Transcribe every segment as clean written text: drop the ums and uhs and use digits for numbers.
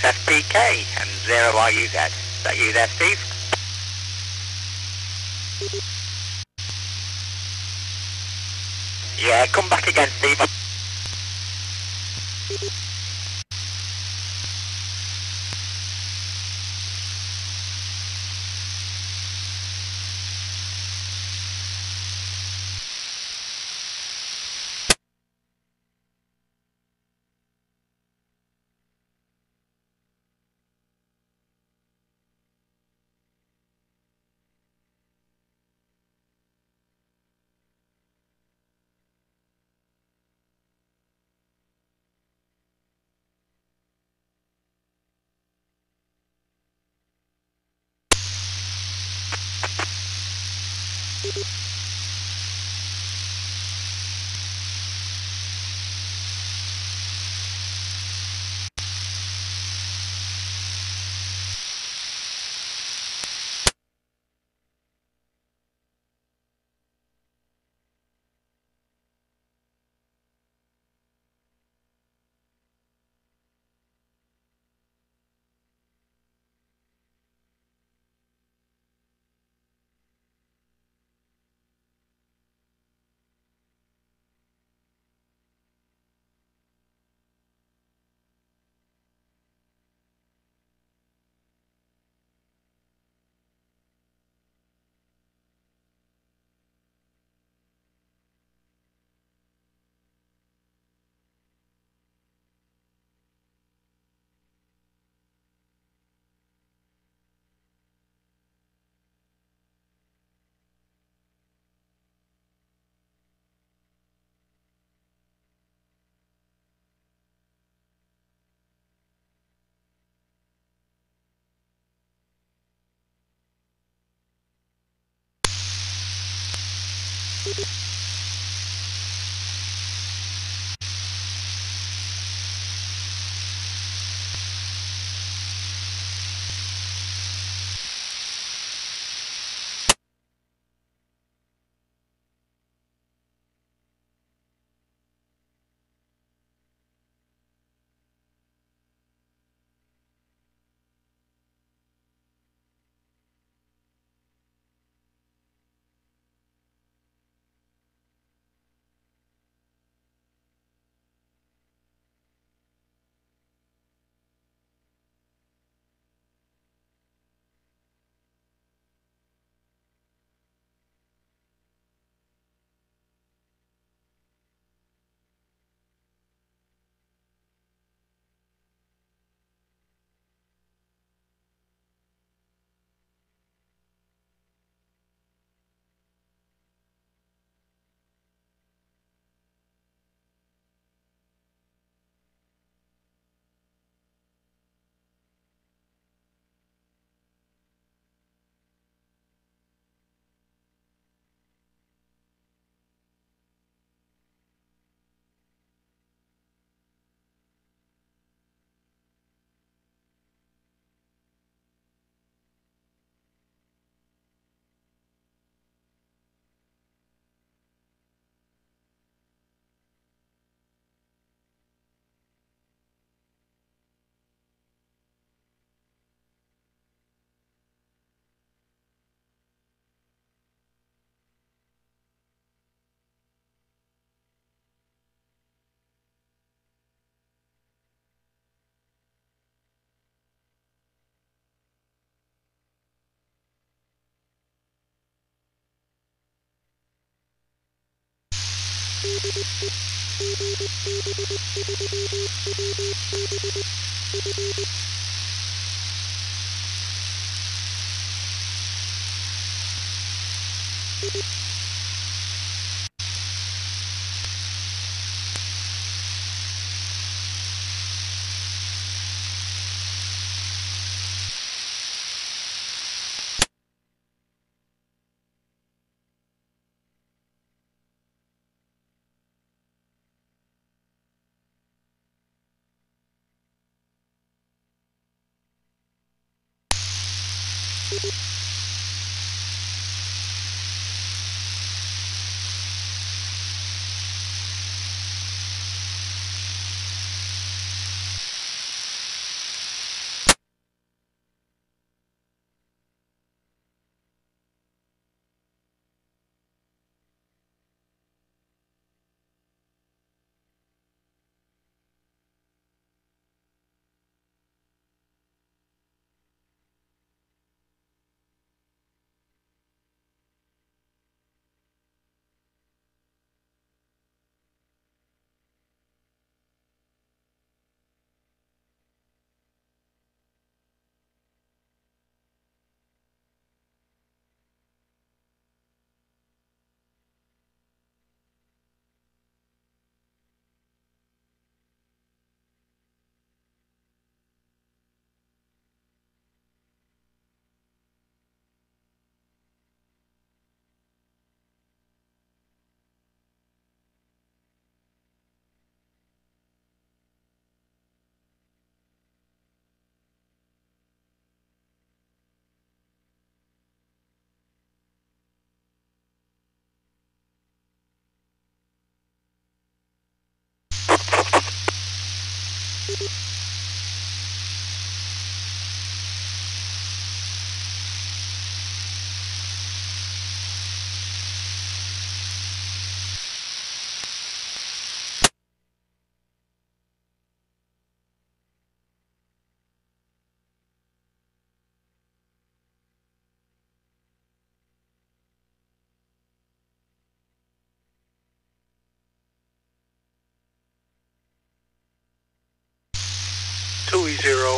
UHF and 0RUZ. Is that you there, Steve? Yeah, come back again, Steve.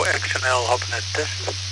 XNL hoping at this.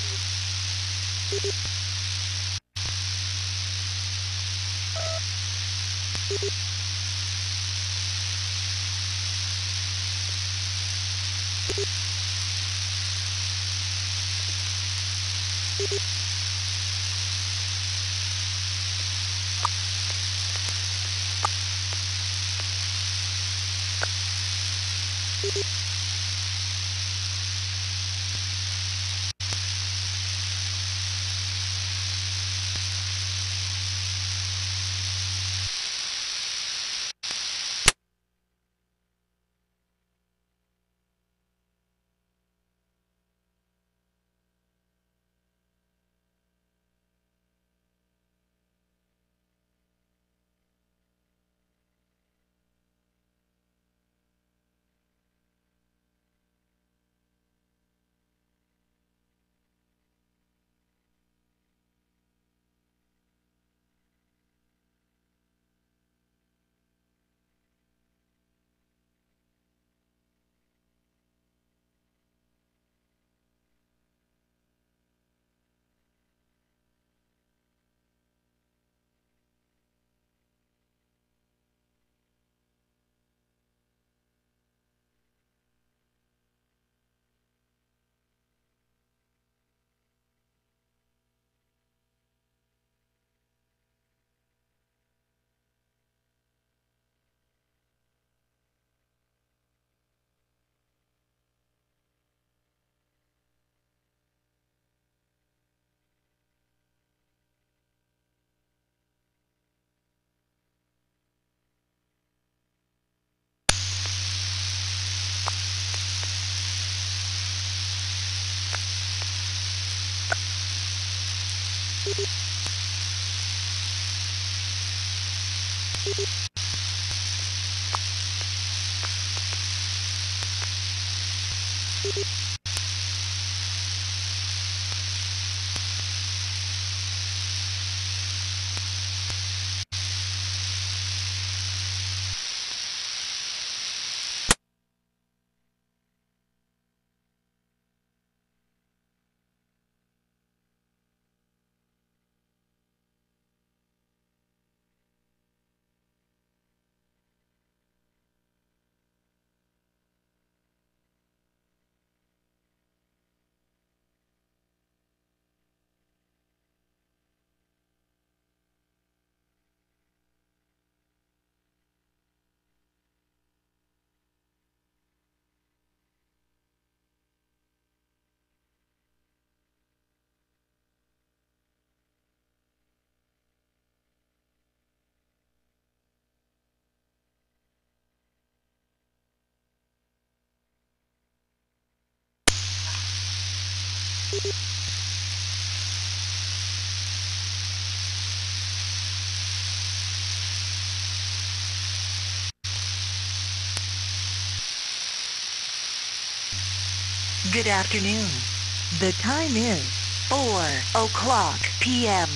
Good afternoon. The time is 4:00 p.m.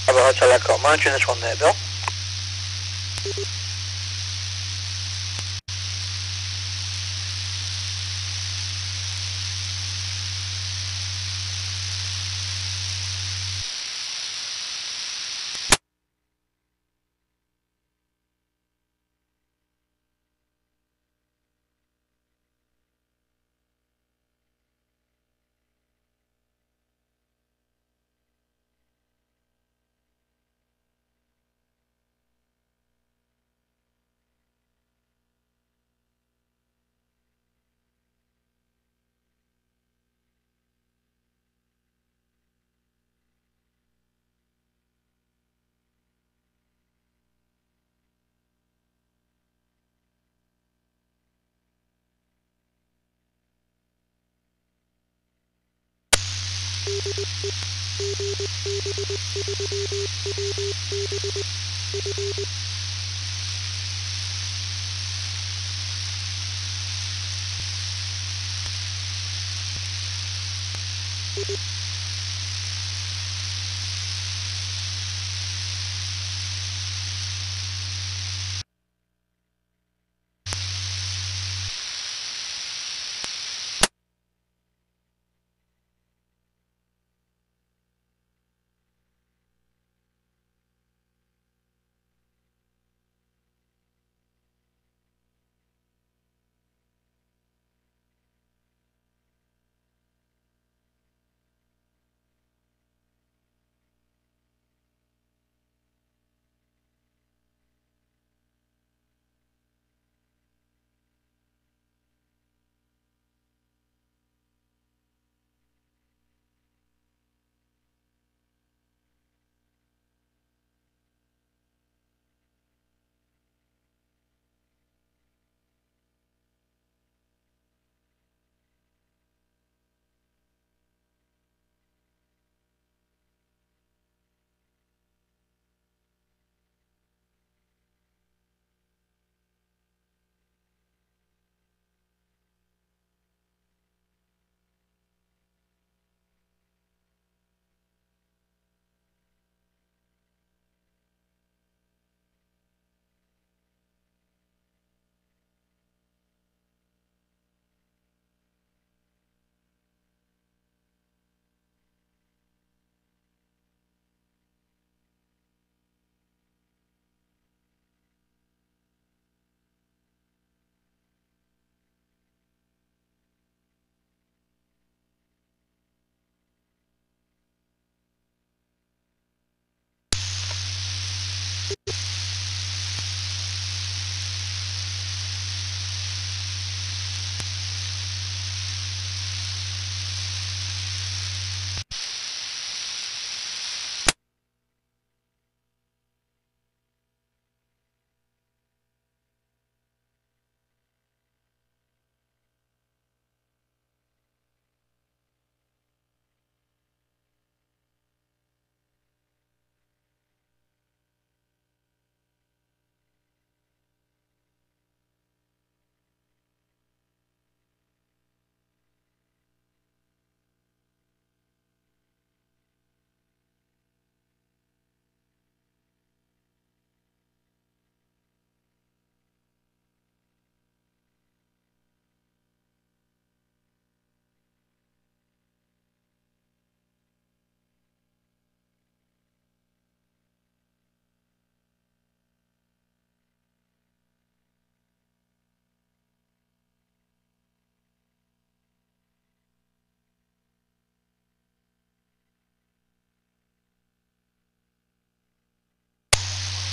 Bravo Hotel Echo, monitoring this one there, Bill.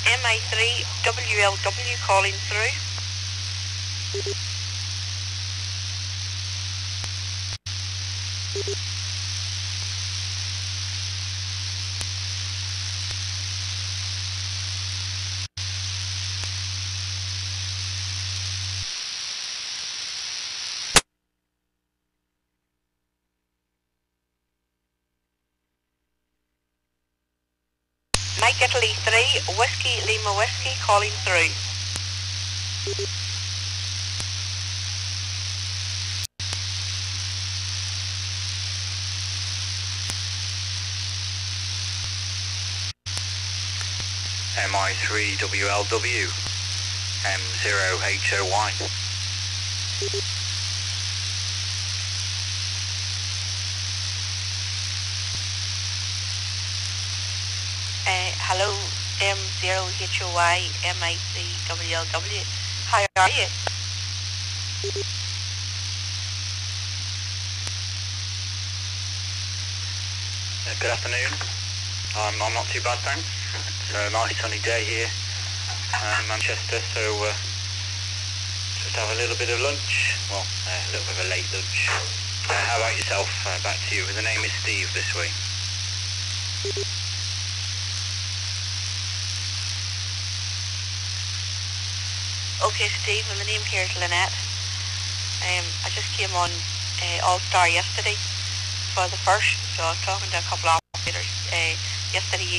MI3 WLW calling through. Mike Italy 3, Whiskey Lima Whiskey calling through. MI3 WLW M0HOY. Hello, M0HOY MI3 WLW. How are you? Good afternoon. I'm not too bad, thanks. It's a nice sunny day here in Manchester, so just have a little bit of lunch. Well, a little bit of a late lunch. How about yourself? Back to you. The name is Steve this way. Okay, Steve, my name here is Lynette. I just came on All-Star yesterday for the first, so I was talking to a couple of operators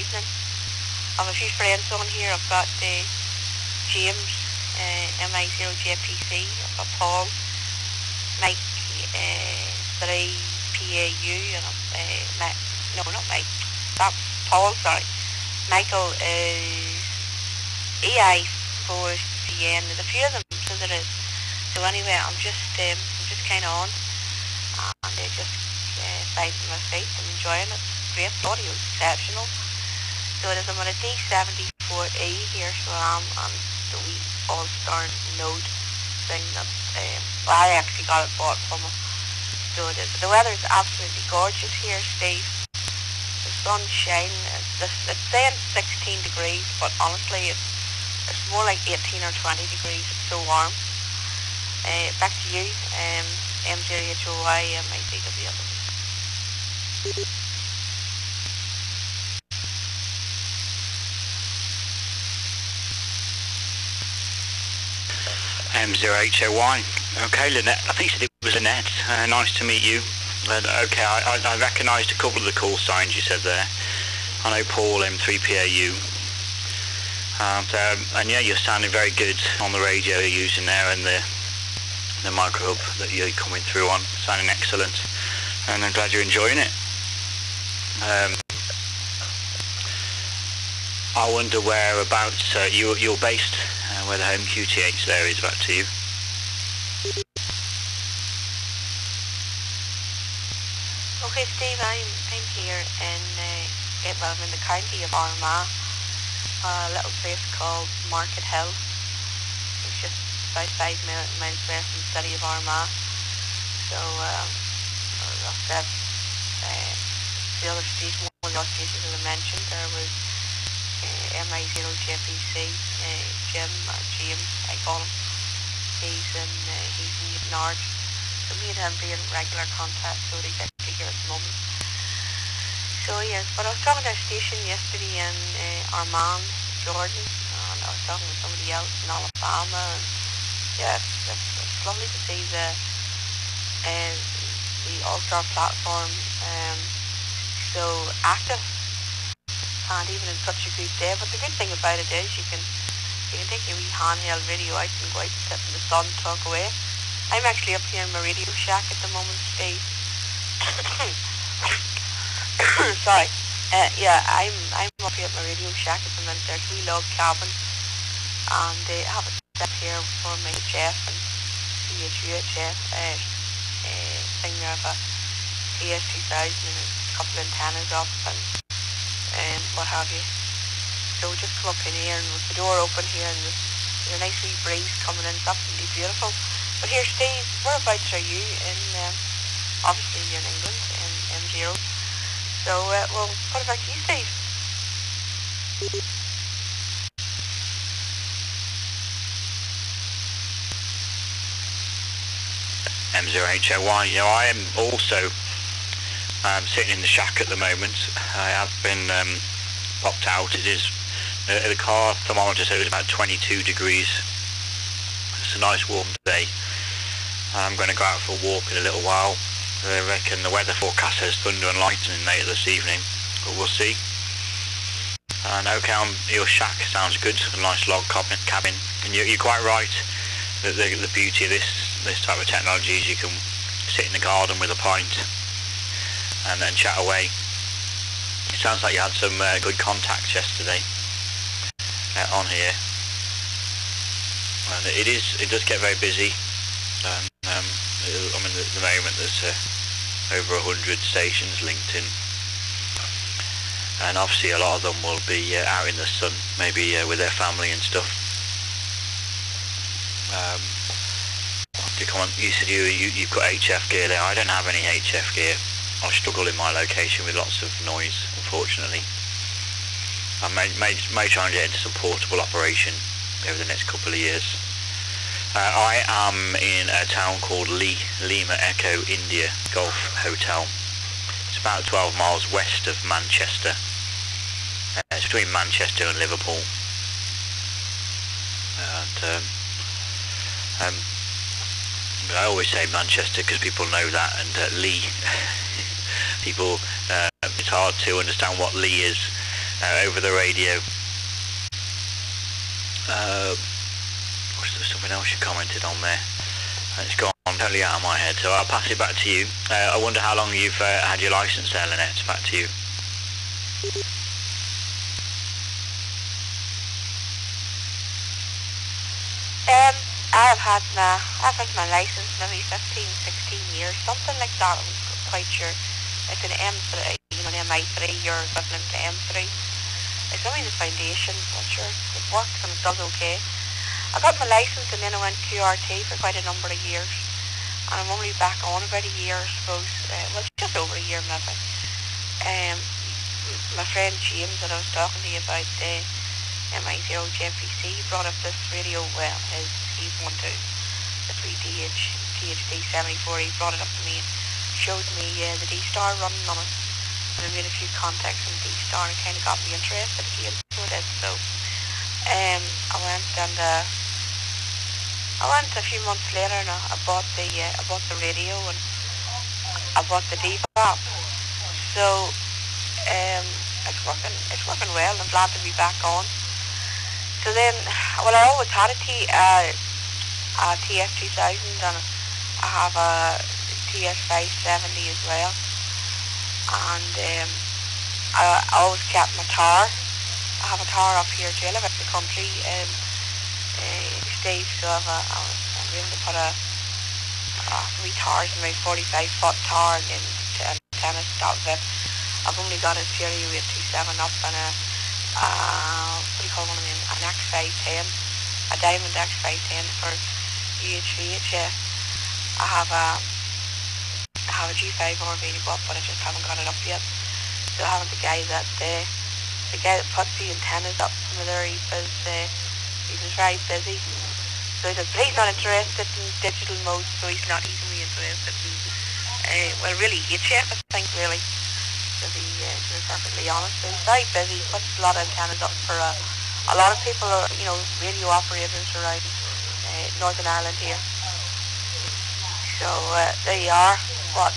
listening. I have a few friends on here. I've got James, MI0JPC. I've got Paul, Mike, 3PAU, and no, not Mike. That's Paul, sorry. Michael is EI4CN. There's a few of them, so there is. So anyway, I'm just kind of on, and just finding my feet. I'm enjoying it. Great, audio is exceptional. So it is. I'm on a D74E here, so I'm on the wee all-star node thing that I actually got it bought from him. So it is. The weather is absolutely gorgeous here, Steve. The sun's shining. It's saying 16 degrees, but honestly it's more like 18 or 20 degrees. It's so warm. Back to you, M0HOI, MICW. M0HOY. Okay, Lynette. I think she said it was Lynette. Nice to meet you. Okay, I recognised a couple of the call signs you said there. I know Paul, M3PAU. And yeah, you're sounding very good on the radio you're using there, and the micro hub that you're coming through on, sounding excellent. And I'm glad you're enjoying it. I wonder whereabouts you're based, where the home QTH there is back to you. Okay, Steve, I'm here in I'm in the county of Armagh, a little place called Market Hill. It's just about 5 miles west from the city of Armagh. So that's the other station, one of the other stations that I mentioned. There was MI0JPC, Jim, or James, I call him. He's in Newton. So me and him be in regular contact, so he's actually here at the moment. So yes, but I was talking to a station yesterday in Armagh, Jordan, and I was talking to somebody else in Alabama, and yeah, it's lovely to see the All-Star platform so active, and even in such a good day. But the good thing about it is you can take your wee handheld radio out and go out and sit in the sun, talk away. I'm actually up here in my radio shack at the moment, Steve. Sorry. Yeah, I'm up here at my radio shack at the moment. There's a wee log cabin, and I have it set here for my UHF and UHF thing there of a PS2000 and a couple of antennas up and what have you. So just come up in here, and with the door open here, and there's a nice wee breeze coming in. It's absolutely beautiful. But here, Steve, whereabouts are you? Obviously you're in England, in M0. So, we'll put it back to you, Steve. M0HOY. You know, I am also sitting in the shack at the moment. I have been popped out. It is the car thermometer said it was about 22 degrees. It's a nice warm day. I'm going to go out for a walk in a little while. I reckon the weather forecast says thunder and lightning later this evening, but we'll see. And okay, your shack sounds good, a nice log cabin. And you're quite right that the beauty of this type of technology is you can sit in the garden with a pint and then chat away. It sounds like you had some good contacts yesterday on here. And it does get very busy. I mean, at the moment there's over 100 stations linked in, and obviously a lot of them will be out in the sun, maybe with their family and stuff. You said you've got HF gear there. I don't have any HF gear. I struggle in my location with lots of noise, unfortunately. I may try and get into some portable operation over the next couple of years. I am in a town called Lima Echo India Golf Hotel. It's about 12 miles west of Manchester. It's between Manchester and Liverpool. And I always say Manchester because people know that, and Lee, people, it's hard to understand what Lee is. over the radio. Was there something else you commented on there? It's gone totally out of my head, so I'll pass it back to you. I wonder how long you've had your license there, Lynette. It's back to you. I've had my license maybe 15, 16 years, something like that. I'm quite sure. It's an M3, an MI3, your equivalent to M3. It's only the foundation, not sure. It works and it does okay. I got my license and then I went QRT for quite a number of years. And I'm only back on about a year, I suppose. Well, just over a year maybe. My friend James that I was talking to you about, MI0JPC, brought up this radio, he's one to the 3DH-THD74. He brought it up to me and showed me the D-Star running on it. And I made a few contacts on D-Star and kind of got me interested again. So it is. So I went a few months later and I bought the radio and I bought the D-Bop. So it's working well. I'm glad to be back on. So then, well, I always had a TS2000 and I have a TS570 as well. And I always kept my tower. I have a tower up here too. I live in the country, Steve, so I'm able to put three towers in my 45-foot tower and then antennas top of it. I've only got a stereo 827 up and what do you call one of them? An X510, a Diamond X510 for UHF. I have a G5 available up, but I just haven't got it up yet. So I haven't the guy that puts the antennas up from there. He was very busy. So he said, but he's not interested in digital mode, so he's not easily interested in, well, really UHF, I think, really, to be perfectly honest. So he's very busy, puts a lot of antennas up for a lot of people, radio operators around Northern Ireland here. So there you are. But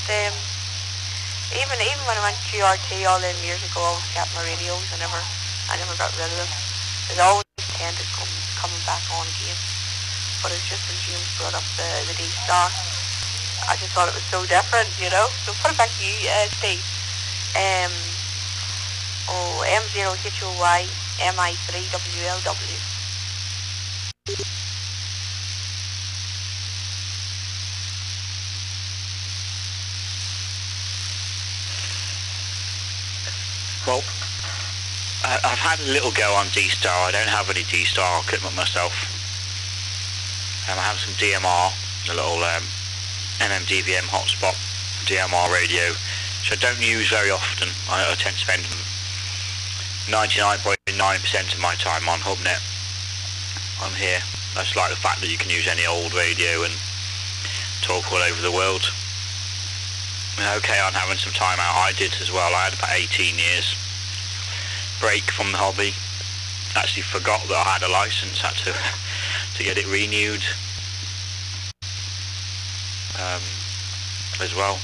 even when I went to QRT all them years ago, I always kept my radios. I never got rid of them. They always tend to coming back on again. But it's just when James brought up the D-Star, I just thought it was so different, So put it back to you, Steve. M0HOY MI3WLW. Well, I've had a little go on D-Star. I don't have any D-Star equipment myself. I have some DMR, a little NMDVM hotspot DMR radio, which I don't use very often. I tend to spend 99.9% of my time on HubNet. I'm here. That's like the fact that you can use any old radio and talk all over the world. Okay, I'm having some time out. I did as well. I had about 18 years break from the hobby. Actually forgot that I had a license. Had to get it renewed as well.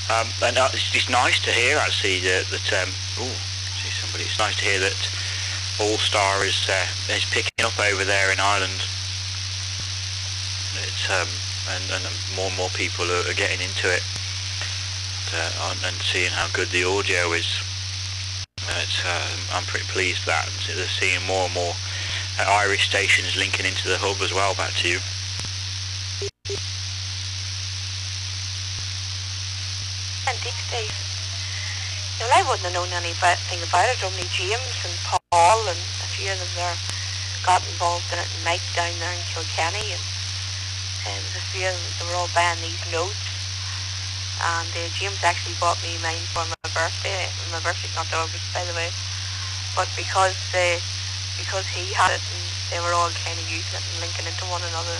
And it's nice to hear actually that see somebody. It's nice to hear that All-Star is picking up over there in Ireland. It's and more and more people are getting into it. And seeing how good the audio is, I'm pretty pleased with that. And they're seeing more and more Irish stations linking into the hub as well. Back to you. Indeed, Steve. Well, I wouldn't have known anything about it. Only James and Paul and a few of them there got involved in it. And Mike down there in Kilkenny, and a few of them, they were all buying these notes. And James actually bought me mine for my birthday. My birthday's not August, by the way. But because he had it and they were all kind of using it and linking into one another,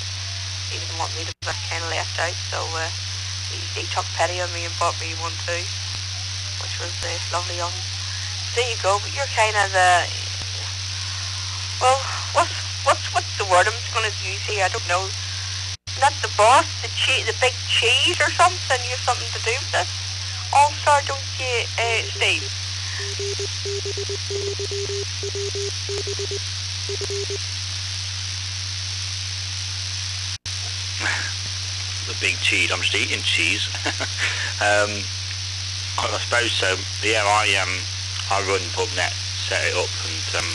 he didn't want me to be kind of left out. So he took pity on me and bought me one too, which was lovely of him. There you go. But you're kind of the, well, what's the word I'm going to use here? I don't know. Not the boss, the big cheese or something. You have something to do with this. All-Star, don't you, Steve? The big cheese. I'm just eating cheese. I suppose so. Yeah, I run PubNet, set it up, and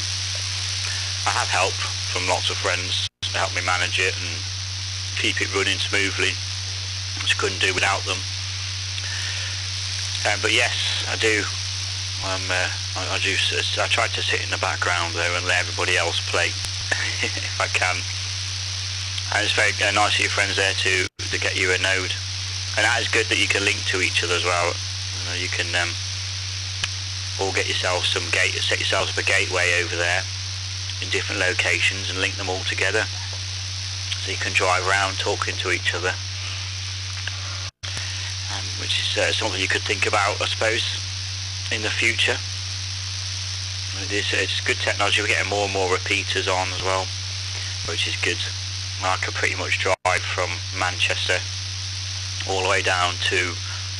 I have help from lots of friends to help me manage it and keep it running smoothly. Just couldn't do without them. But yes, I do. I try to sit in the background there and let everybody else play if I can. And it's very nice of your friends there to get you a node, and that is good that you can link to each other as well. You can all get yourself set yourselves up a gateway over there in different locations and link them all together, so you can drive around talking to each other, which is something you could think about, I suppose, in the future. It's good technology. We're getting more and more repeaters on as well, which is good. I could pretty much drive from Manchester all the way down to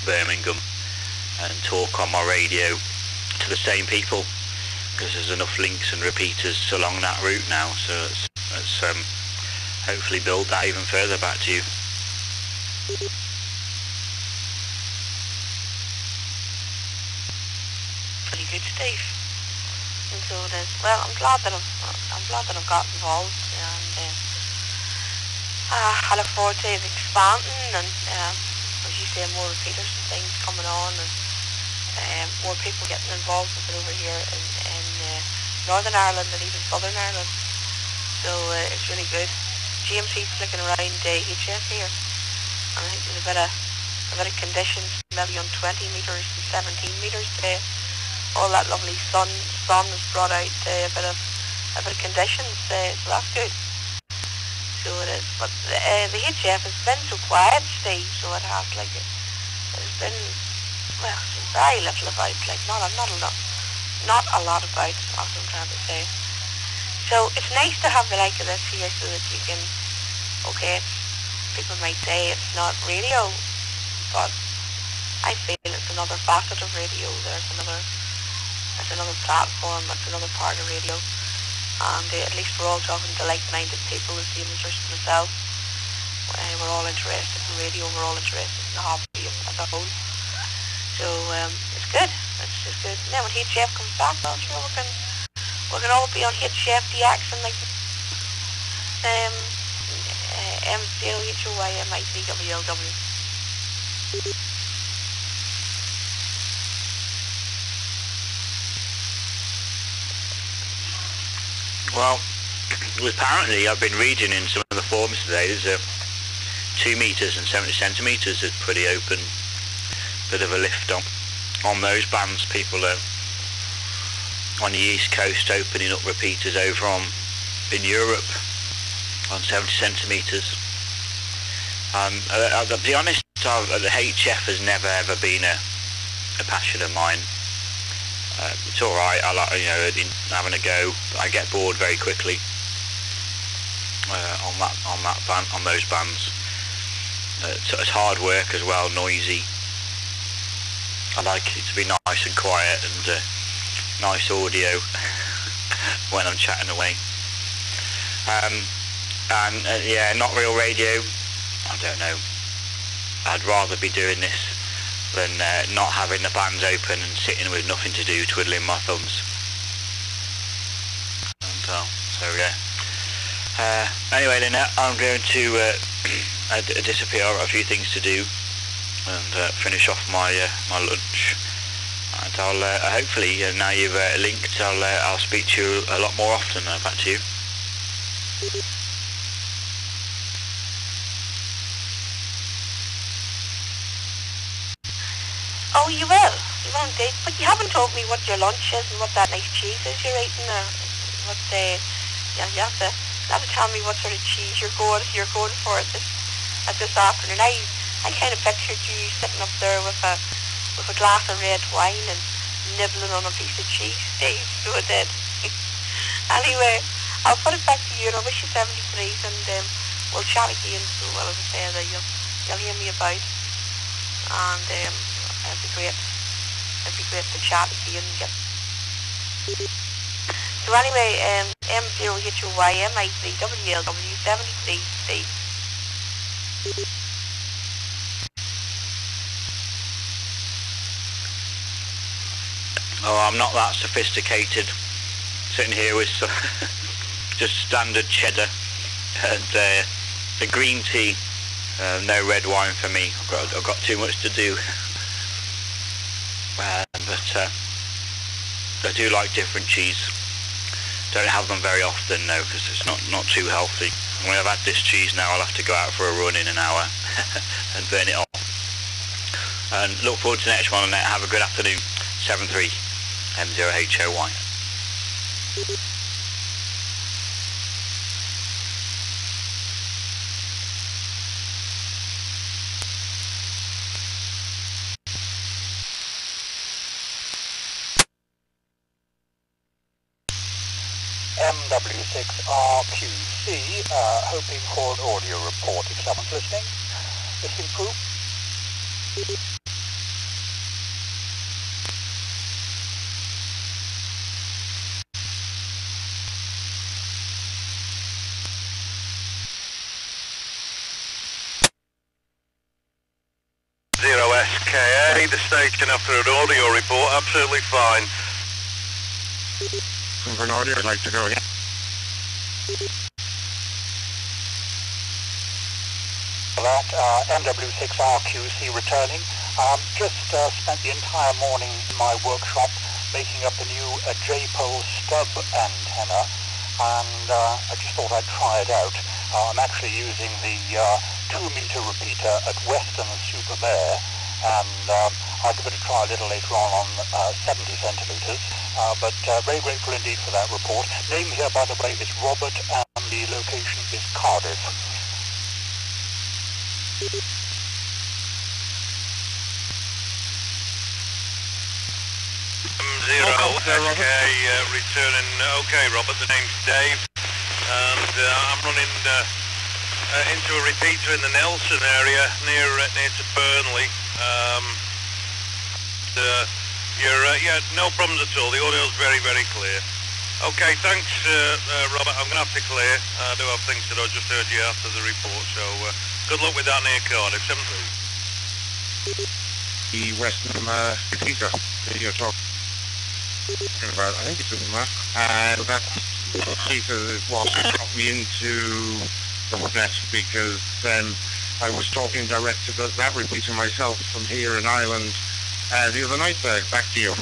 Birmingham and talk on my radio to the same people, because there's enough links and repeaters along that route now. So let's hopefully build that even further. Back to you. Pretty good, Steve. And so it is. Well, I'm glad that I've got involved, and I look forward to it expanding, and as you say, more repeaters and things coming on, and more people getting involved with it over here in Northern Ireland and even Southern Ireland. So it's really good. James, he's looking around UHF here, and I think there's a bit of conditions, maybe on 20 metres and 17 metres today. All that lovely sun has brought out a bit of conditions, so that's good. So it is. But the UHF has been so quiet, Steve, so it has, like, there's been, well, very little about, like, not a lot about, that's what I'm trying to say. So it's nice to have the like of this here, so that you can, okay, people might say it's not radio, but I feel it's another facet of radio. There's another platform, it's another part of radio. And at least we're all talking to like-minded people, the same as myself. We're all interested in radio, we're all interested in the hobby as a whole. So it's good, it's just good. And then when UHF comes back, well, sure, we can all be on UHF DX and like M0HOYMICWLW. Well, apparently I've been reading in some of the forums today, there's 2 meters and 70 centimeters is pretty open, bit of a lift on those bands. People are on the East Coast opening up repeaters over in Europe on 70 centimeters. To be honest, the HF has never ever been a passion of mine. It's alright, I like, having a go, but I get bored very quickly on those bands. It's hard work as well, noisy. I like it to be nice and quiet and nice audio when I'm chatting away. Yeah, not real radio, I don't know. I'd rather be doing this than not having the bands open and sitting with nothing to do, twiddling my thumbs. And, so yeah. Anyway, then I'm going to disappear. I've got a few things to do and finish off my lunch. And I'll hopefully, now you've linked, I'll speak to you a lot more often. Back to you. Oh, you will indeed. But you haven't told me what your lunch is and what that nice cheese is you're eating. What you have to tell me what sort of cheese you're going for at this afternoon. I kind of pictured you sitting up there with a glass of red wine and nibbling on a piece of cheese, Steve. So I did. Anyway, I'll put it back to you, and I wish you 70 degrees, and we'll chat again. So, well, as I say, you'll hear me about, and that'd be great. it'd be great to chat with you and get... So anyway, M0HOY MI3WLW73C. Oh, I'm not that sophisticated. Sitting here with some just standard cheddar and the green tea. No red wine for me. I've got too much to do. But I do like different cheese. Don't have them very often, no, because it's not too healthy. When I've had this cheese now, I'll have to go out for a run in an hour and burn it off. And look forward to the next one, and have a good afternoon. 73 M0HOY. MW6RQC, hoping for an audio report if someone's listening. Listening proof. SKA, the station after an audio report, absolutely fine. For an audio, I'd like to go again. That MW6RQC returning. Just spent the entire morning in my workshop making up a new J-pole stub antenna, and I just thought I'd try it out. I'm actually using the 2-meter repeater at Western Supermare, and I'll give it a try a little later on 70 centimeters. But very grateful indeed for that report. Name here, by the way, is Robert, and the location is Cardiff. SK returning. Okay, Robert, the name's Dave, and I'm running into a repeater in the Nelson area near to Burnley. Yeah, no problems at all. The audio's very, very clear. Okay, thanks, Robert. I'm going to have to clear. I do have things to do. I just heard you after the report, so good luck with that near Cardiff. 73. The Western repeater that you're talking about, I think it's in there, and that repeater is what got me into the net, because I was talking direct to that repeater myself from here in Ireland the other night. Back to you.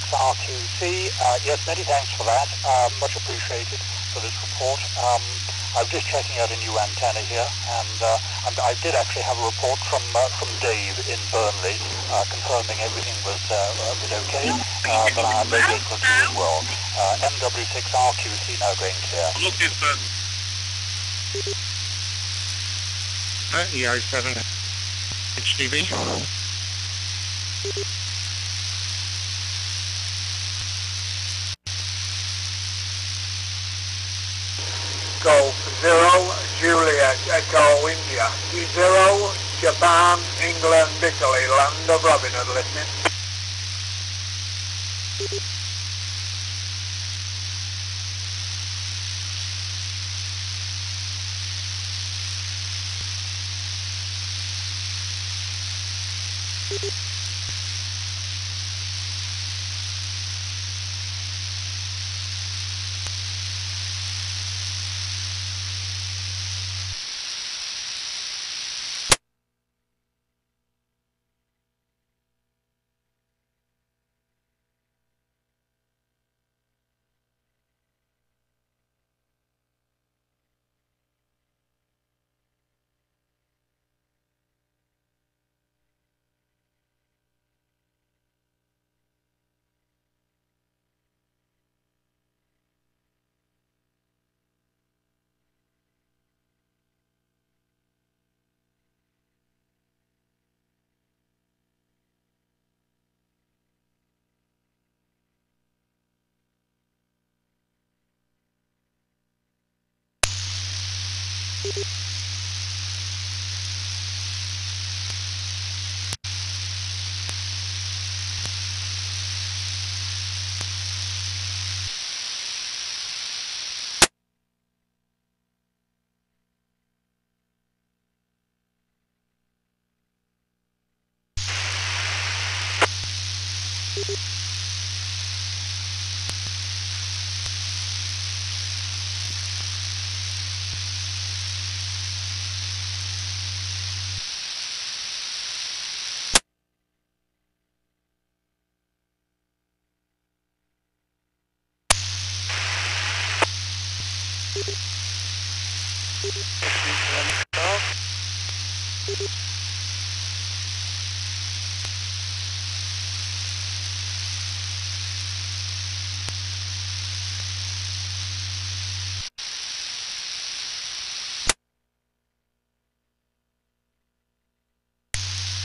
RQC, yes, many thanks for that. Much appreciated for this report. I'm just checking out a new antenna here, and I did actually have a report from Dave in Burnley, confirming everything was okay, but I'm very grateful to you as well. MW6RQC now going clear. Look at the EI7 HDV. Golf 0, Juliet, Echo, India. D0, Japan, England, Italy, land of Robin Hood listening.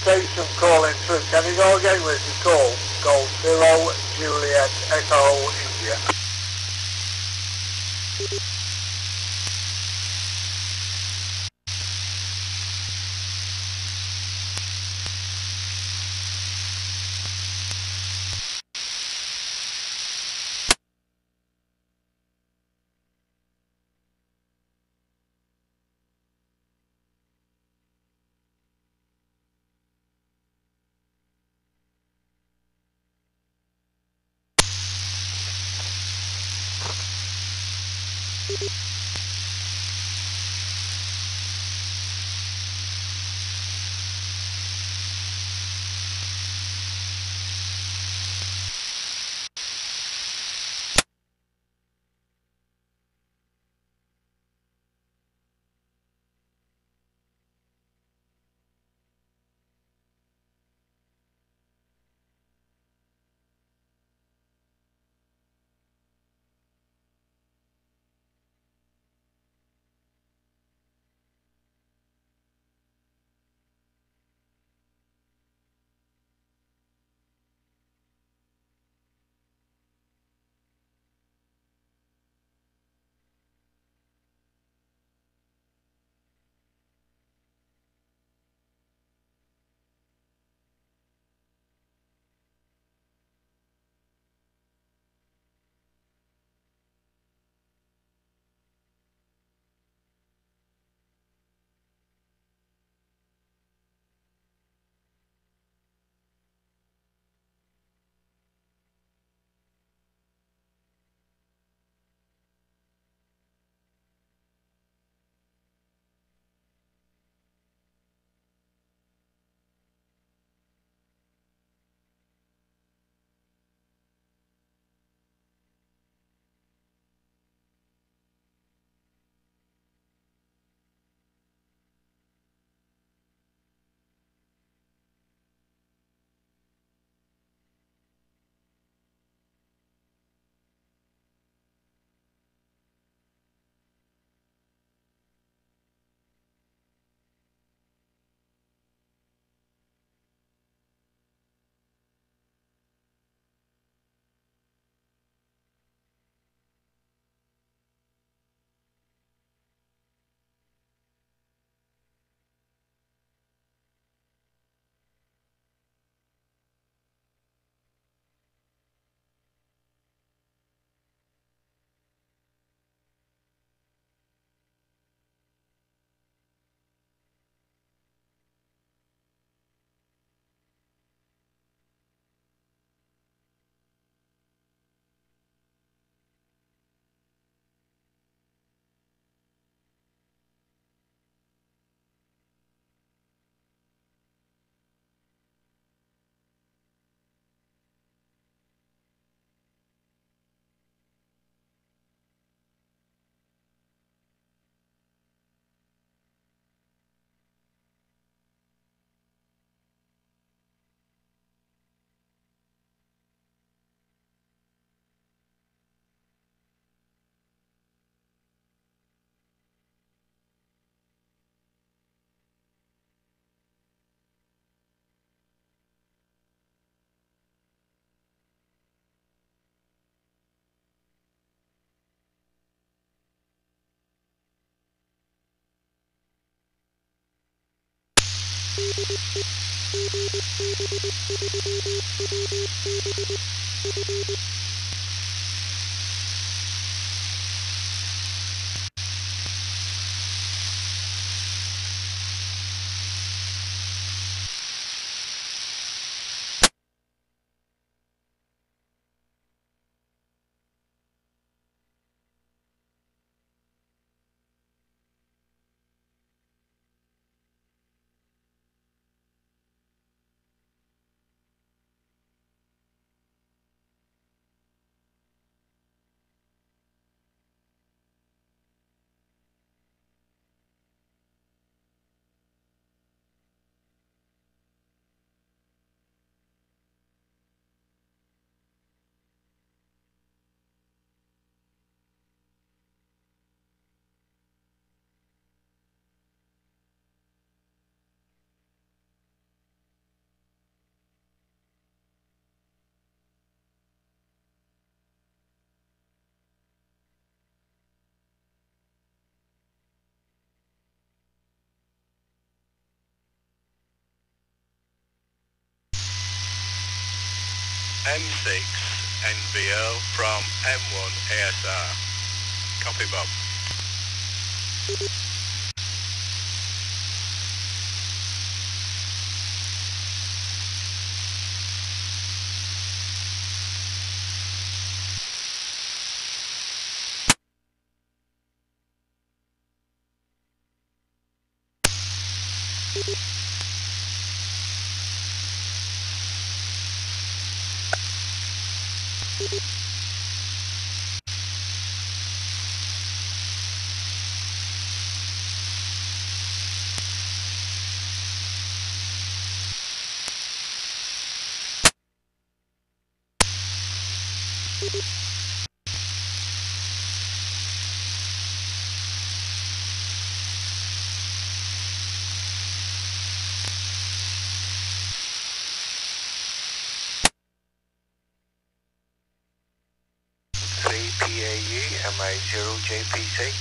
Station calling through. Can you go again with your call? Golf 0 Juliet Echo India. M6 NVO from M1 ASR. Copy, Bob. PAE MA0 JPC.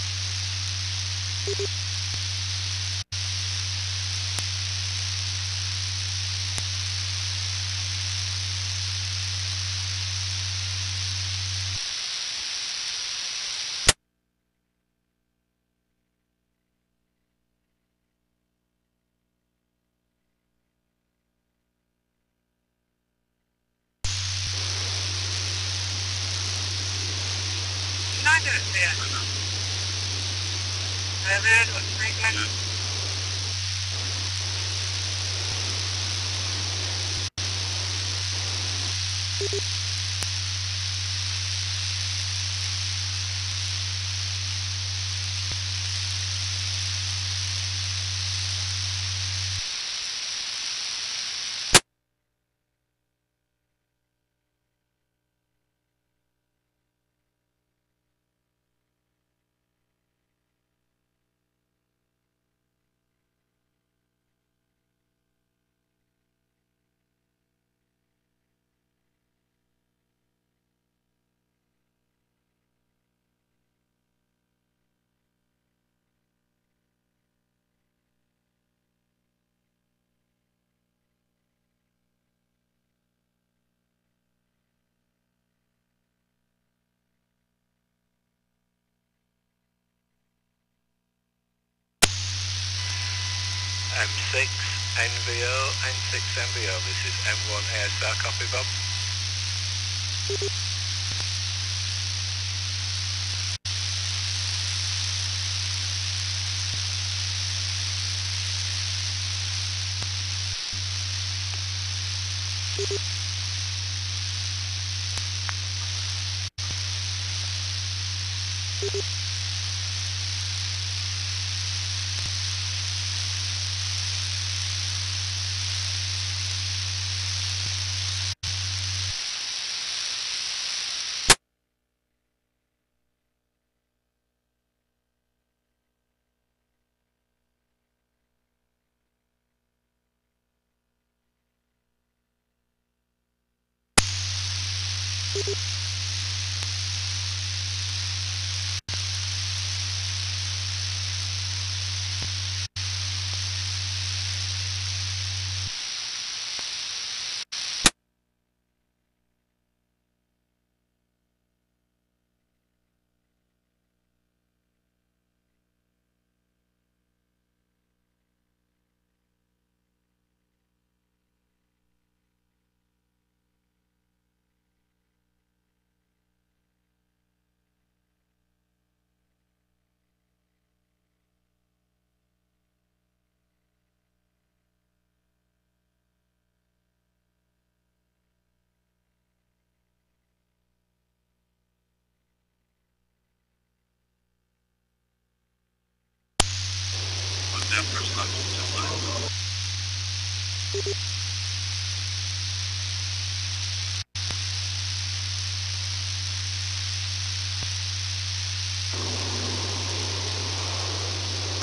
M6 NVO, N6 NVO, this is M1 ASR, copy, Bob.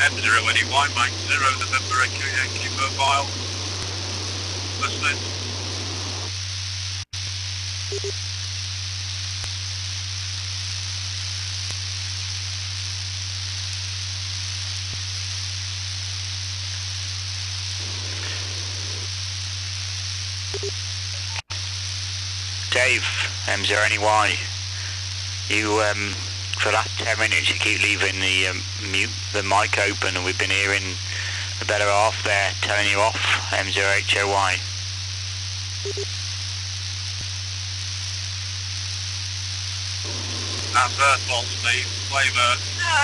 M081, Mike 0, November Echo Yankee Mobile. Listening. Dave, M0NY, you, for the last 10 minutes you keep leaving the mic open, and we've been hearing the better half there telling you off, M0HOY. That's her fault, Steve. Blame her.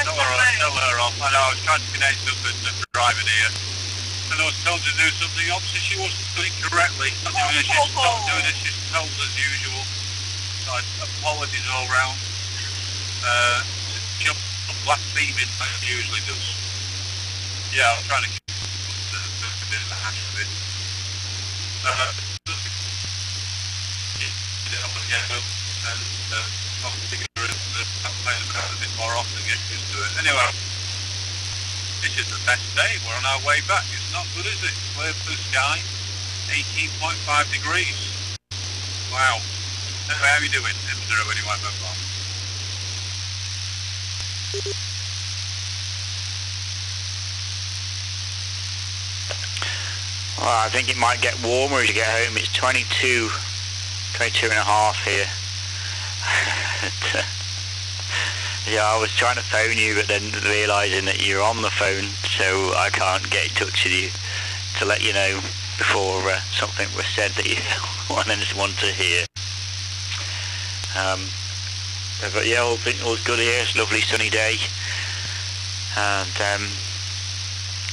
Tell her off. I know, I was trying to connect up and driving here. And I was told to do something, obviously she wasn't doing it correctly. Not doing as she's told as usual. So apologies all round. Jump blaspheming like she usually does. Yeah, I'm trying to keep a bit of the hash of it. A bit more often, get used to it. Anyway, this is the best day. We're on our way back. It's not good, is it? Clear blue sky, 18.5 degrees. Wow. Anyway, how are you doing? M0NY mobile. Well, I think it might get warmer as you get home. It's 22 and a half here. Yeah, I was trying to phone you, but then realising that you're on the phone, so I can't get in touch with you to let you know before something was said that you want to hear. But yeah, all's good here. It's a lovely sunny day, and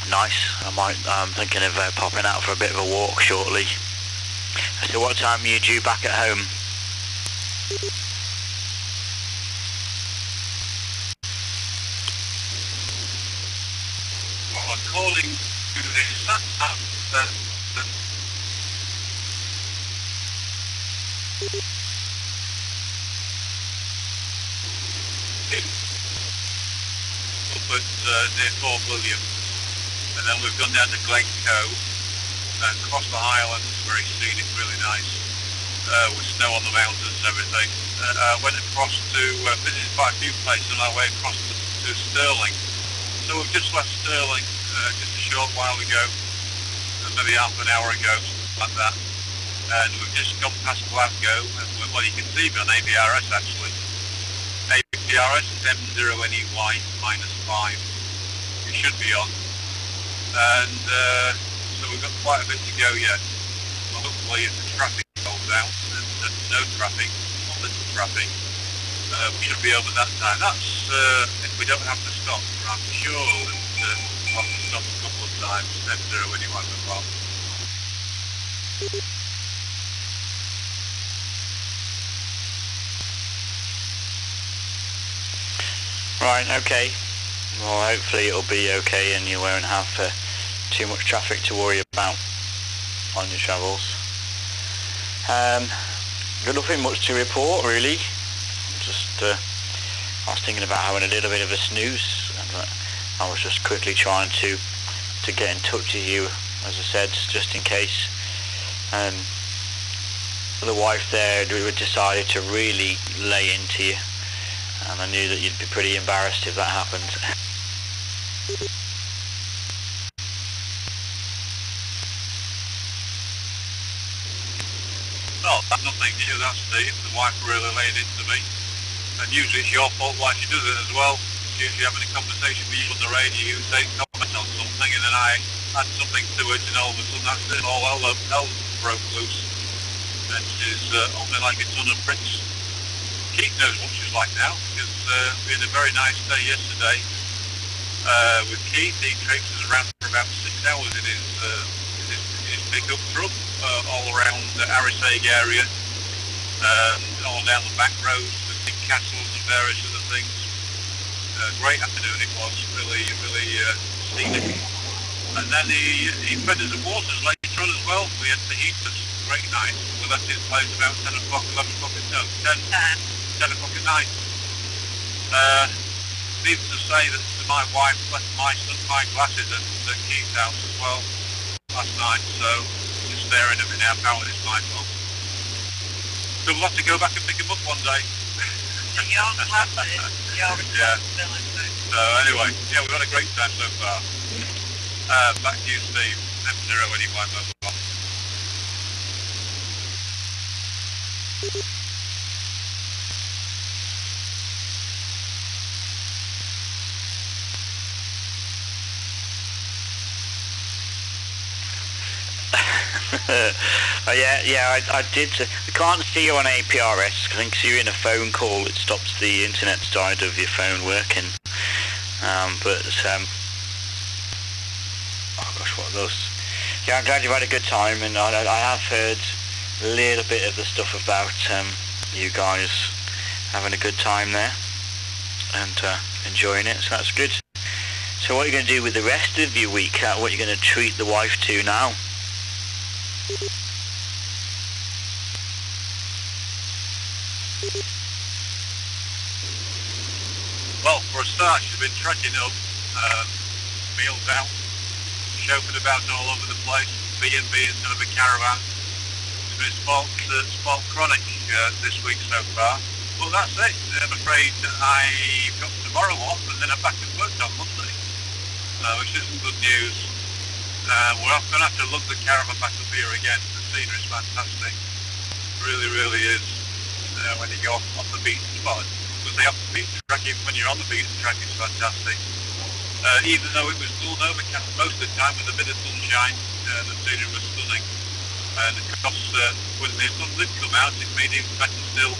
nice. I'm thinking of popping out for a bit of a walk shortly. So what time are you due back at home? Well, according to this app, up at near Fort William, and then we've gone down to Glencoe and across the Highlands, very scenic, really nice, with snow on the mountains and everything. Went across to visited quite a few places on our way across to Stirling. So we've just left Stirling just a short while ago, maybe half an hour ago, something like that. And we've just gone past Glasgow, and well, you can see me on ABRS actually. ABRS is M0NY -5. It should be on. And so we've got quite a bit to go yet. Well, hopefully if the traffic holds out, and no traffic, or little traffic, we should be over that time. That's if we don't have to stop. I'm sure that we'll have to stop a couple of times. M0NY mobile. Right, okay. Well, hopefully it'll be okay and you won't have too much traffic to worry about on your travels. Nothing much to report really. Just I was thinking about having a little bit of a snooze, and I was just quickly trying to get in touch with you, as I said, just in case the wife there decided to really lay into you, and I knew that you'd be pretty embarrassed if that happened. Well, that's nothing new, that's Steve. The wife really laid into me. And usually it's your fault why she does it as well. She's usually having a conversation with you on the radio, you say comment on something, and then I add something to it, and all of a sudden that's it, all hell broke loose. And she's on me like a ton of bricks. Keith knows what she's like now, because we had a very nice day yesterday with Keith. He traipses around for about 6 hours in his pickup truck, all around the Ariseg area, all down the back roads, the big castles and various other things. Great afternoon it was, really scenic. And then he fed us the waters later on as well. We had fajitas, great night. We left his place about 10 o'clock, 11 o'clock, no, 10 o'clock at night. Needless to say that my wife left my glasses at Keith's house as well last night, so just staring at me now, apparently it's my fault. So we'll have to go back and pick him up one day. Your glasses, your responsibility. So anyway, yeah, we've had a great time so far. Back to you, Steve. M0NY mobile. I did. We can't see you on APRS. I think you're in a phone call. It stops the internet side of your phone working. Oh gosh, what are those? Yeah, I'm glad you've had a good time, and I have heard a little bit of the stuff about you guys having a good time there and enjoying it. So that's good. So what are you going to do with the rest of your week? What are you going to treat the wife to now? Well, for a start, she's been trekking up, meals out, chauffeured about all over the place, B&B instead of a caravan. It's been spoilt chronic this week so far. Well, that's it. I'm afraid I've got tomorrow off, and then I'm back at work on Monday, which isn't good news. We're going to have to lug the caravan back up here again. The scenery is fantastic. Really, really is. When you go off the beaten spot. Because they have the beaten track, even when you're on the beaten track, it's fantastic. Even though it was dull and overcast most of the time with a bit of sunshine, the scenery was stunning. And of course, when the sun did come out, it made it better still.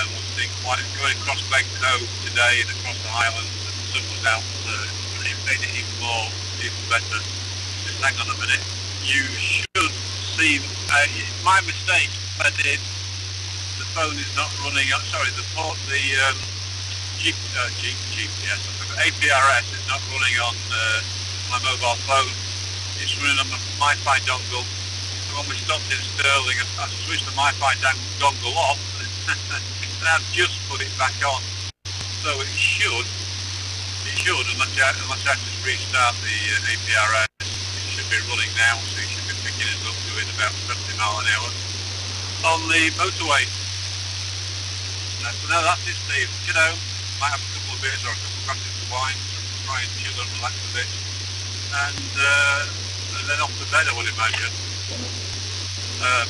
We're seeing going across Glen Cove today and across the Highlands, and the sun was out, it made it even better. Just hang on a minute. You should see, my mistake, I did. The phone is not running. Sorry, GPS. APRS is not running on my mobile phone. It's running on the MiFi dongle. So when we stopped in Stirling, I switched the MiFi dongle off, and I've just put it back on. So it should, unless I just restart the APRS, it should be running now. So it should be picking us up doing about 70 miles an hour on the motorway. So now that's it, Steve. You know, might have a couple of beers or a couple of glasses of wine, try and chill and relax a bit, and then off to bed, I would imagine.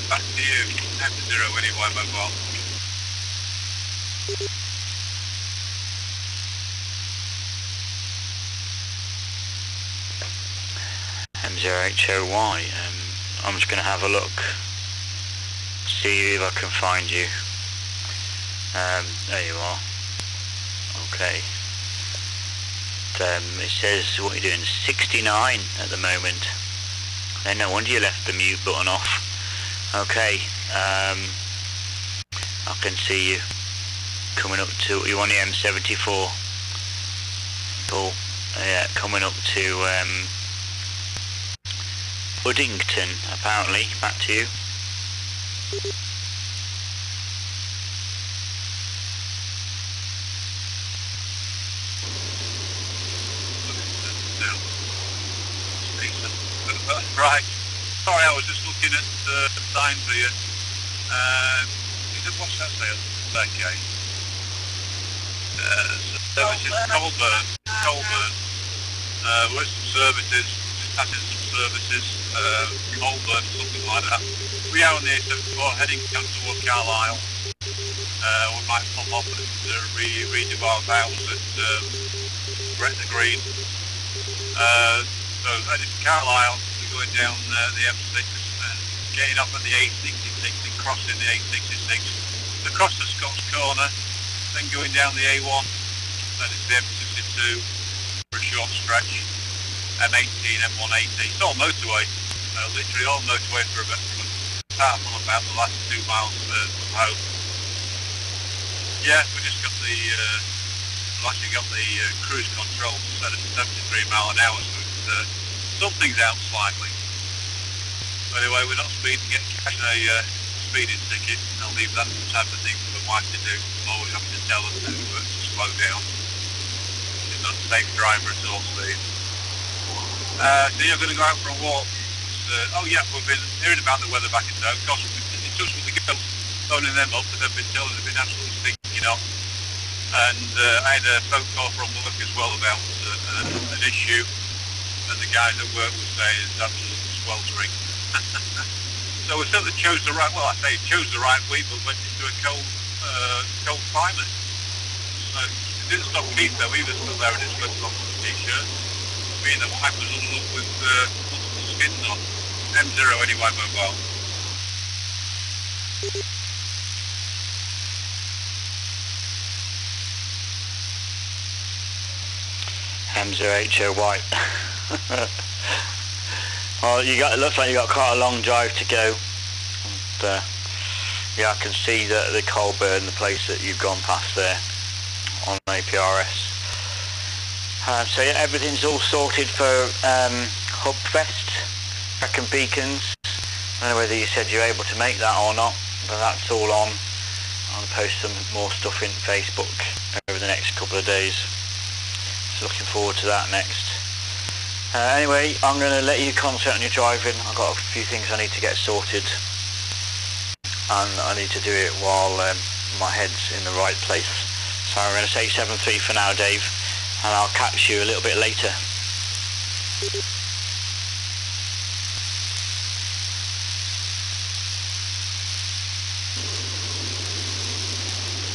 Back to you, M0 anyway, mobile. M0HOY. I'm just going to have a look, see if I can find you. There you are. Okay. It says what you're doing, 69 at the moment. And no wonder you left the mute button off. Okay. I can see you coming up to, you're on the M74. Cool. Yeah, coming up to Uddington, apparently. Back to you. Right. Sorry, I was just looking at the signs here. What's that say? Okay. Services, Colburn. With some services, just adding some services, Colburn, something like that. We are on the A74 heading down towards Carlisle. We might pop off and redo our vows at Gretna Green. So heading to Carlisle, we're going down the M6 and getting off at the A66 and crossing the A66, across the Scots Corner, then going down the A1, then it's the M62 for a short stretch, M18, M180. It's all motorway, literally all motorway for apart from about the last 2 miles from home. Yeah, we just got the actually got the cruise control set at 73 miles an hour, so something's out slightly. But anyway, we're not speeding, getting a speeding ticket. I'll leave that type of thing for the wife to do. I'm always having to tell her to slow down. She's not a safe driver at all, Steve. So you're going to go out for a walk. Oh yeah, we've been hearing about the weather back in town. Of course, we've been in touch with the girls, phoning them up, and they've been telling they've been absolutely stinking up. And I had a phone call from work as well about an issue, and the guys at work were saying it's absolutely sweltering. So we certainly chose the right, well I say chose the right week, but went into a cold climate. So it didn't stop Keith though, he was still there in his flip-flops and t-shirt. Me and the wife was huddled up with multiple skins on. M0 anyway, mobile. M0HOY. Well, it looks like you got quite a long drive to go. And, yeah, I can see the coal burn, the place that you've gone past there on APRS. So yeah, everything's all sorted for Hubfest, Brecon Beacons. I don't know whether you said you're able to make that or not, but that's all on. I'll post some more stuff in Facebook over the next couple of days. So looking forward to that next. Anyway, I'm going to let you concentrate on your driving. I've got a few things I need to get sorted, and I need to do it while my head's in the right place. So I'm going to say 7-3 for now, Dave, and I'll catch you a little bit later.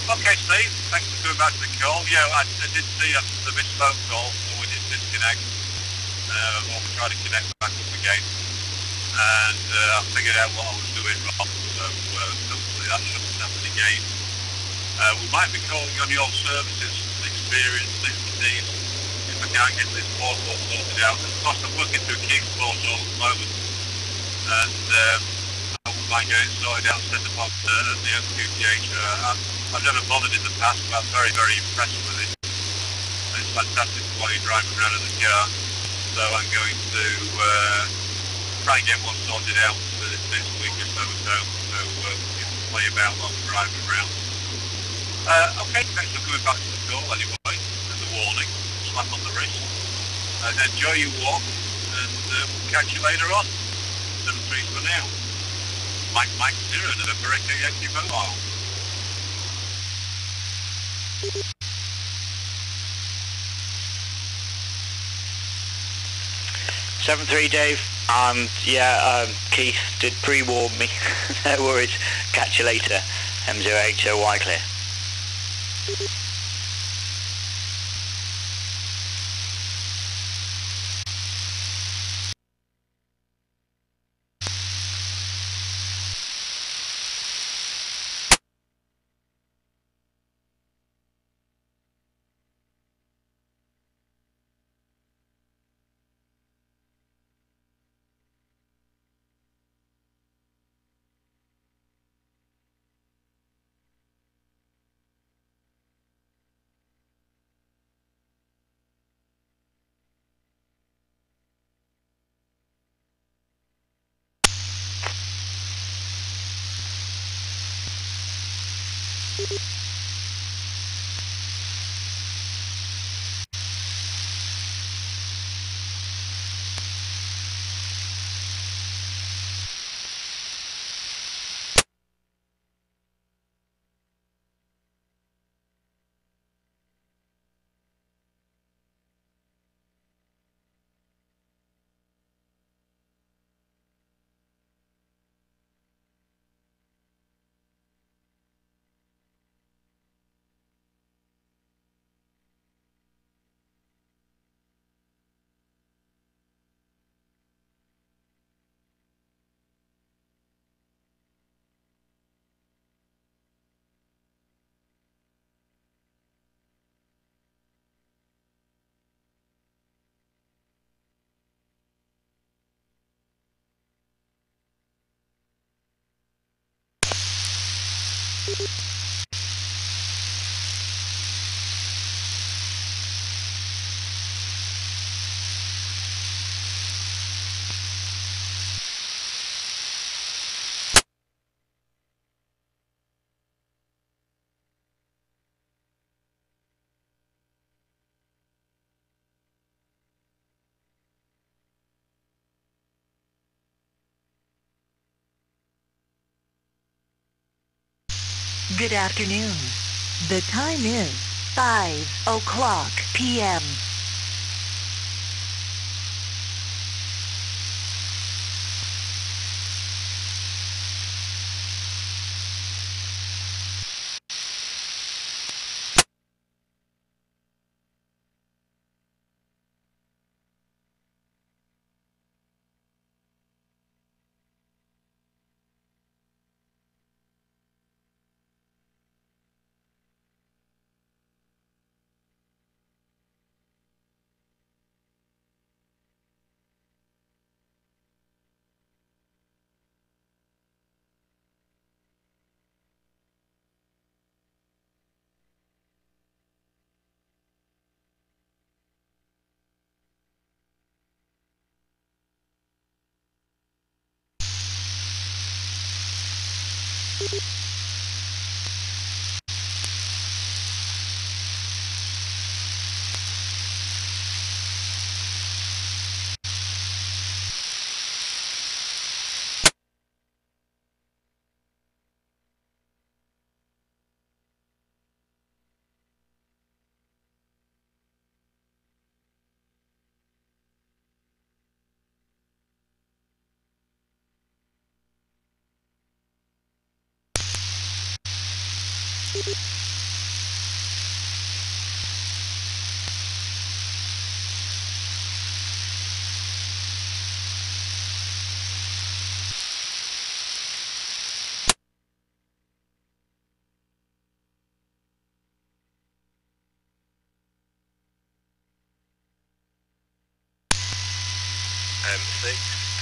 Okay, Steve, thanks for coming back to the call. Yeah, I did see after the missed phone call, so we did disconnect. Or we tried to connect back up again. And I figured out what I was doing wrong, so hopefully that shouldn't happen again. We might be calling on your services, experience, expertise, if I can't get this portal sorted out. Of course, I'm working through Keith's portal at the moment, and I wouldn't mind getting it sorted out, set up on the MQTH. I've never bothered in the past, but I'm very, very impressed with it. It's fantastic while you're driving around in the car. So I'm going to try and get one sorted out for this next week or so, so we can play about while we're driving around. Okay, thanks for coming back to the call anyway, and the warning, slap on the wrist. Enjoy your walk, and we'll catch you later on. 7-3 for now. Mike 0, November Echo Yankee Mobile. 7-3, Dave. Yeah, Keith did pre-warn me. No worries. Catch you later. M0HOY clear. Good afternoon. The time is 5:00 p.m. M6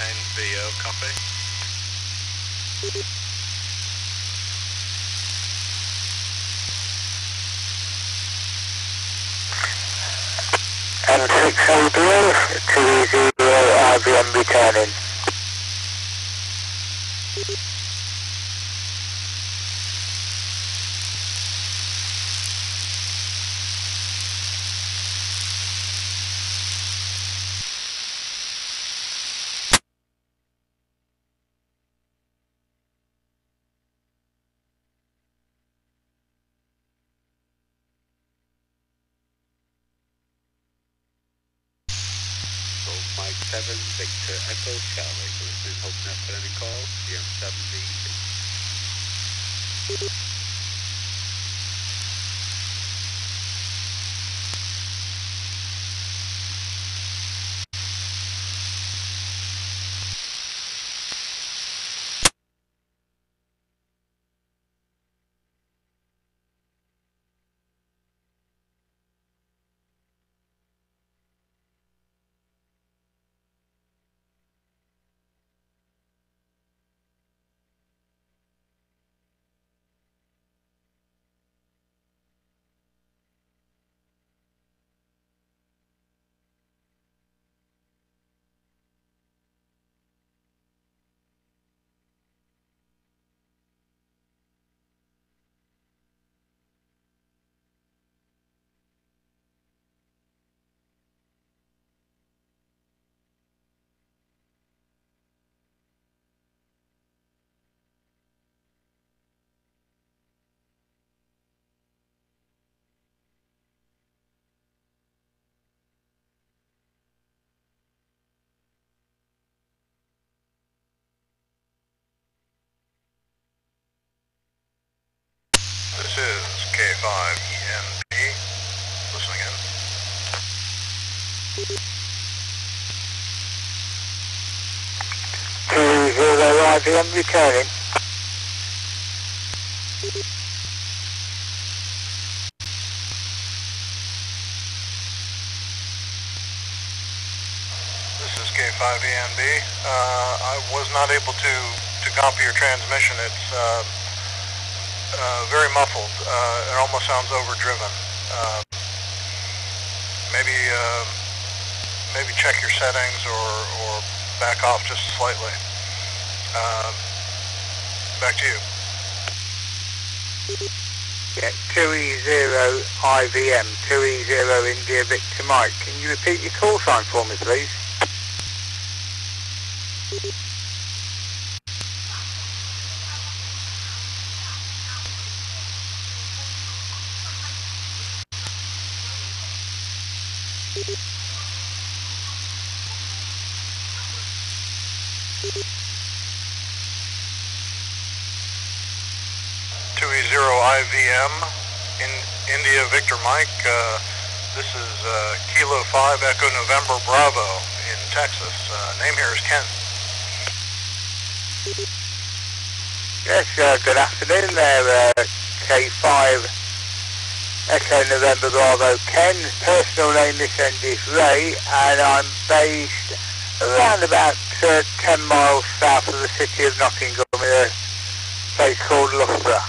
NVO copy. M6 NVO, 2 IBM returning. Mike 7, Victor Echo Charlie, listening, hoping out for any calls, CM7B. This is K5ENP, listening in. IBM returning. This is K5ENB. I was not able to copy your transmission. It's very muffled. It almost sounds overdriven. Maybe check your settings or back off just slightly. Back to you. Yeah, 2E0 IVM, 2E0 India Victor Mike. Can you repeat your call sign for me, please? IVM in India Victor Mike. This is Kilo 5 Echo November Bravo in Texas. Name here is Ken. Yes, good afternoon there, K5 Echo November Bravo Ken. Personal name this end is Ray, and I'm based around about 10 miles south of the city of Nottingham in a place called Loughborough.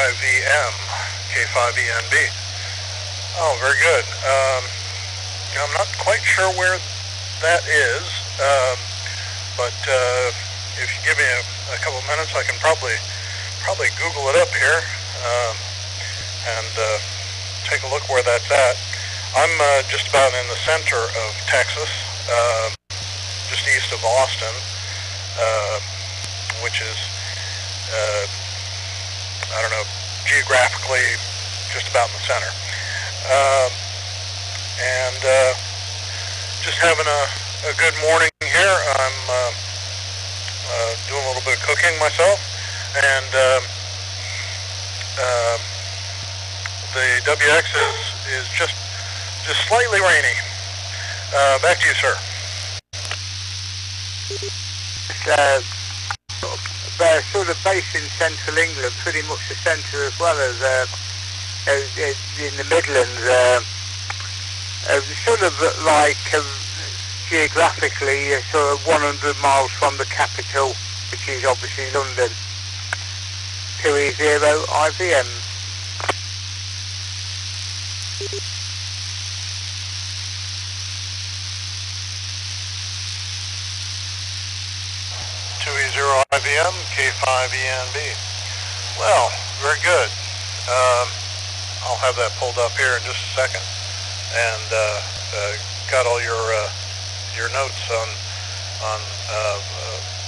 K5EM, K5ENB. Oh, very good. I'm not quite sure where that is, but if you give me a couple of minutes, I can probably Google it up here and take a look where that's at. I'm just about in the center of Texas, just east of Austin, which is, I don't know, geographically just about in the center. And just having a good morning here. I'm doing a little bit of cooking myself, and the WX is just slightly rainy. Back to you, sir. They're sort of based in central England, pretty much the centre as well as in the Midlands. Sort of like geographically, sort of 100 miles from the capital, which is obviously London. 2E0 IVM. IVM, K5ENB. Well, very good. I'll have that pulled up here in just a second, and got all your notes on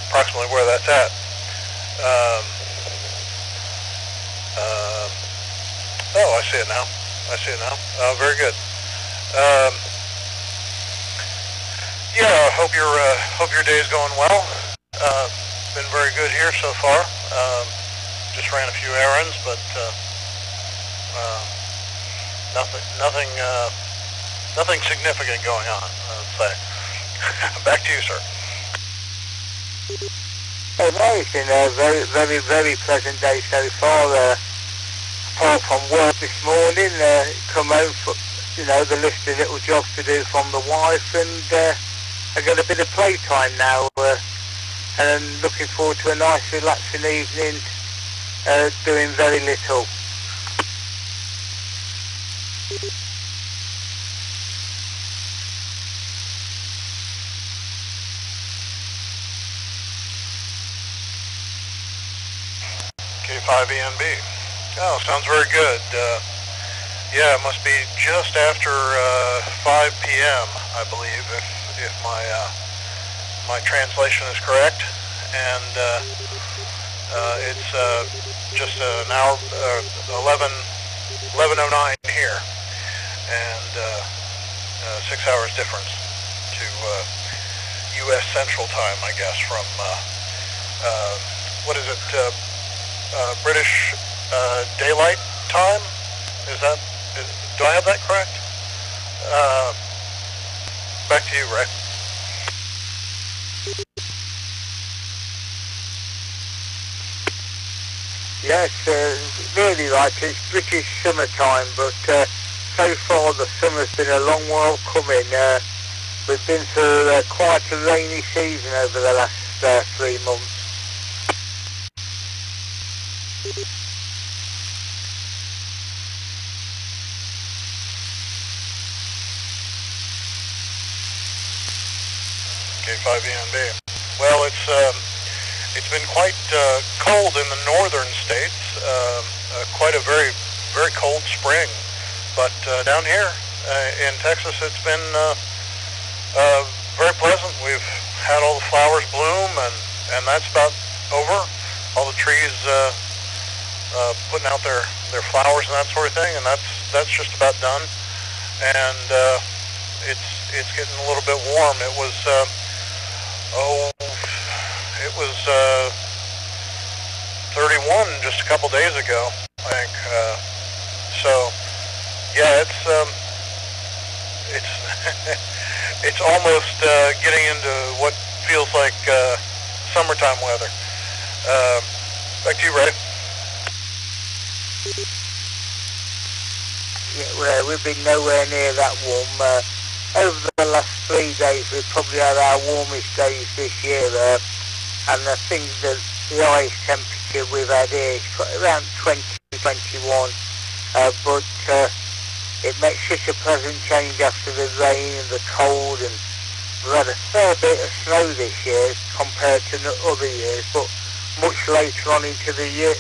approximately where that's at. Oh, I see it now. Very good. Yeah, hope your day is going well. Been very good here so far. Just ran a few errands, but nothing significant going on, I'd say. Back to you, sir. No, it's been a very, very pleasant day so far. Apart from work this morning, come home for, the list of little jobs to do from the wife, and I got a bit of playtime now, and I'm looking forward to a nice relaxing evening, doing very little. K5ENB. Oh, sounds very good. Yeah, it must be just after 5 p.m., I believe, if my translation is correct, and it's just an hour, 11:09 here, and 6 hours difference to U.S. Central Time, I guess, from what is it? British Daylight Time? Do I have that correct? Back to you, Ray. Yes, really like it's British summertime, but so far the summer's been a long while coming. We've been through quite a rainy season over the last 3 months. K5ENB. Well, it's been quite cold in the northern states. Quite a very, very cold spring. But down here in Texas, it's been very pleasant. We've had all the flowers bloom, and that's about over. All the trees putting out their flowers and that sort of thing, and that's just about done. And it's getting a little bit warm. It was 31 just a couple days ago, I think. So yeah, it's it's almost getting into what feels like summertime weather. Back to you, Ray. Yeah, well, we've been nowhere near that warm. Over the last 3 days, we've probably had our warmest days this year, and I think that the highest temperature we've had here is around 20 to 21, but it makes such a pleasant change after the rain and the cold, and we've had a fair bit of snow this year compared to other years, but much later on into the year.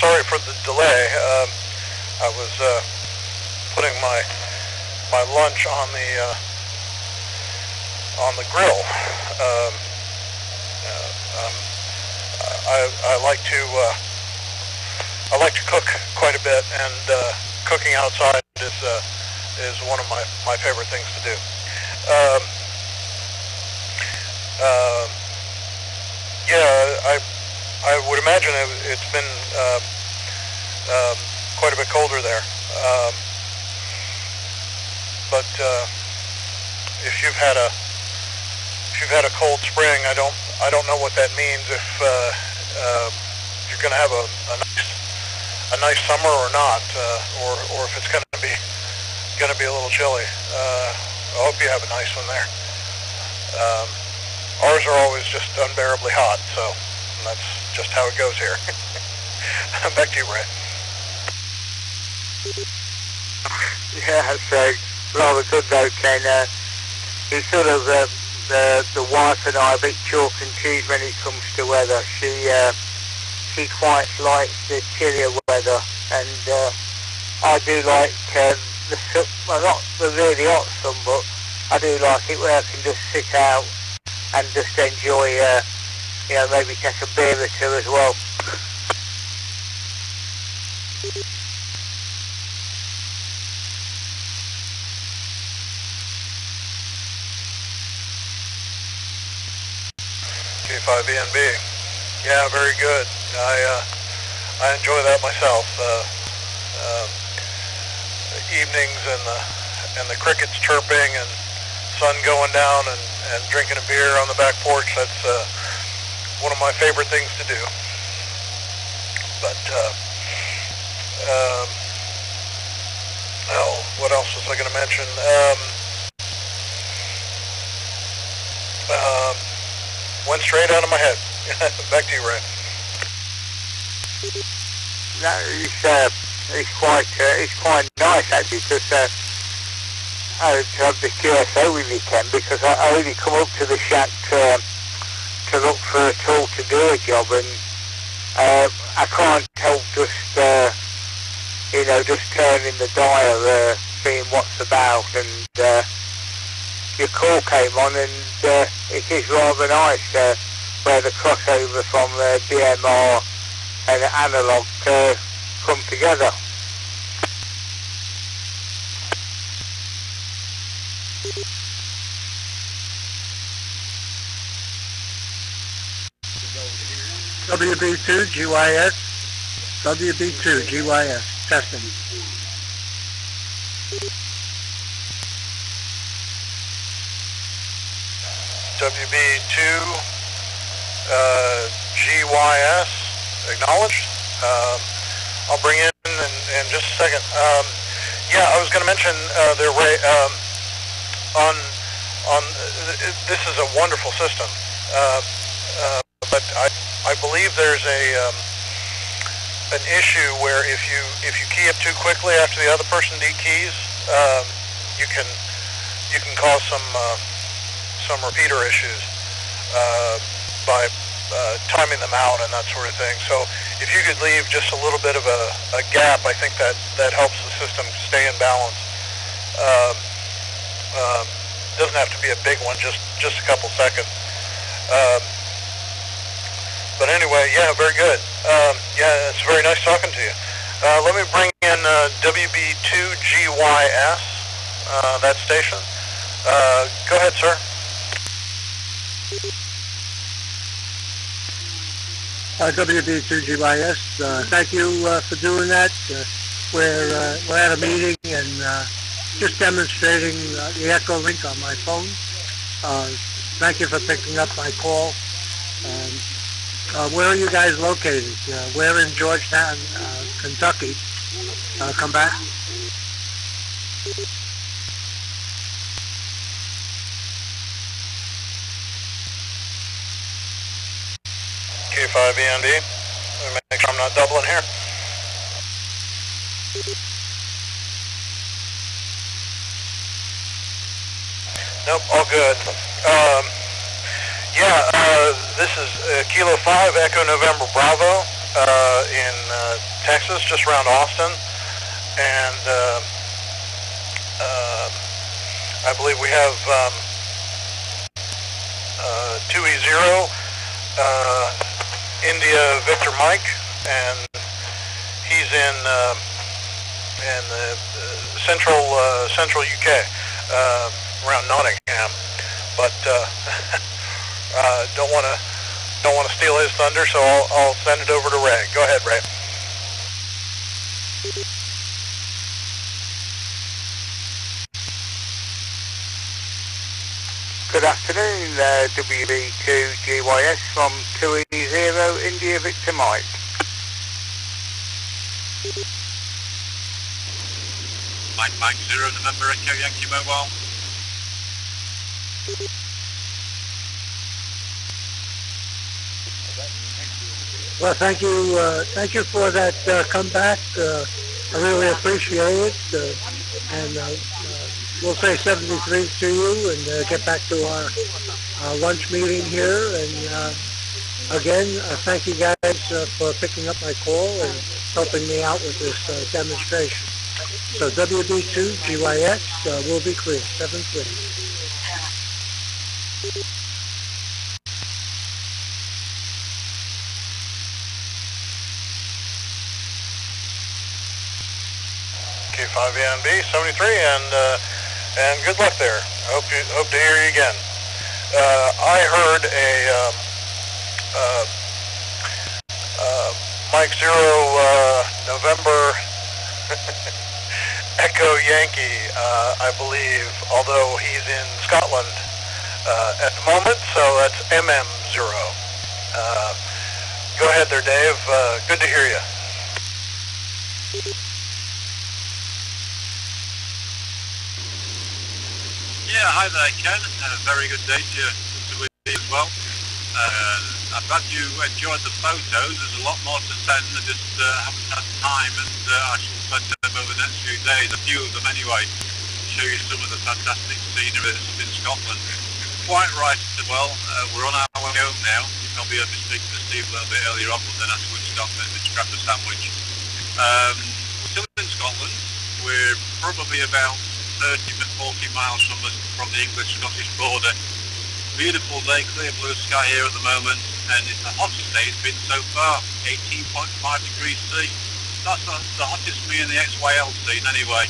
Sorry for the delay. I was putting my lunch on the grill. I like to cook quite a bit, and cooking outside is one of my favorite things to do. Yeah, I would imagine it's been quite a bit colder there. But if you've had a cold spring, I don't know what that means. If you're going to have a nice summer or not, or if it's going to be a little chilly. I hope you have a nice one there. Ours are always just unbearably hot, so that's just how it goes here. Back to you, Ray. Yeah, so rather good though, Ken. It's sort of the wife and I are a bit chalk and cheese when it comes to weather. She quite likes the chillier weather, and I do like the sun, well, not the really hot sun, but I do like it where I can just sit out and just enjoy, maybe take a beer or two as well. K5ENB. Yeah, very good. I enjoy that myself. Evenings and the crickets chirping and sun going down and drinking a beer on the back porch. That's one of my favorite things to do. But what else was I going to mention? Went straight out of my head. Back to you, Ray. No, it's quite nice actually, because I have the QSO with you, Ken, because I only come up to the shack to look for a tool to do a job, and I can't help just turning the dial, seeing what's about, and your call came on, and it is rather nice where the crossover from DMR and analog come together. WB2 GYS, WB2 GYS, testing. WB2 GYS, acknowledged. I'll bring in just a second. Yeah, I was going to mention the array on this is a wonderful system, but I believe there's an issue where if you key up too quickly after the other person dekeys, you can cause some repeater issues by timing them out and that sort of thing. So if you could leave just a little bit of a gap, I think that helps the system stay in balance. Doesn't have to be a big one, just a couple seconds. But anyway, yeah, very good. Yeah, it's very nice talking to you. Let me bring in WB2GYS, that station. Go ahead, sir. WB2GYS, thank you for doing that. We're at a meeting and just demonstrating the Echo Link on my phone. Thank you for picking up my call. Where are you guys located? We're in Georgetown, Kentucky. Come back. K5END. Make sure I'm not doubling here. Nope, all good. This is Kilo 5 Echo November Bravo in Texas, just around Austin. And I believe we have 2E0, India Victor Mike, and he's in the central UK, around Nottingham. But don't want to steal his thunder, so I'll send it over to Ray. Go ahead, Ray. Good afternoon, WB2GYS from 2E0 India Victor Mike. Mike 0 November Echo Yankee Mobile. Well, thank you for that comeback. I really appreciate it, and we'll say 73 to you and get back to our lunch meeting here. And again, thank you guys for picking up my call and helping me out with this demonstration. So WB2GYS will be clear, 73. K5ENB 73, and good luck there. Hope to hear you again. I heard a Mike 0 November Echo Yankee, I believe, although he's in Scotland at the moment, so that's MM0. Go ahead there, Dave. Good to hear you. Yeah, hi there, Ken. A very good day to you as well. I'm glad you enjoyed the photos. There's a lot more to send. I just haven't had time, and I shall send them over the next few days, a few of them anyway, to show you some of the fantastic scenery that's up in Scotland. Quite right as well. We're on our way home now. You probably heard me speaking to Steve a little bit earlier on, but then I switched off and scrapped a sandwich. We're still in Scotland. We're probably about 30 to 40 miles from the English-Scottish border. Beautiful day, clear blue sky here at the moment, and it's the hottest day it's been so far, 18.5 degrees C. That's the hottest me in the XYL scene anyway.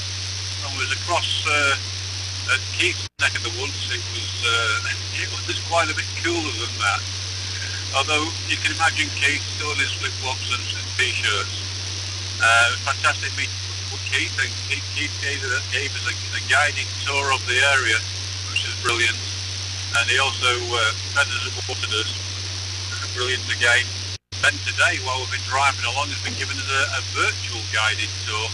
And was across at Keith's neck of the woods, it was quite a bit cooler than that. Although you can imagine Keith still in his flip-flops and t-shirts. Fantastic meeting with Keith, and Keith gave us a guided tour of the area, which is brilliant. And he also fed us and watered us. Brilliant again. Then today, while we've been driving along, he's been giving us a virtual guided tour,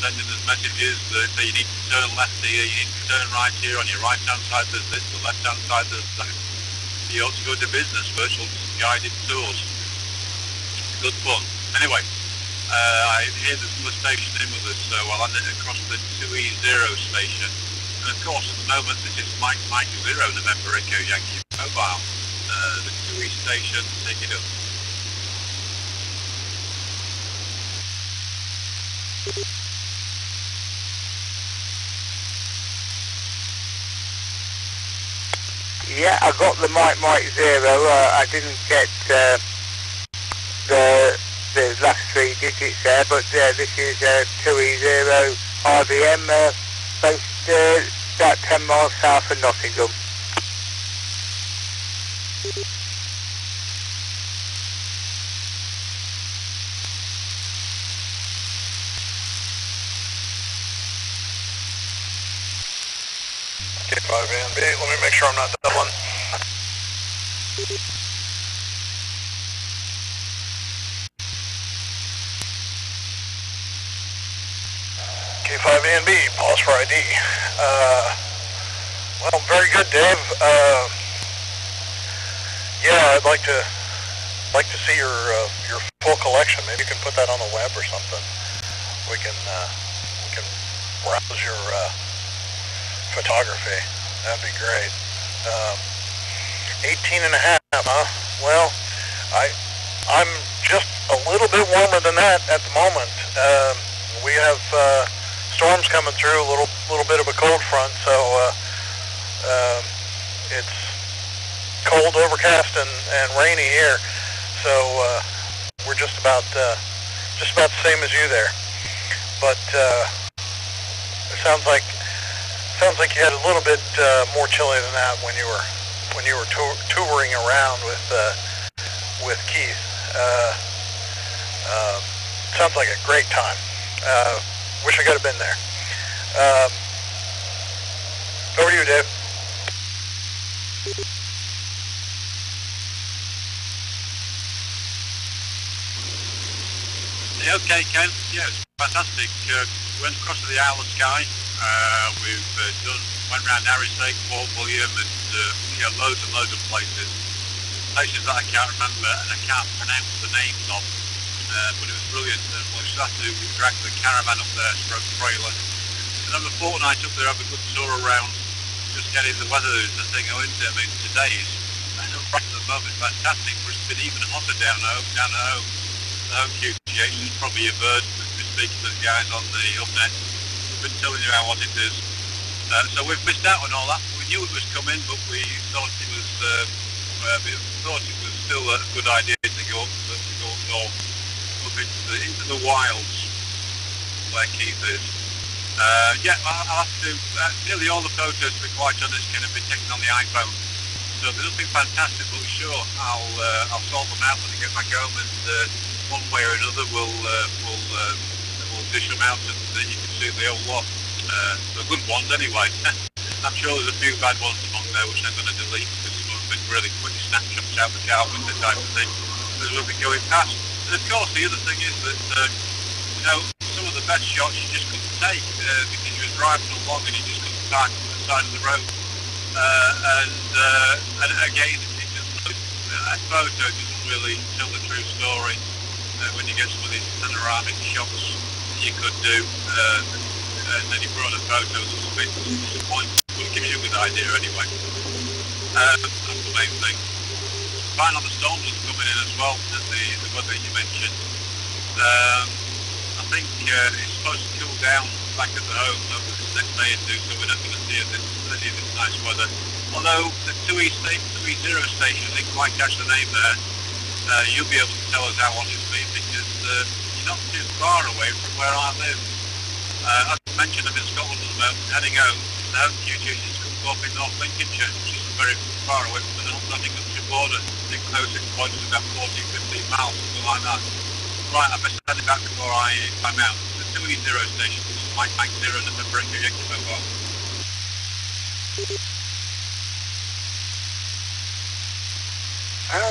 sending us messages that say you need to turn left here, you need to turn right here, on your right-hand side there's this, the left-hand side there's that. You ought to go to business, virtual guided tours. Good fun. Anyway, I hear there's another station in with us, so I'll land it across the 2E0 station. And of course, at the moment, this is Mike 0 November Echo Yankee Mobile. The 2E station, take it up. Yeah, I got the Mike 0. I didn't get the last three digits there, but this is 2E0 RVM, based about 10 miles south of Nottingham. K5ANB, let me make sure I'm not doubling. K5ANB, pause for ID. Well, very good, Dave. Yeah, I'd like to see your full collection. Maybe you can put that on the web or something. We can browse your photography. That'd be great. 18 and a half, huh? Well, I'm just a little bit warmer than that at the moment. We have storms coming through, a little bit of a cold front, so it's cold, overcast, and rainy here. So we're just about the same as you there. But it sounds like you had a little bit more chilly than that when you were touring around with Keith. Sounds like a great time. Wish I could have been there. Over to you, Dave. Yeah, okay, Ken. Yeah, it's fantastic. Went across to the Isle of Skye. We've went around Arisake, Port William, and loads and loads of places. Places that I can't remember and I can't pronounce the names of. But it was brilliant. We just had to drag the caravan up there, stroke trailer. And have a fortnight up there, have a good tour around, just getting the weather the thing going into. I mean, today is, right at the moment, fantastic, but it's been even hotter down home. The home QTH is probably a bird. We've been speaking to the guys on the upnet. We've been telling you how what it is. So we've missed out on all that. We knew it was coming, but we thought it was still a good idea to go up north, up into the wilds where Keith is. I'll have to nearly all the photos, to be quite honest, can be taken on the iPhone. So there's nothing fantastic, but sure, I'll sort them out when I get back home, and one way or another we'll dish them out, and you can see the whole lot. The good ones anyway. I'm sure there's a few bad ones among there which I'm going to delete, because some of them have been really quick snapshots out the car window type of thing as we'll be going past. And of course the other thing is that some of the best shots you just couldn't take because you were driving along and you just couldn't park on the side of the road. And again, a photo doesn't really tell the true story when you get some of these panoramic shots that you could do, and then you brought a photo that's a bit disappointing, but it gives you a good idea anyway. That's the main thing. Fine on the storms that's coming in as well, and the weather you mentioned. I think it's supposed to cool down back at the home over this next day or two, so we're not going to see any of this nice weather. Although the 2E0 station, I didn't quite catch the name there, you'll be able to tell us how hot it's been, because you're not too far away from where I live. As I mentioned, I'm in Scotland at the moment, heading home. The home QTH is up in North Lincolnshire, which isn't very far away from the Nottinghamshire border. I think closest point is about 14-15 miles, something like that. Right, I best send it back before I'm out. The 2E0 station, this is Mike 0 November Echo Yankee Mobile.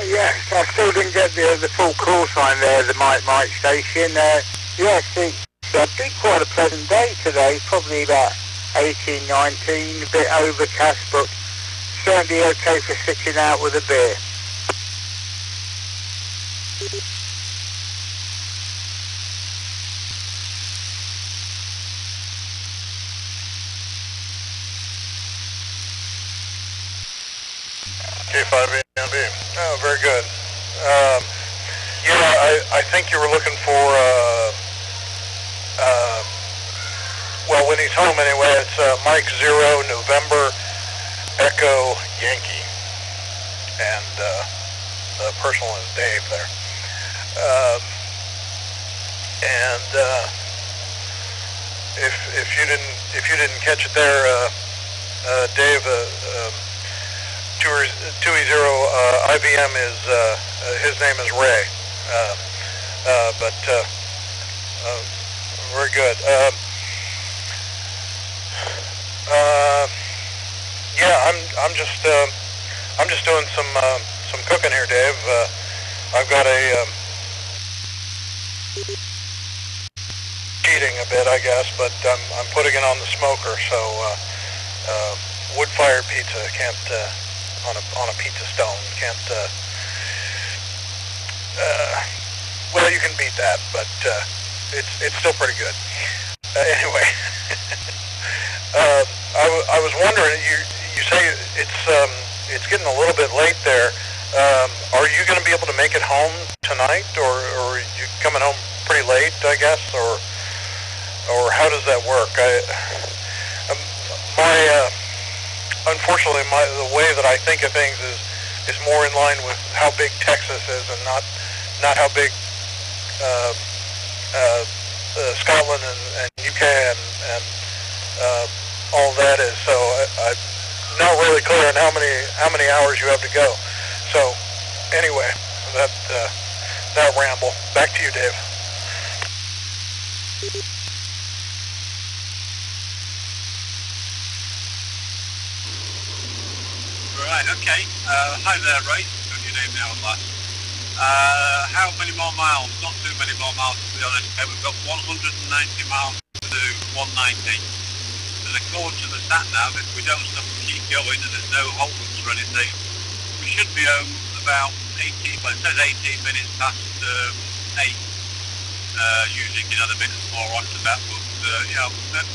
Yes, I still didn't get the full call sign there, the Mike station. Yes, it's been quite a pleasant day today, probably about 18, 19, a bit overcast, but certainly okay for sitting out with a beer. K5ANB. Oh, very good. I think you were looking for, well, when he's home anyway, it's Mike 0 November Echo Yankee. And the personal is Dave there. If you didn't catch it there, Dave, 2E0 IBM is his name is Ray, but very good. Yeah, I'm just doing some cooking here, Dave. I've got a cheating a bit, I guess, but I'm putting it on the smoker, so wood-fired pizza can't on a pizza stone can't. Well, you can beat that, but it's still pretty good. Anyway, I was wondering. You say it's getting a little bit late there. Are you going to be able to make it home tonight, or are you coming home pretty late, I guess, or how does that work? Unfortunately, the way that I think of things is more in line with how big Texas is, and not how big Scotland and UK and all that is. So I'm not really clear on how many hours you have to go. So anyway, that ramble. Back to you, Dave. Right, okay. Hi there, Ray. Got your name now at last. How many more miles? Not too many more miles, to be honest. We've got 190 miles to do, 190. And according to the sat-nav, if we don't stop and keep going and there's no hold-ups or anything, we should be home about 18, well, it says 18 minutes past 8. Usually you can add a minute more on to that, but you know,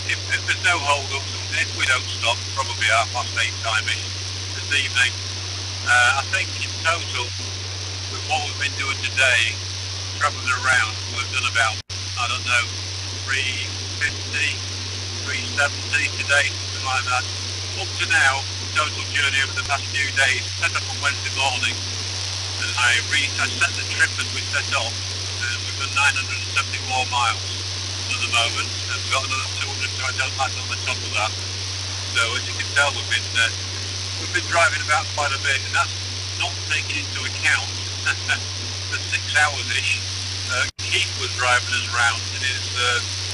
if there's no hold-ups, if we don't stop, probably 8:30 time-ish this evening. I think in total, with what we've been doing today, travelling around, we've done about, I don't know, 350, 370 today, something like that. Up to now, total journey over the past few days, set up on Wednesday morning, and I set the trip as we set off, and we've done 974 miles at the moment, and we've got another 200 miles on the top of that. So as you can tell, we've been driving about quite a bit, and that's not taking into account the 6 hours-ish Keith was driving us around in his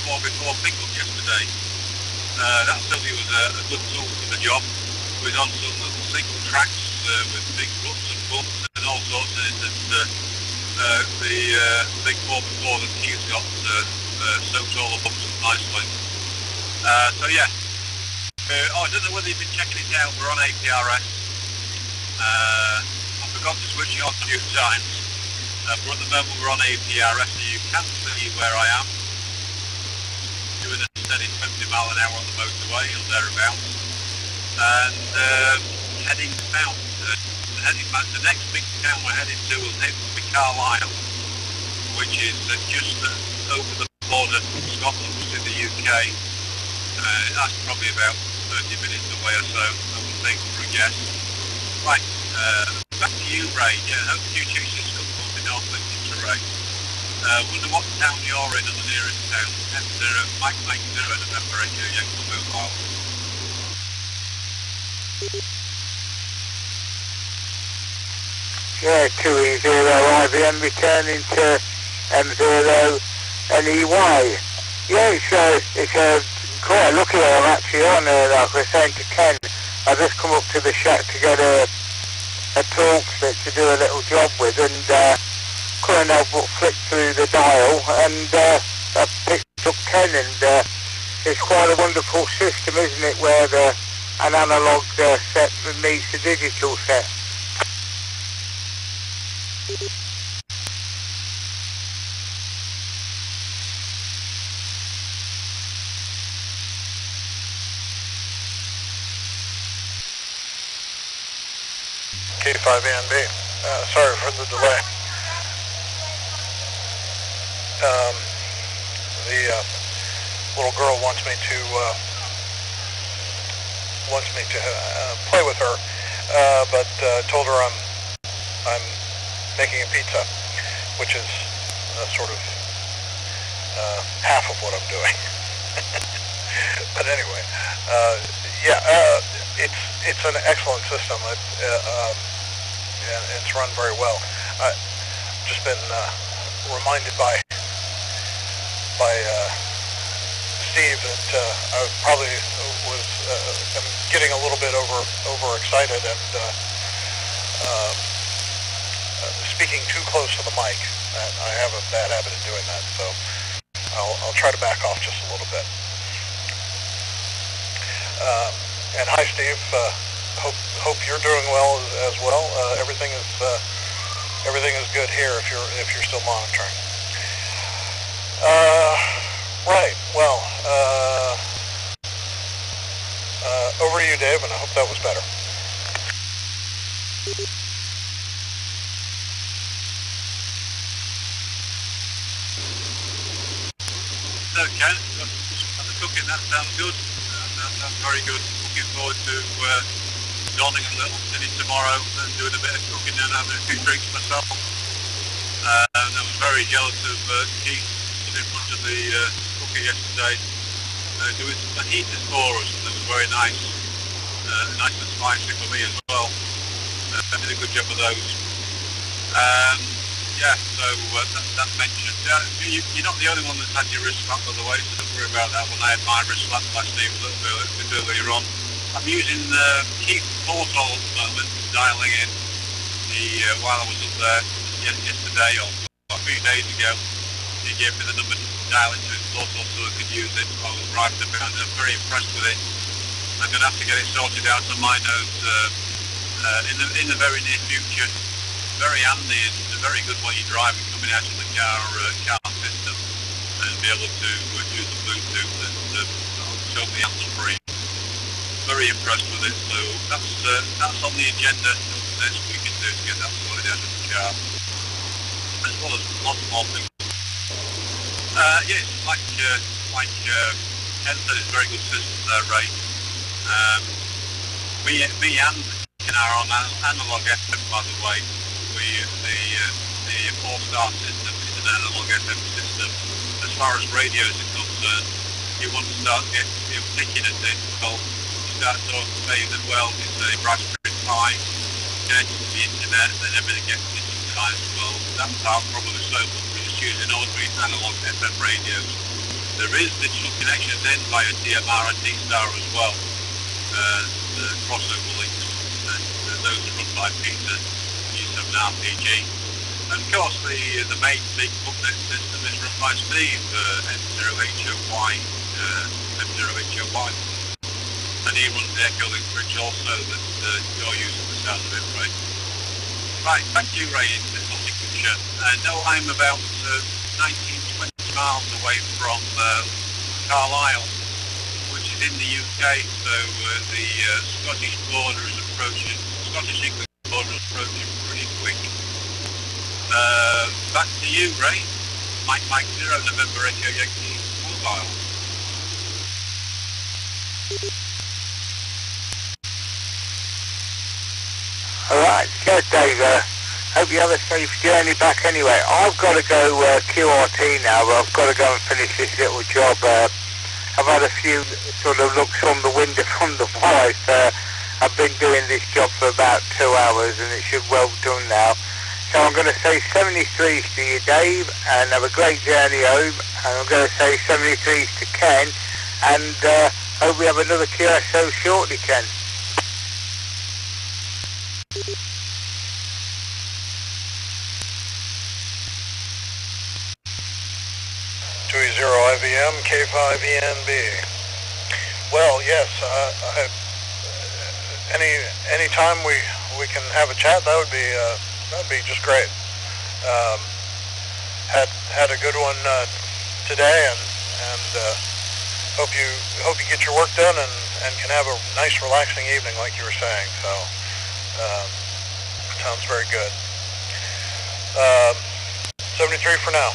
4x4 pickup yesterday. That certainly was a good tool for the job. We was on some little single tracks with big ruts and bumps and all sorts of it, and the big 4x4 that Keith's got soaks all the bumps up nicely. So yeah. I don't know whether you've been checking it out. We're on APRS. I forgot to switch it on a few times, but at the moment we're on APRS, so you can see where I am. Doing a steady 20 mile an hour on the motorway or thereabouts, and heading south. Heading back. The next big town we're heading to will be Carlisle, which is just over the border from Scotland to the UK. That's probably about 30 minutes away or so, I would think, for a guess. Right, back to you, Ray. Yeah, hope you choose this good morning North Lincoln to Ray. Wonder what town you're in, or the nearest town. Enter Mike 90 November Echo Yankee Mobile. Yeah, 2E0 IBM returning to M0 NEY. Yeah, it's quite lucky I'm actually on there, like I was saying to Ken. I just come up to the shack to get a torque switch to do a little job with, and couldn't help but flick through the dial, and I picked up Ken, and it's quite a wonderful system, isn't it, where an analogue set meets the digital set. K5ANB. Sorry for the delay. The little girl wants me to play with her, but told her I'm making a pizza, which is sort of half of what I'm doing. But anyway, yeah, it's an excellent system. It's run very well. I've just been reminded by Steve that I probably am getting a little bit overexcited and speaking too close to the mic. I have a bad habit of doing that, so I'll try to back off just a little bit. And hi, Steve. Hope you're doing well as well. Everything is good here if you're still monitoring. Right. Well, over to you, Dave, and I hope that was better. Okay, the cooking, that sounds good. That sounds very good. Looking forward to donning a little city tomorrow and doing a bit of cooking and having a few drinks myself. And I was very jealous of Keith in front of the cooker yesterday, doing some fajitas for us, and that was very nice. Nice and spicy for me as well. Did a good job of those. Yeah, so that mentioned. You're not the only one that's had your wrist slap, by the way, so don't worry about that one. I had my wrist slap last night a bit earlier on. I'm using Keith Portal at the moment, dialing in while I was up there yesterday or a few days ago. He gave me the number to dial into his portal so I could use it while I was driving about. I'm very impressed with it. I'm going to have to get it sorted out on my notes in the very near future. Very handy and very good when you're driving, coming out of the car system, and be able to use the Bluetooth and totally hands-free. Very impressed with it. So that's on the agenda over this we can do to get that sorted out of the car, as well as lots more things. Yes, like Ken said, it's a very good system there, Ray. We and in our own analog FM, by the way. The 4-star system is an analog FM system. As far as radios are concerned, you want to start picking at it. Well, you start saying that, well, it's a Raspberry Pi connected to the internet, and then everything gets digitized. Well, that's our problem so much. We're just using ordinary analog FM radios. There is digital connections in via DMR and D-Star as well. The crossover links, and those are run by Peter. Use of an RPG, and of course the main big booklet system is run by Steve, M0HOY, and he runs the Echo Link bridge also that you're using the sound of it, right? Right, thank you, Ray, in Nottinghamshire. No, I'm about 19-20 miles away from Carlisle, which is in the UK, so the Scottish border is approaching, Scottish-English border is approaching pretty quick. Back to you, Ray. Mike 0, November Echo Yankee Mobile. Alright, so Dave, hope you have a safe journey back anyway. I've got to go QRT now, but I've got to go and finish this little job. I've had a few sort of looks from the window from the wife. I've been doing this job for about 2 hours and it should well done now. So I'm going to say 73s to you, Dave, and have a great journey home. And I'm going to say 73s to Ken, and hope we have another QSO shortly, Ken. IVM K5ENB. Well, yes. Any time we can have a chat, that'd be just great. Had a good one today, and hope you get your work done and can have a nice relaxing evening like you were saying. So sounds very good. 73 for now.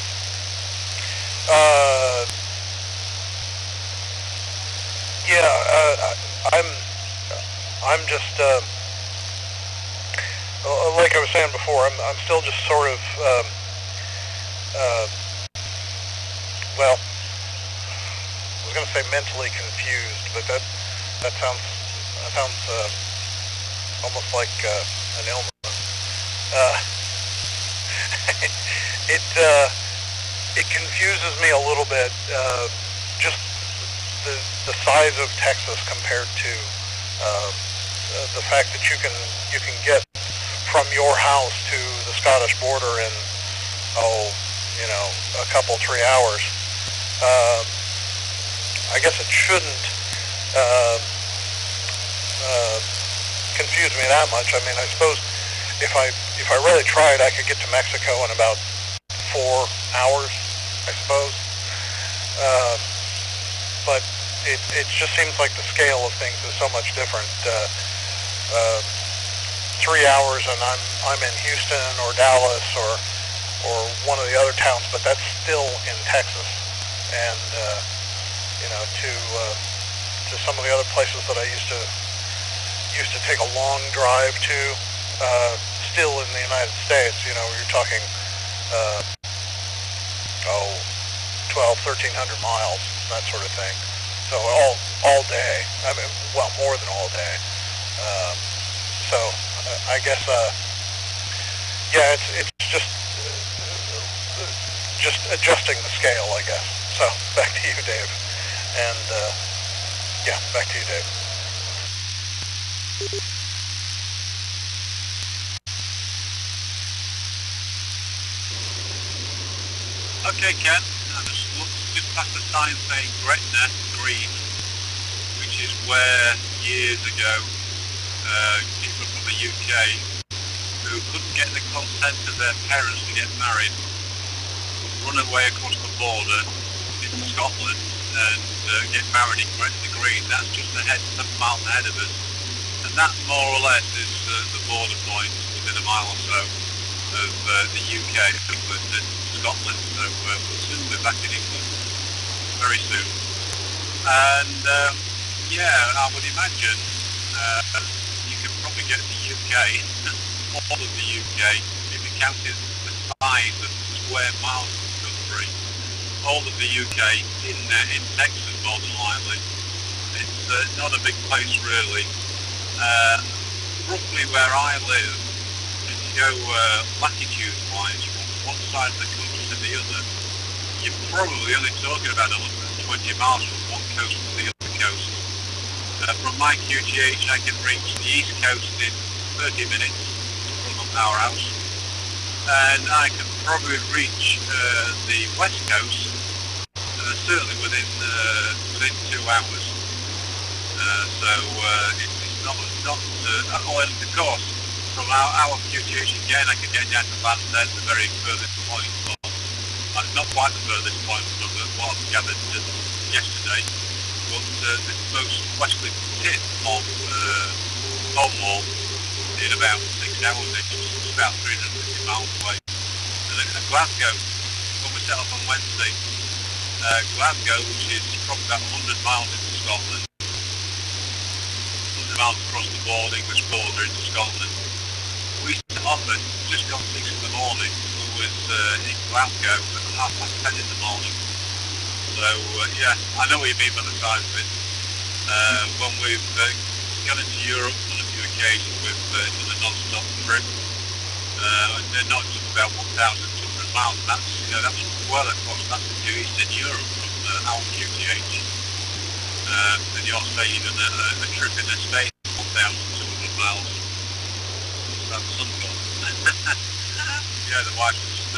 I'm just like I was saying before. I'm still just sort of well, I was going to say mentally confused, but that sounds almost like an illness. It confuses me a little bit, just the size of Texas compared to The fact that you can get from your house to the Scottish border in a couple 3 hours. I guess it shouldn't confuse me that much. I mean, I suppose if I really tried, I could get to Mexico in about 4 hours, I suppose. But it just seems like the scale of things is so much different. 3 hours and I'm in Houston or Dallas or one of the other towns, but that's still in Texas. And to some of the other places that I used to take a long drive to, still in the United States, you're talking 1,200-1,300 miles, that sort of thing. So all day. I mean, well, more than all day. So I guess it's just adjusting the scale, I guess. So back to you, Dave. And back to you, Dave. Okay, Ken. I just past the sign saying Gretna Green, which is where years ago people from the UK who couldn't get the consent of their parents to get married would run away across the border into Scotland and get married in Gretna Green. That's just 7 miles ahead of us, and that more or less is the border point within a mile or so of the UK and Scotland. So we'll soon be back in England very soon. And I would imagine you could probably get the UK, all of the UK, if you counted the size of square miles of the country, all of the UK in Texas more than likely. It's not a big place really. Roughly where I live, if you go latitude-wise from one side of the country to the other, you're probably only talking about 120 miles from one coast to the other coast. From my QTH, I can reach the east coast in 30 minutes from our house, and I can probably reach the west coast certainly within 2 hours. It's not and of course, from our QTH again, I can get down to Land's the very furthest point. Not quite the furthest point from what I've gathered yesterday, but the most westerly tip of Cornwall in about 6 hours. It's about 350 miles away. And Glasgow, when we set off on Wednesday, Glasgow, which is probably about 100 miles into Scotland, 100 miles across the border, English border into Scotland. We set off at just gone 6 in the morning. We was in Glasgow at 10:30 in the morning. So I know what you mean by the size of it. When we've gone into Europe on a few occasions, we've done a non-stop trip. They're not just about 1,200 miles. That's well across. That's to Eastern Europe from our QTH. And you're saying you've done a trip in the States, 1,200 miles. So the sun's gone. The wife was just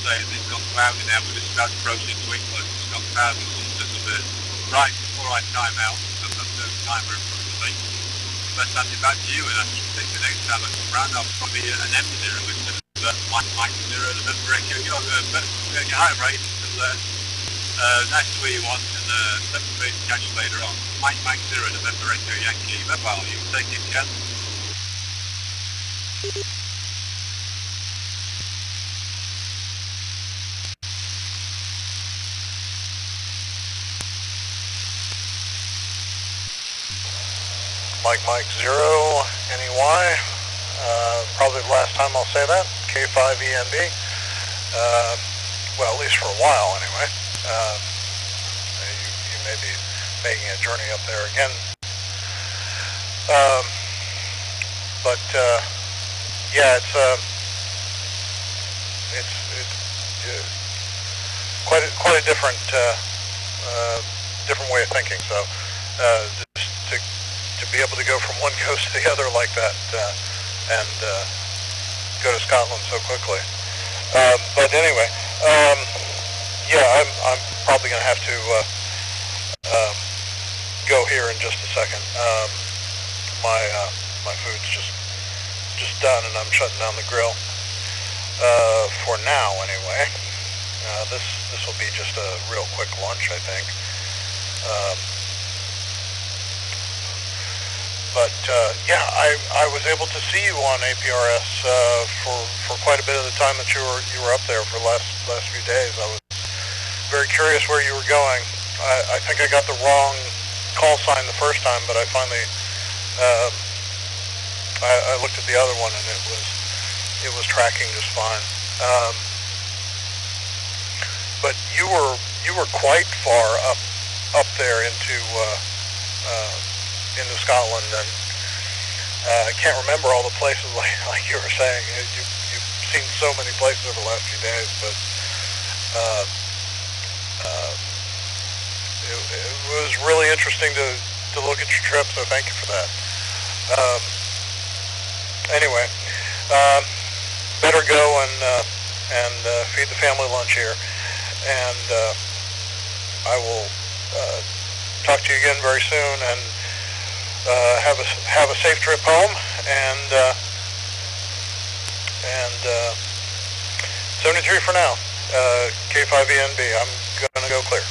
saying it's gone cloudy now. We're just about to approach into England. It's gone cloudy. The sun says a bit. Right, before I time out, I've got no timer in front of me. Let's hand it back to you, and I think the next time I come round, I'll probably an M0 instead of Mike 0 and a bit of Echo. Hi, Ray. Nice to hear you once, and let's catch you later on. Mike 0 and a bit of Echo Yankee. Bye-bye. You take it, Ken. Mike 0, NEY, probably the last time I'll say that, K5ENB, well, at least for a while anyway. You may be making a journey up there again. It's quite a different way of thinking. So just to be able to go from one coast to the other like that and go to Scotland so quickly. But anyway, yeah, I'm probably going to have to go here in just a second. My food's just done, and I'm shutting down the grill for now. Anyway, this will be just a real quick lunch, I think. But yeah, I was able to see you on APRS for quite a bit of the time that you were up there for the last few days. I was very curious where you were going. I think I got the wrong call sign the first time, but I finally I looked at the other one, and it was tracking just fine. But you were quite far up there into Scotland, and I can't remember all the places like you were saying. You've seen so many places over the last few days, but it was really interesting to look at your trip, so thank you for that. Anyway, better go and feed the family lunch here, and I will talk to you again very soon, and have a safe trip home, and 73 for now. K5ENB. I'm gonna go clear.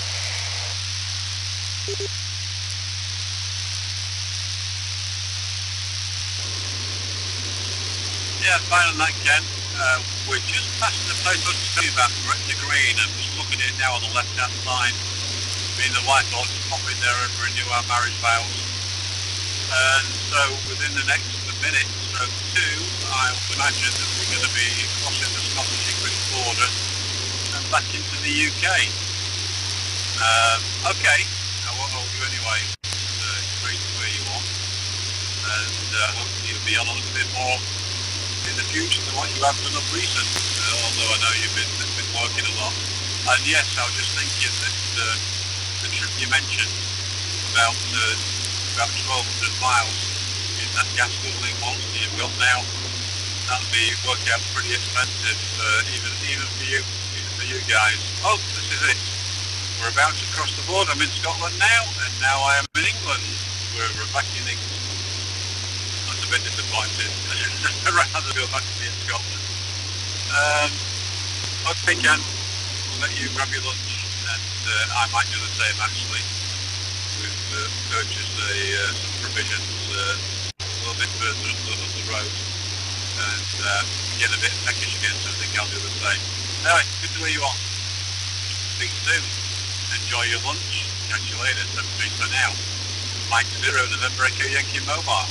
Yeah, fine on that, Ken. We're just past the place on the green. I'm just looking at it now on the left-hand side. Me and the wife ought to pop in there and renew our marriage vows. And so within the next minute or two, I would imagine that we're going to be crossing the Scottish-English border and back into the UK. Okay, I won't hold you anyway. It's great where you are. And hopefully you'll be on a little bit more in the future than what you have done of recent, although I know you've been working a lot. And yes, I was just thinking that the trip you mentioned about 1,200 miles in that gas guzzling monster you've got now, that'll work out pretty expensive, even for you guys. Oh, this is it. We're about to cross the border. I'm in Scotland now, and now I am in England. We're back in England. That's a bit disappointing. I'd rather go back to be in Scotland. Okay, Ken, we'll let you grab your lunch, and I might do the same actually. We've purchased some provisions a little bit further up the road, and get a bit peckish again, so I think I'll do the same. Anyway, good to hear you on. Speak soon. Enjoy your lunch. Catch you later. 73 for now. Mike 0, November Echo Yankee Mobile.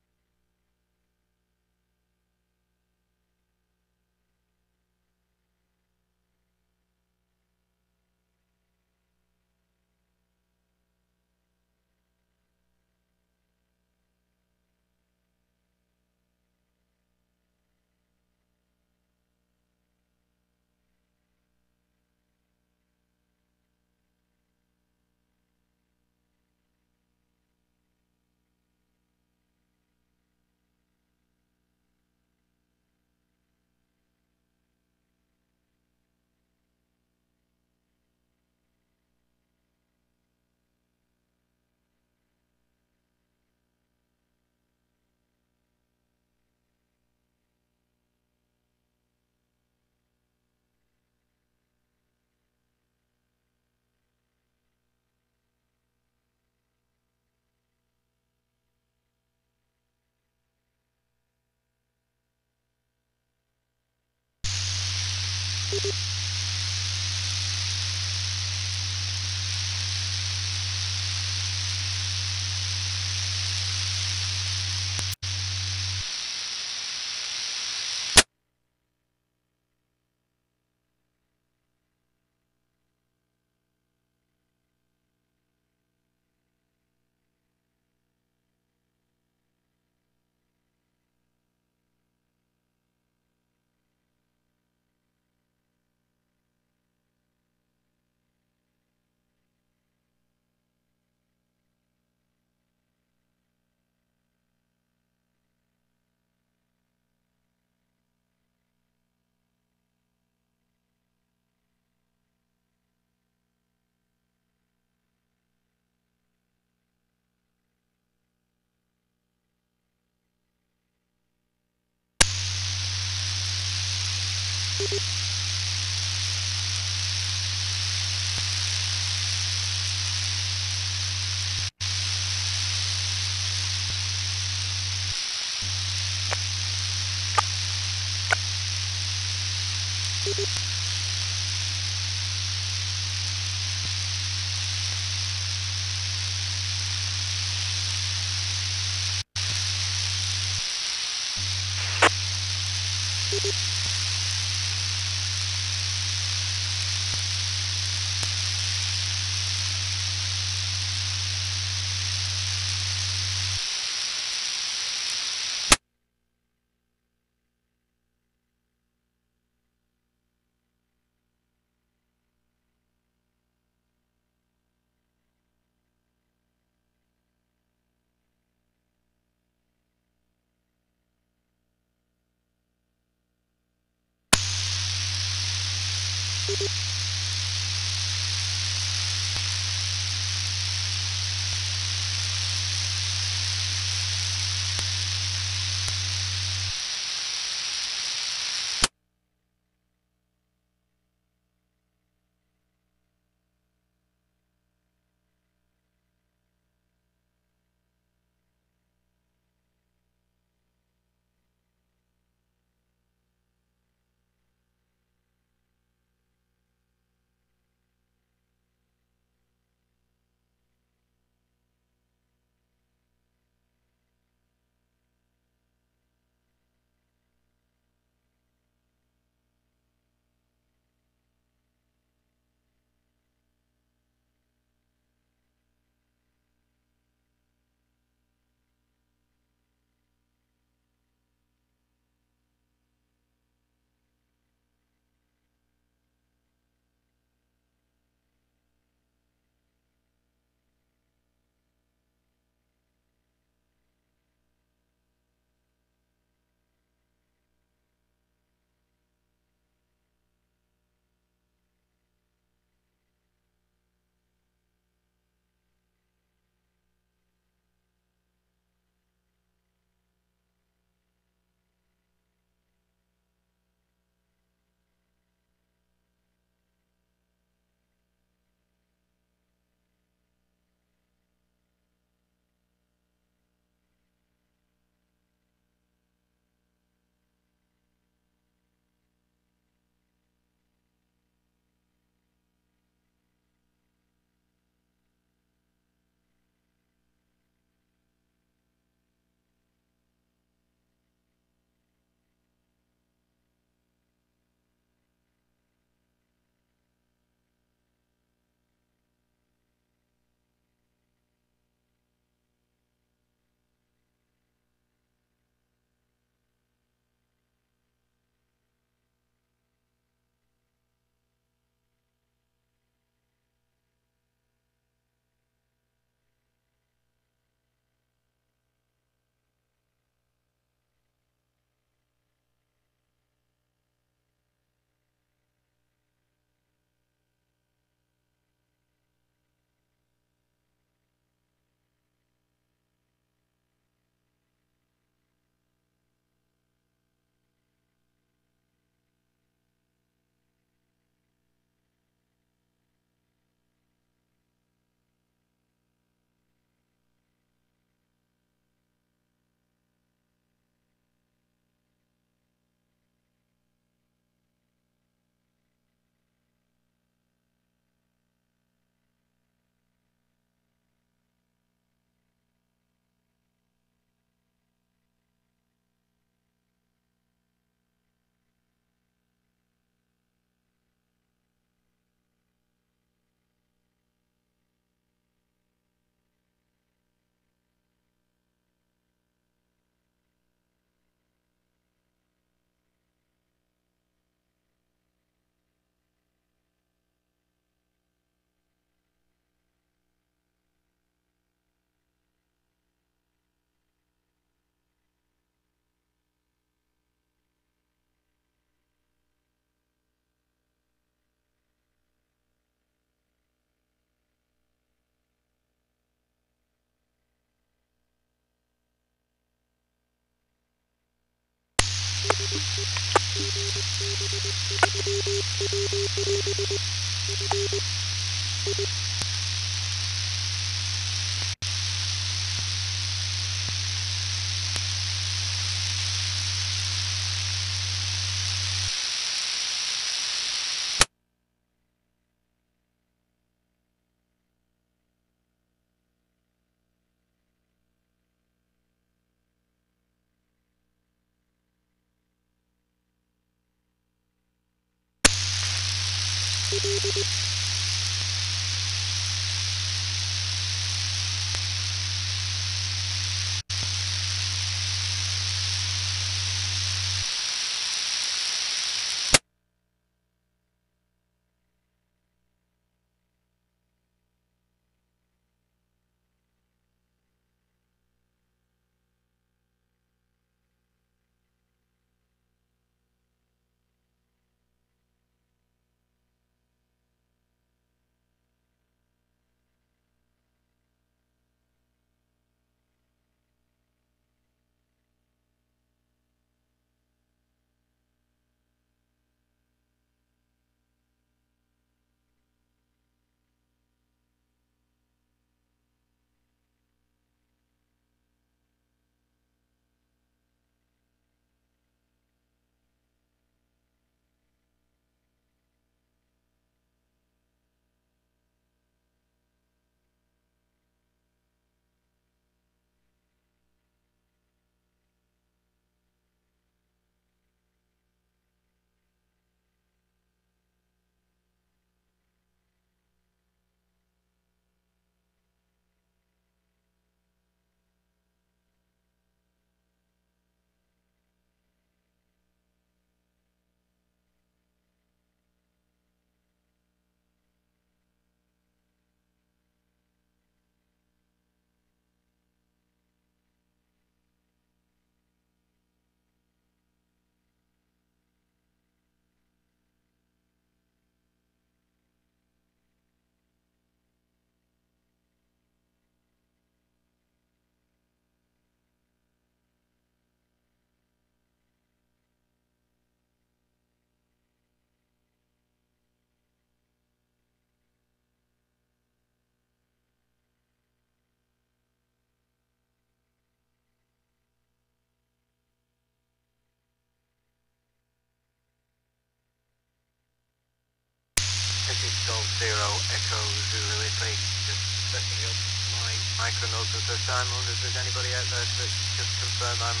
This is Golf Zero Echo Zulu Italy, just setting up my micronote for the first time. I wonder if there's anybody out there to just confirm I'm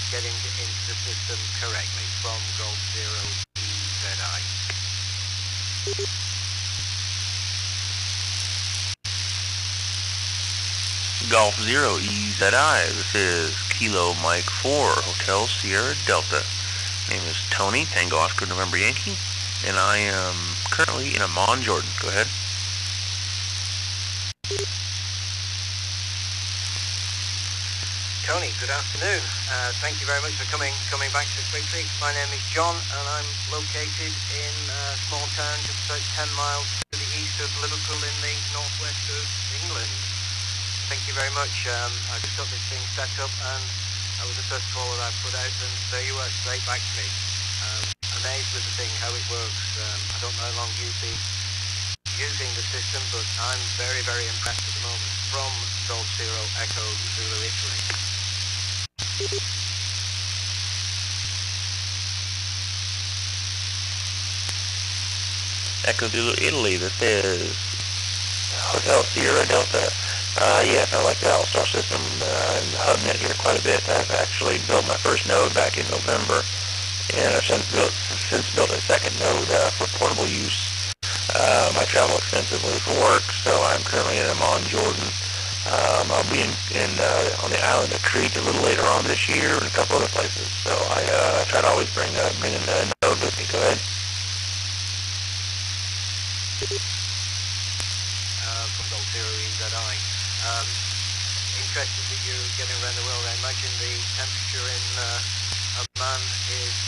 getting into the system correctly from Golf Zero EZI. Golf Zero EZI, this is Kilo Mike 4, Hotel Sierra Delta. Name is Tony, Tango Oscar November Yankee, and I am currently in Amman, Jordan. Go ahead. Tony, good afternoon. Thank you very much for coming back so quickly. My name is John, and I'm located in a small town just about 10 miles to the east of Liverpool in the northwest of England. Thank you very much. I just got this thing set up, and that was the first call that I put out, and there you were, straight back to me. Amazed with the thing, how it works. I don't know how long you've been using the system, but I'm very, very impressed at the moment. From Golf Zero Echo Zulu Italy. Echo Zulu Italy, this is Hotel Sierra Delta. Yes, I like the All-Star system. I'm hubbing it here quite a bit. I've actually built my first node back in November, and I've since built a second node for portable use. I travel extensively for work, so I'm currently in Amman, Jordan. I'll be on the island of Crete a little later on this year and a couple other places. So I try to always bring a node with me. Go ahead. From Gold Zero EZI. Interested that you're getting around the world. I imagine the temperature in Amman is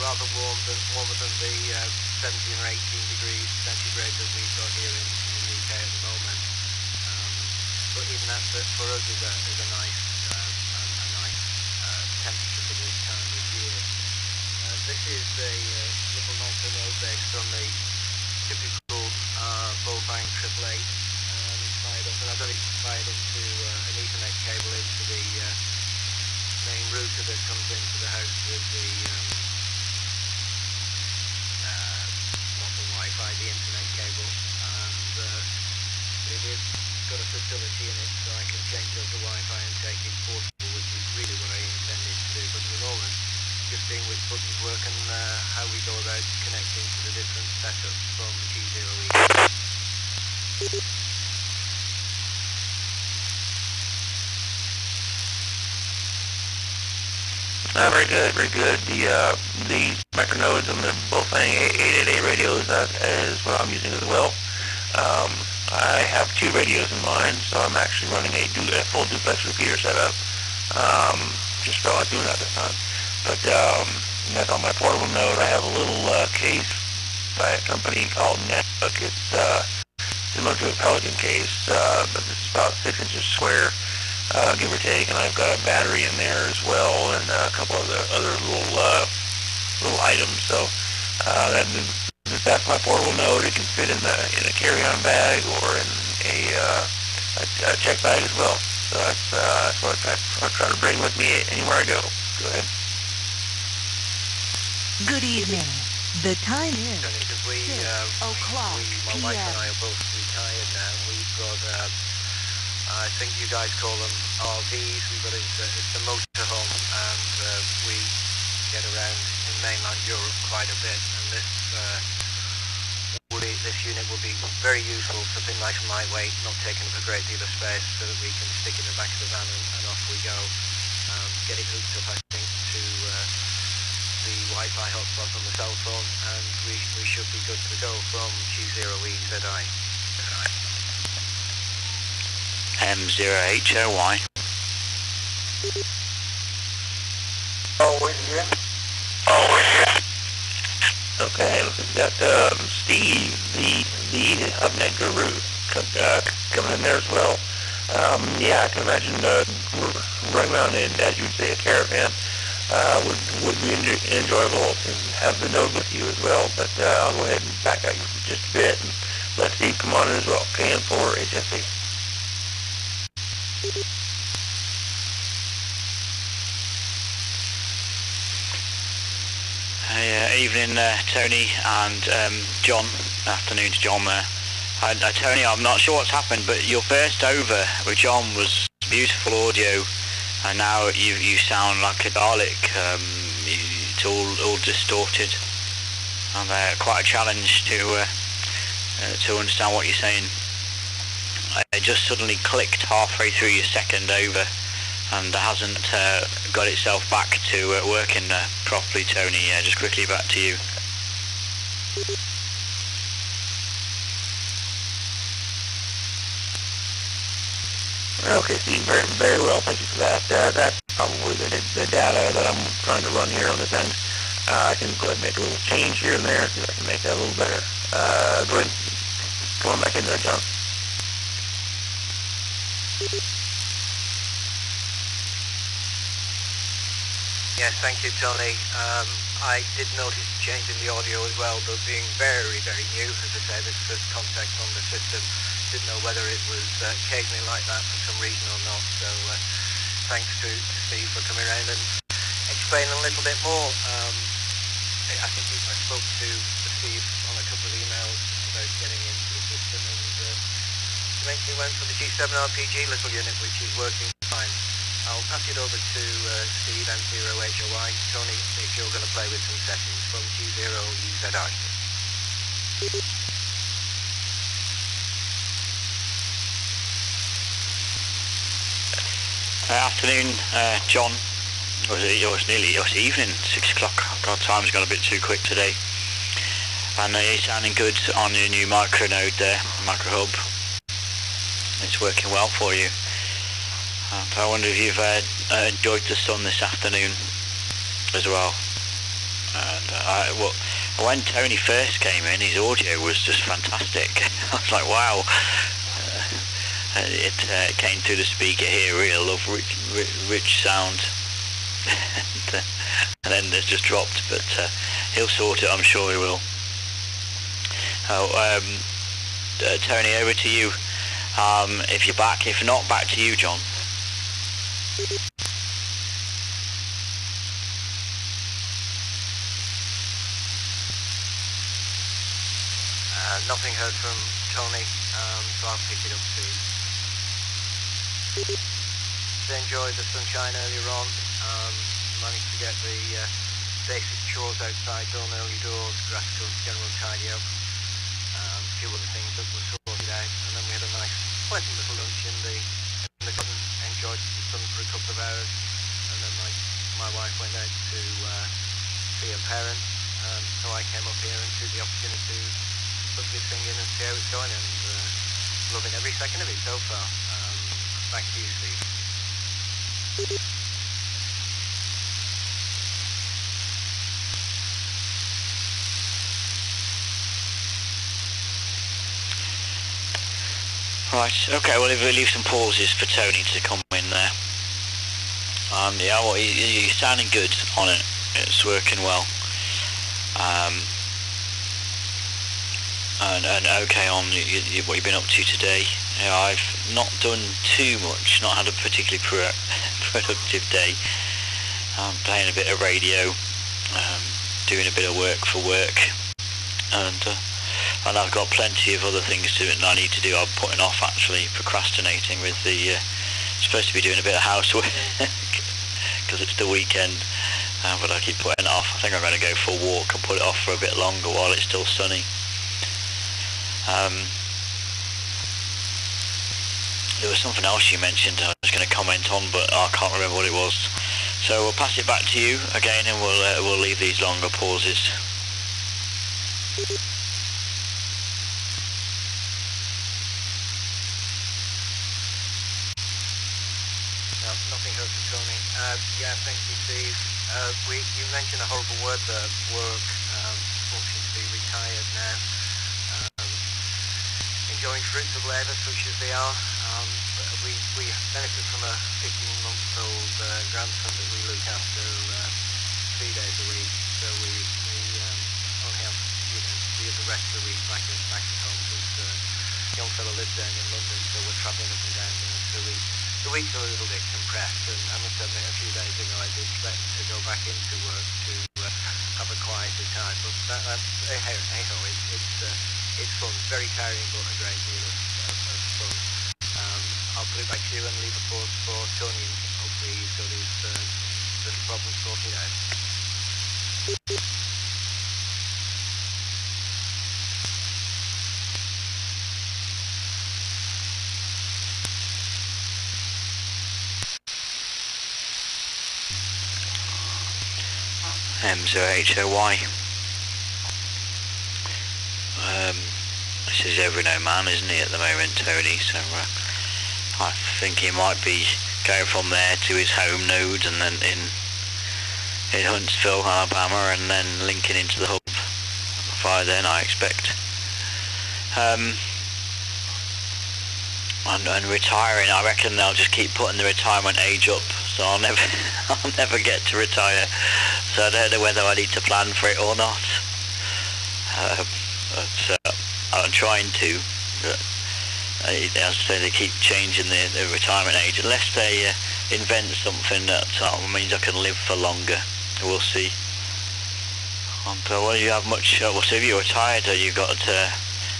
rather warmer than the 17 or 18 degrees centigrade that we've got here in the UK at the moment. But even that for us is a nice temperature for this time of year. this is a little micro node based on the typical bovine 888 fired up, and I've got it fired into an Ethernet cable into the main router that comes into the house with the not the Wi-Fi, the internet cable, and it is got a facility in it so I can change it to Wi-Fi and take it portable, which is really what I intended to do. But at the moment, just seeing which buttons work and how we go about connecting to the different setups from G0E. Very good, very good. The micronodes and the Bofang 888 radios is what I'm using as well. I have two radios in mind, so I'm actually running a full duplex repeater setup. Just felt like doing that this time. But that's on my portable node. I have a little case by a company called Netbook. It's similar to a Pelican case, but this is about 6 inches square, give or take, and I've got a battery in there as well, and a couple of the other little items. So that's my portable node. It can fit in a carry-on bag or in a check bag as well. So that's what I try to bring with me anywhere I go. Go ahead. Good evening. The time is We, 6 o'clock my wife and I p.m. are both retired now. We've got, I think you guys call them RVs. We've got it's a motorhome, and we get around in mainland Europe quite a bit. And this unit will be very useful, something nice and lightweight, not taking up a great deal of space, so that we can stick in the back of the van and off we go. Get it hooked up, I think, to the Wi-Fi hotspot on the cell phone, and we should be good to go from G0EZI. M0HOY. Okay, we've got Steve, the HubNet guru, coming in there as well. Yeah, I can imagine running around in, as you would say, a caravan would be enjoyable to have the node with you as well. But I'll go ahead and back out just a bit and let Steve come on in as well. KN4 HSC. Evening, Tony and John. Afternoon to John there. Tony, I'm not sure what's happened, but your first over with John was beautiful audio, and now you sound like a Dalek. It's all distorted, and quite a challenge to understand what you're saying. It just suddenly clicked halfway through your second over, and hasn't got itself back to working properly. Tony, just quickly back to you. Okay, Steve, very, very well. Thank you for that. That's probably the data that I'm trying to run here on this end. I can go ahead and make a little change here and there, see if I can make that a little better. Go ahead. Come on back in there, John. Yes, thank you, Tony. I did notice a change in the audio as well, but being very, very new, as I say, this first contact on the system, didn't know whether it was occasionally like that for some reason or not. So thanks to Steve for coming around and explaining a little bit more. I think I spoke to Steve on a couple of emails about getting into the system, and eventually went for the G7RPG little unit, which is working fine. I'll pass it over to Steve and M0HOY. Tony, if you're going to play with some settings from G0EZI. Afternoon, John. It was evening, 6 o'clock. God, time's gone a bit too quick today. And you're sounding good on your new micro node there, micro hub. It's working well for you. I wonder if you've enjoyed the sun this afternoon as well. And when Tony first came in, his audio was just fantastic. I was like, wow. It came through the speaker here, real love, rich sound. and then it's just dropped, but he'll sort it, I'm sure he will. Tony, over to you, if you're back. If not, back to you, John. Nothing heard from Tony, so I'll pick it up soon. Enjoyed the sunshine earlier on. Managed to get the basic chores outside done early doors, grass cut, general tidy up, a few other things that were sorted out, and then we had a nice pleasant little lunch in the garden, enjoyed the sun for a couple of hours, and then my wife went out to see her parents, so I came up here and took the opportunity to put this thing in and see how it's going, and loving every second of it so far. Back to you, Steve. Right, okay, well, we'll leave some pauses for Tony to come in there. Yeah, well, you're sounding good on it. It's working well. And okay on what you've been up to today. You know, I've not done too much, not had a particularly productive day. I'm playing a bit of radio, doing a bit of work for work, and I've got plenty of other things that I need to do. I'm putting off, actually, procrastinating with the, supposed to be doing a bit of housework because it's the weekend, but I keep putting it off. I think I'm going to go for a walk and put it off for a bit longer while it's still sunny. There was something else you mentioned I was going to comment on, but I can't remember what it was. So we'll pass it back to you again, and we'll leave these longer pauses. Nothing heard from Tony. Yeah, thank you, Steve. You mentioned a horrible word there, work. Fortunately retired now. Enjoying fruits of labour such as they are. We benefit from a 15-month-old grandson that we look after 3 days a week. So we only have the rest of the week back at home because young fellow lives down in London, so we're travelling up and down there. So the week's a little bit compressed, and I must admit a few days ago I did expect to go back into work to have a quieter time, but that's hey-ho, it's fun, very tiring but a great deal of fun. I'll put it back to you and leave a pause for Tony, and hopefully he's got his little problem sorted out. M0HOY. This is every no man, isn't he, at the moment, Tony? So I think he might be going from there to his home node, and then in Huntsville, Alabama, and then linking into the hub via then, I expect. And retiring, I reckon they'll just keep putting the retirement age up, so I'll never get to retire. So I don't know whether I need to plan for it or not. I'm trying to, but as I say, they keep changing the retirement age, unless they invent something that means I can live for longer. We'll see. Well, you have much, so if you're retired, you got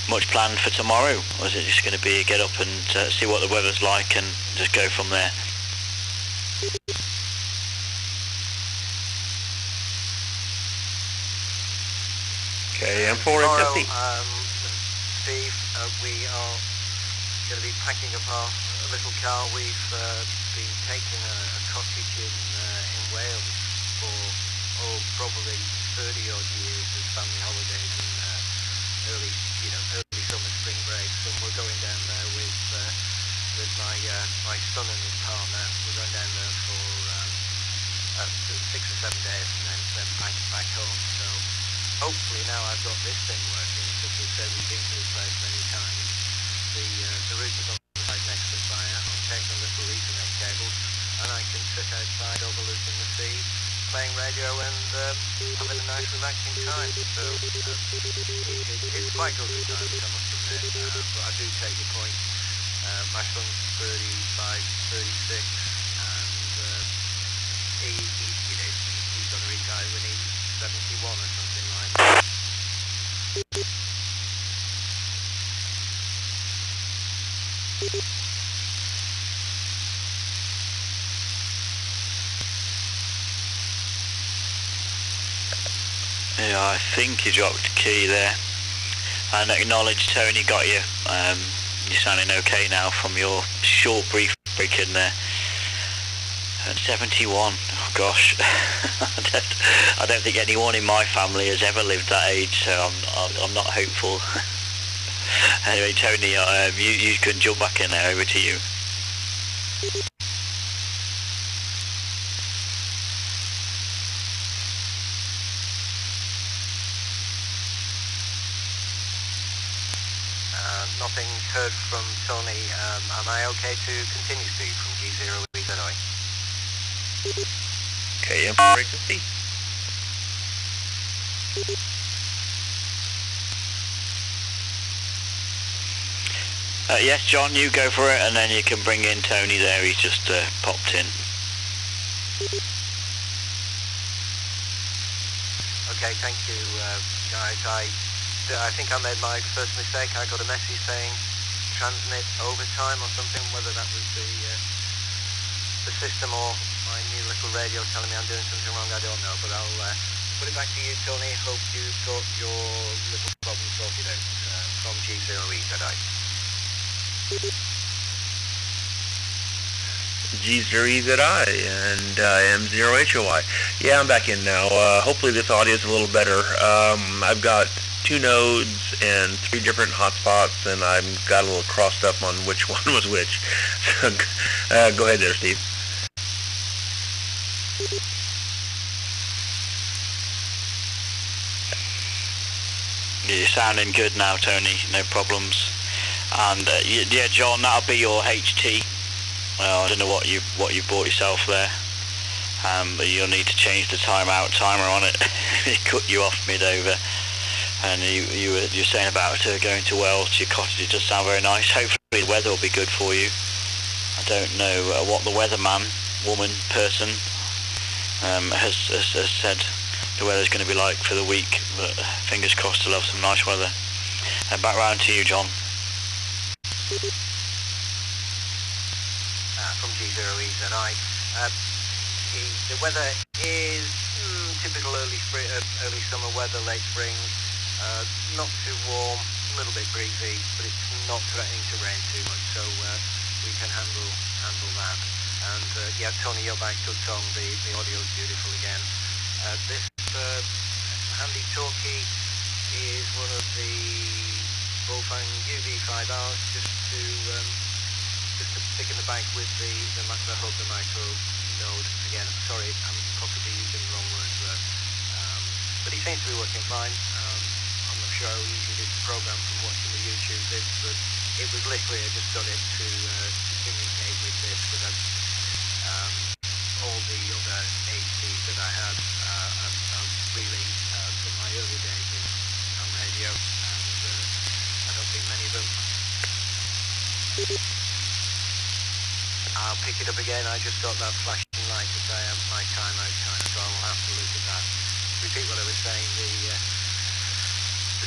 much planned for tomorrow, or is it just going to be get up and see what the weather's like and just go from there? Okay, M4 and 50. Steve, we are going to be packing up our little car. We've been taking a cottage in Wales for probably 30 odd years as family holidays in early summer, spring breaks, and we're going down there with my son and his partner. We're going down there for 6 or 7 days and then back home. So hopefully now I've got this thing working, because we said we've been to this place many times. The router's on the side next to the fire. I'll take the little Ethernet cables and I can sit outside overlooking the sea, playing radio and having a nice relaxing time. So it's quite good at times, I must admit. But I do take your point. My son's 35, 36, and he's going to retire when he's 71 or something like that. Yeah, I think you dropped a key there. And acknowledge Tony got you. You're sounding okay now from your short brief break in there. And 71, oh gosh. I don't think anyone in my family has ever lived that age, so I'm not hopeful. Anyway, Tony, you can jump back in there. Over to you. Nothing heard from Tony. Am I okay to continue speed from G0EZI? Okay, frequency. Yes, John, you go for it, and then you can bring in Tony there. He's just popped in. Okay, thank you, guys. I think I made my first mistake. I got a message saying transmit overtime or something, whether that was the system or my new little radio telling me I'm doing something wrong, I don't know, but I'll put it back to you, Tony. Hope you've got your little problem sorted out from G0EZI. G0EZI and M0HOI. Yeah, I'm back in now. Hopefully this audio is a little better. I've got 2 nodes and 3 different hotspots, and I've got a little crossed up on which one was which. So, go ahead there, Steve. You're sounding good now, Tony. No problems. And yeah, John, that'll be your HT. Well, I don't know what you bought yourself there, but you'll need to change the timer on it. It cut you off mid-over. And you're saying about going to Welsh, your cottage. It does sound very nice. Hopefully the weather will be good for you. I don't know what the weatherman, woman, person has said the weather's going to be like for the week, but fingers crossed to have some nice weather. Back round to you, John. From G0EZI. The weather is typical early summer weather, late spring. Not too warm, a little bit breezy, but it's not threatening to rain too much, so we can handle that. And yeah, Tony, you're back, good song. The audio's beautiful again. This handy talkie is one of the Wolfgang UV5Rs, just to stick in the bag with the hub, the micro node. Again, sorry, I'm possibly using the wrong words there. But it seems to be working fine. I'm not sure how easy it is to program from watching the YouTube bits, but it was literally, I just got it to communicate with this, but all the other HDs that I had are really from my early days on radio, and I don't think many of them. I'll pick it up again. I just got that flashing light to say my timeout time, so I will have to look at that. Repeat what I was saying. The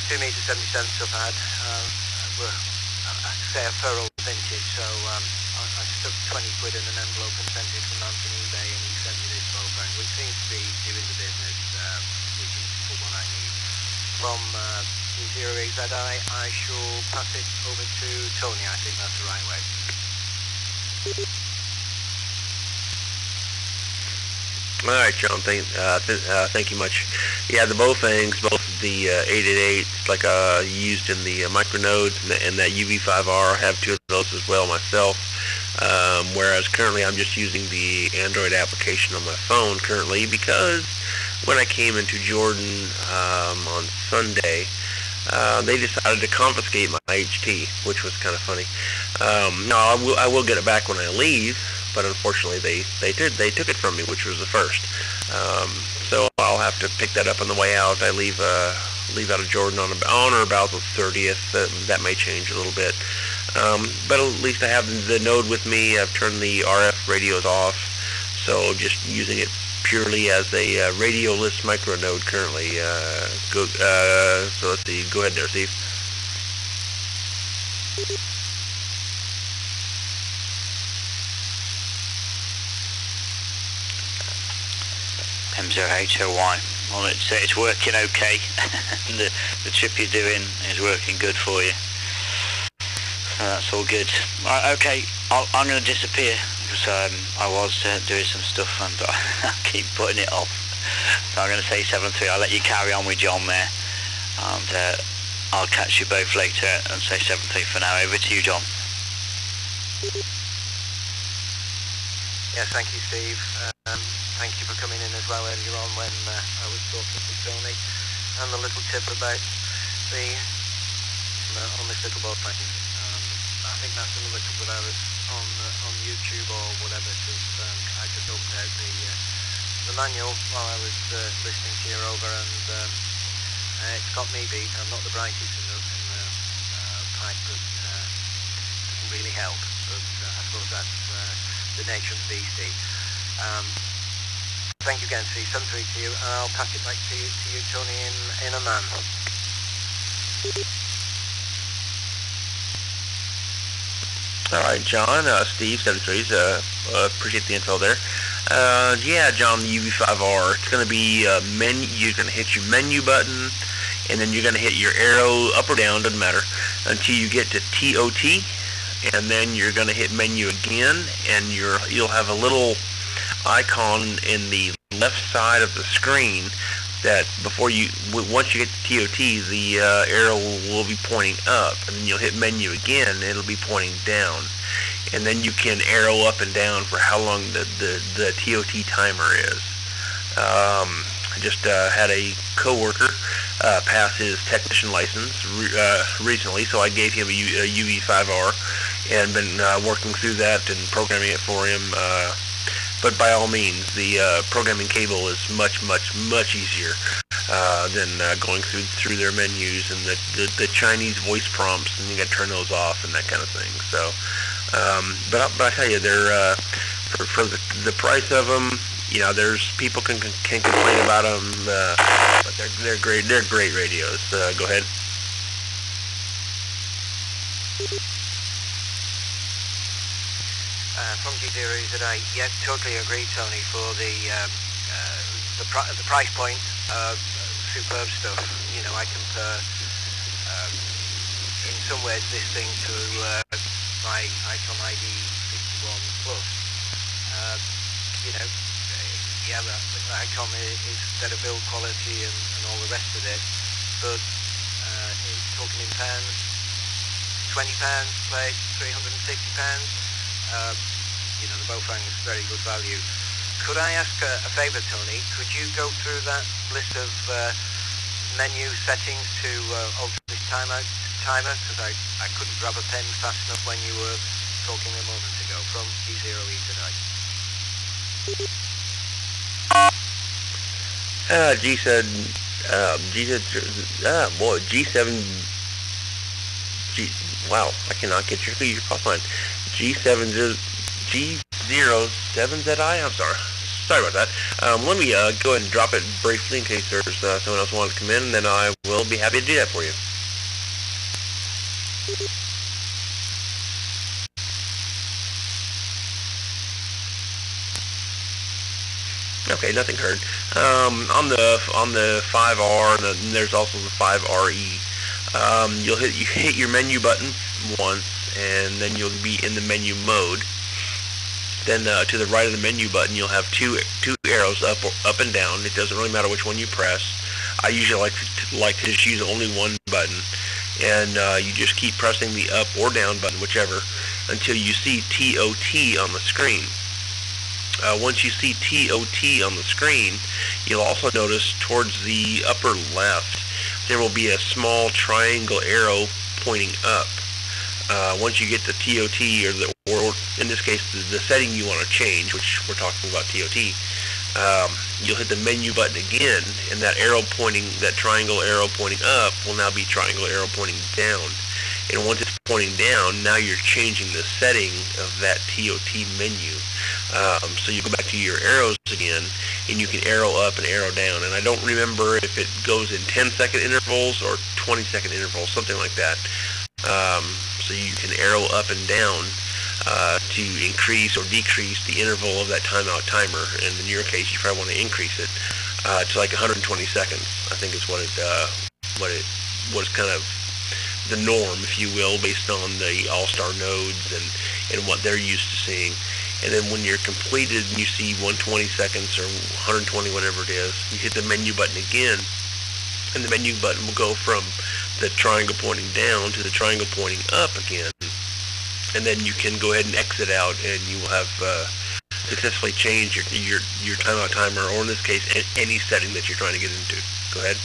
2 meter 77 stuff I had were, I'd say, a thorough vintage. So I stuck 20 quid in an envelope and sent it from Anthony eBay, and he sent me this Wolfgang, which seems to be doing the business, which is for what I need. From G0EZI, I shall pass it over to Tony. I think that's the right way. All right, John. Thank you much. Yeah, both the 888, like used in the micronodes, and that UV5R. I have 2 of those as well myself. Whereas currently I'm just using the Android application on my phone currently, because when I came into Jordan on Sunday, they decided to confiscate my HT, which was kind of funny. No, I will get it back when I leave, but unfortunately they took it from me, which was the first. So I'll have to pick that up on the way out. I leave out of Jordan on or about the 30th. That may change a little bit. But at least I have the node with me. I've turned the RF radios off, so just using it purely as a radioless micro node currently. So let's see. Go ahead there, Steve. M0HOY. Well, it's working okay. the chip you're doing is working good for you. So that's all good. Right, okay, I'm going to disappear because I was doing some stuff and I keep putting it off. So I'm going to say 7-3. I'll let you carry on with John there, and I'll catch you both later and say 7-3 for now. Over to you, John. Yes, thank you, Steve. Thank you for coming in as well earlier on when I was talking to Tony, and the little tip about the on this little boat thing. I think that's another couple of hours on YouTube or whatever, because I just opened out the manual while I was listening to you over, and it's got me beat. I'm not the brightest in the pipe, but doesn't really help. But I suppose that's the nature of the beast. Thank you again, Steve. 7-3 to you, and I'll pass it back to you, Tony, in Oman. All right, John, Steve, 7-3s, appreciate the info there. Yeah, John, the UV5R, it's going to be menu. You're going to hit your menu button, and then you're going to hit your arrow up or down, doesn't matter, until you get to TOT, and then you're going to hit menu again, and you'll have a little icon in the left side of the screen that once you get to TOT, the arrow will be pointing up, and then you'll hit menu again, and it'll be pointing down, and then you can arrow up and down for how long the TOT timer is. I just had a coworker pass his technician license recently, so I gave him a UV5R and been working through that and programming it for him. But by all means, the programming cable is much easier than going through their menus and the Chinese voice prompts, and you got to turn those off and that kind of thing. So, but I tell you, they're for the price of them. You know, there's people can complain about them, but they're great. They're great radios. Go ahead. From G0Z8, yeah, totally agree, Tony. For the price point, superb stuff. You know, I compare in some ways this thing to my ICOM ID51 Plus. You know, yeah, the ICOM is better build quality and all the rest of it, but talking in pounds, £20 plate, £360. You know, the Bofang is very good value. Could I ask a favour, Tony? Could you go through that list of menu settings to alter this timer? Because I couldn't grab a pen fast enough when you were talking a moment ago from G0Z8. Wow, I cannot get your call line. G07ZI, I'm sorry about that. Let me go ahead and drop it briefly in case there's someone else wanted to come in, and then I will be happy to do that for you. Okay, nothing heard. On the 5R, and there's also the 5RE. You hit your menu button once, and then you'll be in the menu mode. Then to the right of the menu button, you'll have two arrows up and down. It doesn't really matter which one you press. I usually like to just use only one button, and you just keep pressing the up or down button, whichever, until you see TOT on the screen. Once you see TOT on the screen, you'll also notice towards the upper left there will be a small triangle arrow pointing up. Once you get to TOT, or in this case the setting you want to change, which we're talking about TOT, you'll hit the menu button again, and that triangle arrow pointing up will now be triangle arrow pointing down. And once it's pointing down, now you're changing the setting of that TOT menu. So you go back to your arrows again, and you can arrow up and arrow down. And I don't remember if it goes in 10-second intervals or 20-second intervals, something like that. So you can arrow up and down to increase or decrease the interval of that timeout timer. And in your case, you probably want to increase it to like 120 seconds. I think is what was kind of the norm, if you will, based on the all-star nodes and what they're used to seeing. And then when you're completed and you see 120 seconds or 120, whatever it is, you hit the menu button again, and the menu button will go from the triangle pointing down to the triangle pointing up again. And then you can go ahead and exit out, and you will have successfully changed your timeout timer, or in this case, any setting that you're trying to get into. Go ahead.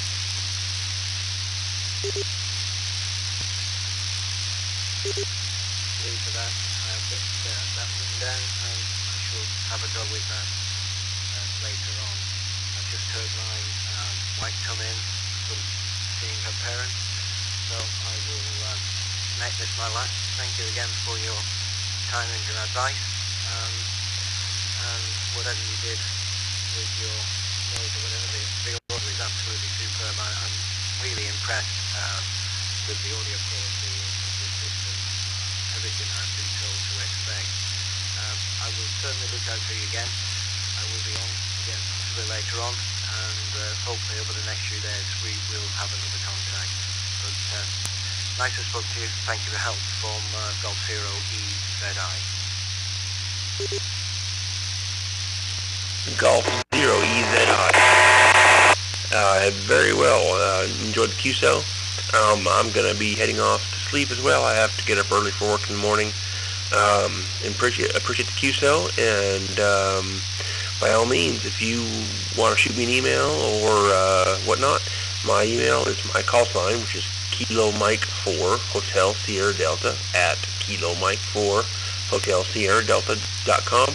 For that, I have got that written down, and I shall have a go with that later on. I just heard my wife come in from seeing her parents, so I will make this my last. Thank you again for your time and your advice, and whatever you did with your noise or whatever, the audio is absolutely superb. I'm really impressed with the audio quality of the system. Everything I've been told to expect. I will certainly look out for you again. I will be on again a bit later on, and hopefully over the next few days we will have another contact. But nice to spoke to you. Thank you for help from Golf Zero EZI. Golf Zero EZI. Very well. Enjoyed the QSO. I'm going to be heading off to sleep as well. I have to get up early for work in the morning. And appreciate the QSO, and by all means, if you want to shoot me an email or whatnot, my email is my call sign, which is Kilo Mike 4 Hotel Sierra Delta at Kilo Mike 4 Hotel Sierra Delta.com.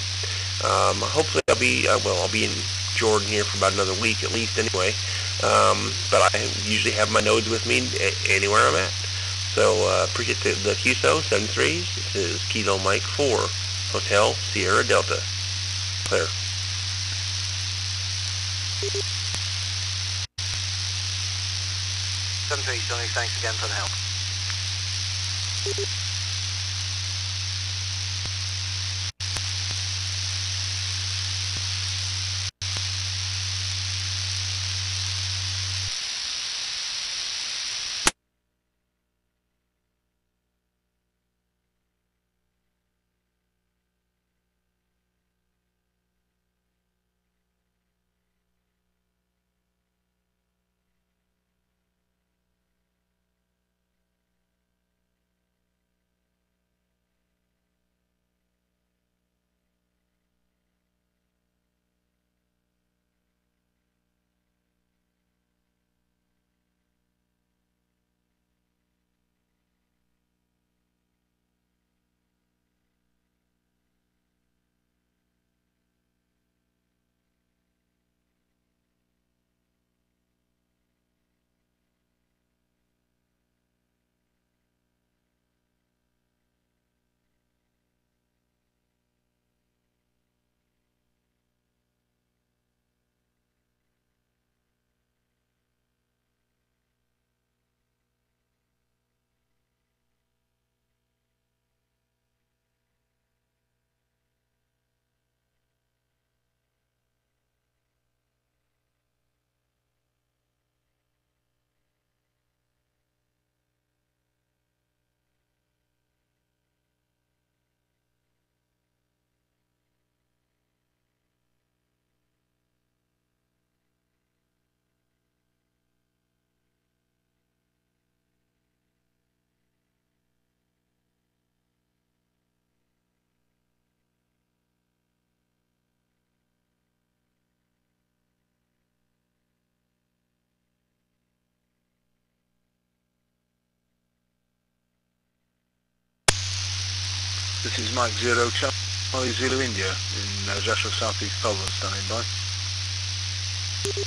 Hopefully I'll be in Jordan here for about another week at least anyway. But I usually have my nodes with me anywhere I'm at. So appreciate the QSO 73s. This is Kilo Mike 4 Hotel Sierra Delta. Clear. Tony, thanks again for the help. This is Mike Zero, Charlie Zulu India in Joshua Southeast Poland, standing by. Zero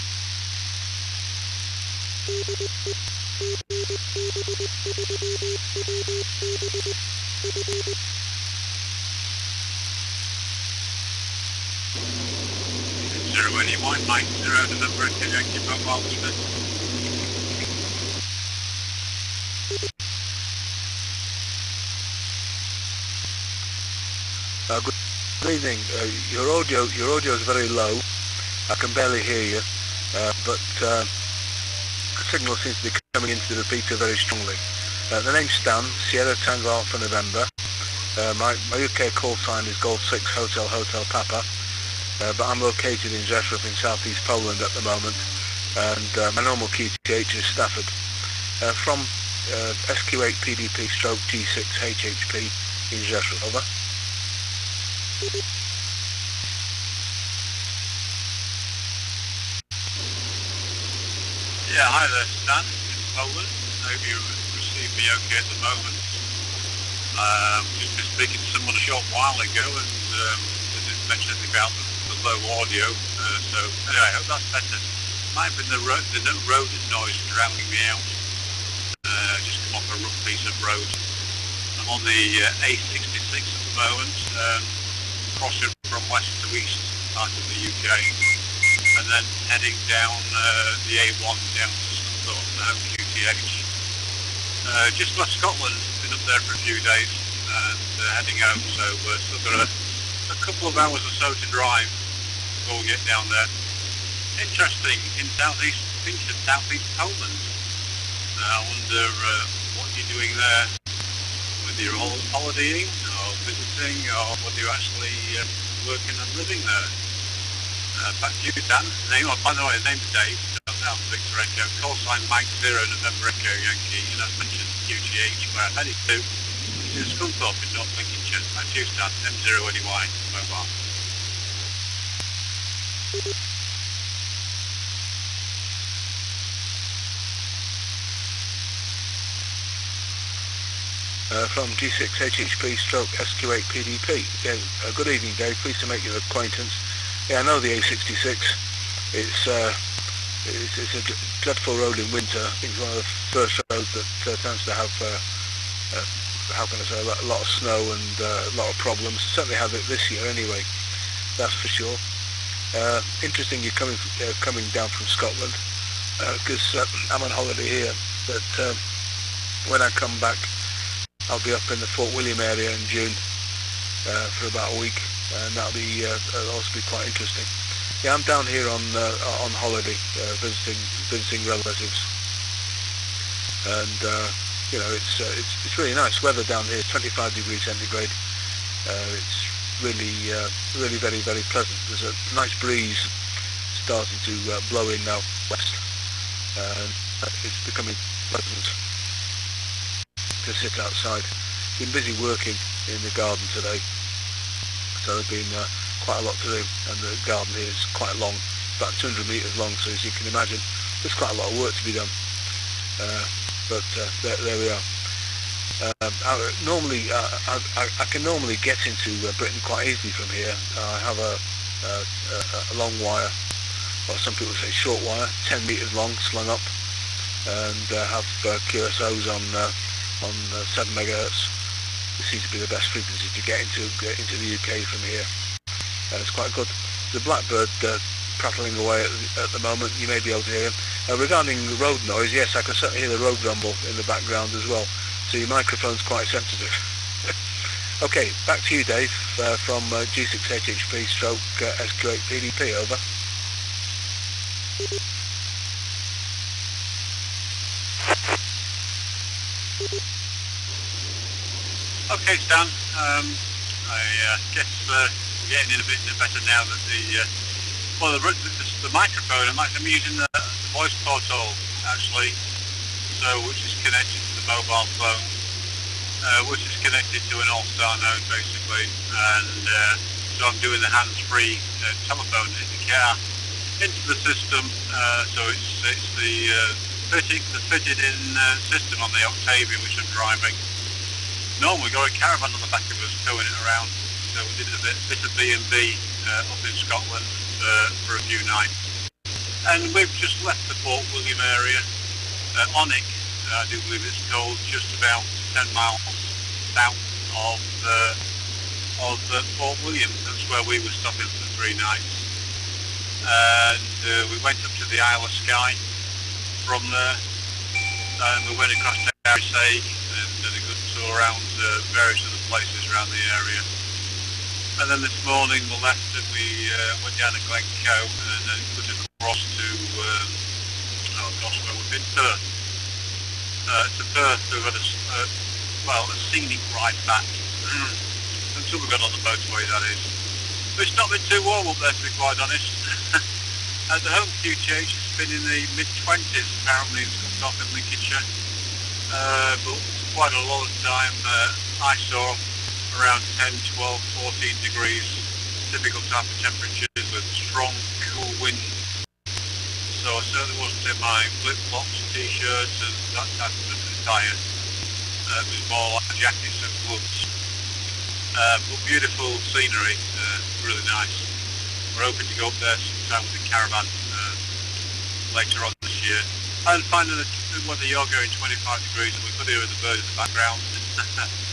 anyone, Mike 0 November Echo Yankee mobile Smith. Good evening. Your audio is very low. I can barely hear you, but the signal seems to be coming into the repeater very strongly. The name's Stan, Sierra Tango Alpha November. My UK call sign is Gold 6 Hotel Hotel Papa, but I'm located in Rzeszów in southeast Poland at the moment, and my normal QTH is Stafford. From SQ8 PDP stroke G6 HHP in Rzeszów. Over. Yeah, hi there, Stan, in Poland. I hope you receive me okay at the moment. Just been speaking to someone a short while ago, and they didn't mention anything about the low audio. So anyway, I hope that's better. Might have been the road noise drowning me out. Just come off a rough piece of road. I'm on the A66 at the moment, crossing from west to east part of the UK, and then heading down the A1 down to Scunthorpe, the home QTH. Just left Scotland, been up there for a few days, and heading home, so still got a couple of hours or so to drive before we get down there. Interesting, in southeast Poland. I wonder what you're doing there, whether you're holidaying or visiting, or whether you're actually working and living there. Back to you, Dan. By the way, the name's Dave, Alpha Victor Echo, call sign Mike 0 November Echo Yankee, and as mentioned, QTH, where I'm headed to, which is Scunthorpe in North Lincolnshire. Back to you, Dan, M0NY, mobile. From G6 HHP stroke SQ8 PDP. Yeah, good evening, Dave. Pleased to make your acquaintance. Yeah, I know the A66. It's a dreadful road in winter. I think it's one of the first roads that tends to have, how can I say, a lot of snow and a lot of problems. Certainly have it this year anyway, that's for sure. Interesting you're coming down from Scotland, because I'm on holiday here, but when I come back I'll be up in the Fort William area in June for about a week, and that'll also be quite interesting. Yeah, I'm down here on holiday, visiting relatives, and you know, it's really nice weather down here. 25 degrees centigrade. It's really very pleasant. There's a nice breeze starting to blow in now west, and it's becoming pleasant to sit outside. Been busy working in the garden today, so there's been quite a lot to do, and the garden here is quite long, about 200 metres long, so as you can imagine there's quite a lot of work to be done, but there we are. I can normally get into Britain quite easily from here. I have a long wire, or some people say short wire, 10 metres long, slung up, and have QSOs on 7 megahertz. This seems to be the best frequency to get into the UK from here. It's quite good. The blackbird prattling away at the moment. You may be able to hear him. Regarding the road noise, yes, I can certainly hear the road rumble in the background as well. So your microphone's quite sensitive. Okay, back to you, Dave, from G6 HHP stroke SQ8 PDP. Over. Okay, Stan. I guess we're getting in a bit better now that the microphone. I'm using the voice portal actually, which is connected to the mobile phone, which is connected to an all-star node basically, and so I'm doing the hands-free telephone in the car into the system. So it's the fitted-in system on the Octavia which I'm driving. Normally we've got a caravan on the back of us towing it around, so we did a bit of B&B up in Scotland for a few nights. And we've just left the Fort William area, Onick, I do believe it's called, just about 10 miles south of Fort William. That's where we were stopping for 3 nights. And we went up to the Isle of Skye from there, and we went across to Arisaig and did a good tour around various other places around the area. And then this morning we left and we went down to Glencoe and then put across to, where we've been, Perth. To Perth, we've had a scenic ride back until we got on the motorway, that is. But it's not been too warm up there, to be quite honest. The home QTH has been in the mid-20s apparently in Scunthorpe in Lincolnshire, but quite a lot of time I saw around 10, 12, 14 degrees, typical type of temperatures with strong, cool wind. So I certainly wasn't in my flip-flops, t-shirts and that type of attire. It was more like jackets and gloves. But beautiful scenery, really nice. We're hoping to go up there sometime with the caravan later on this year. And finding that whether you're going 25 degrees, and we could hear the bird in the background.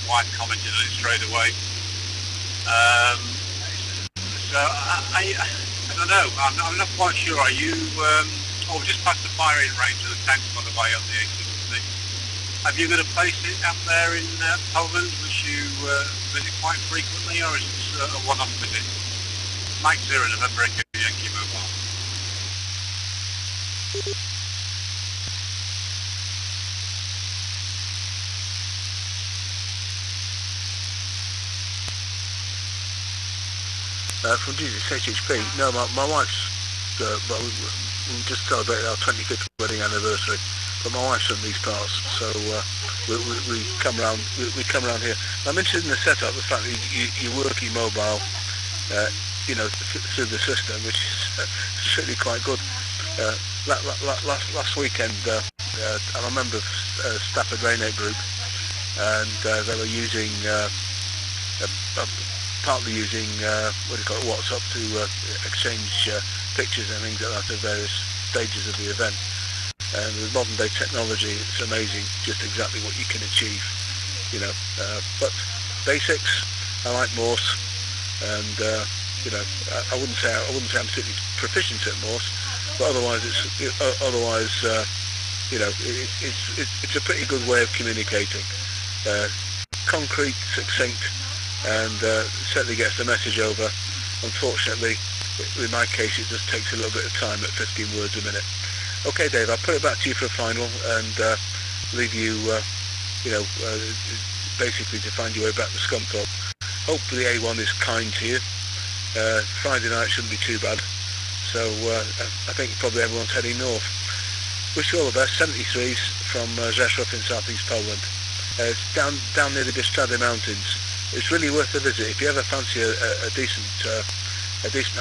Wife commented on it straight away. So I don't know. I'm not quite sure. Are you? We're just past the firing range of the tanks, by the way, on the A66. Have you got a place up there in Poland which you visit quite frequently, or is it a one-off visit? Mike's here in November Echo Yankee Mobile. From GCHP, no, my wife's, we just celebrated our 25th wedding anniversary, but my wife's from these parts, so we come around here. I'm interested in the setup, the fact that you're working mobile, through the system, which is certainly quite good. Last weekend, I'm a member of Stafford Rainate Group, and they were using partly using WhatsApp to exchange pictures and things like that of various stages of the event. And with modern day technology, it's amazing just exactly what you can achieve, but basics, I like Morse, and I wouldn't say I'm particularly proficient at Morse, but otherwise it's a pretty good way of communicating. Concrete, succinct, and certainly gets the message over. Unfortunately, in my case, it just takes a little bit of time at 15 words a minute. Okay, Dave, I'll put it back to you for a final and leave you, basically to find your way back to Scunthorpe. Hopefully A1 is kind to you. Friday night shouldn't be too bad. So I think probably everyone's heading north. Wish you all the best. 73s from Rzeszów in southeast Poland. It's down near the Bistrady Mountains. It's really worth a visit. If you ever fancy a decent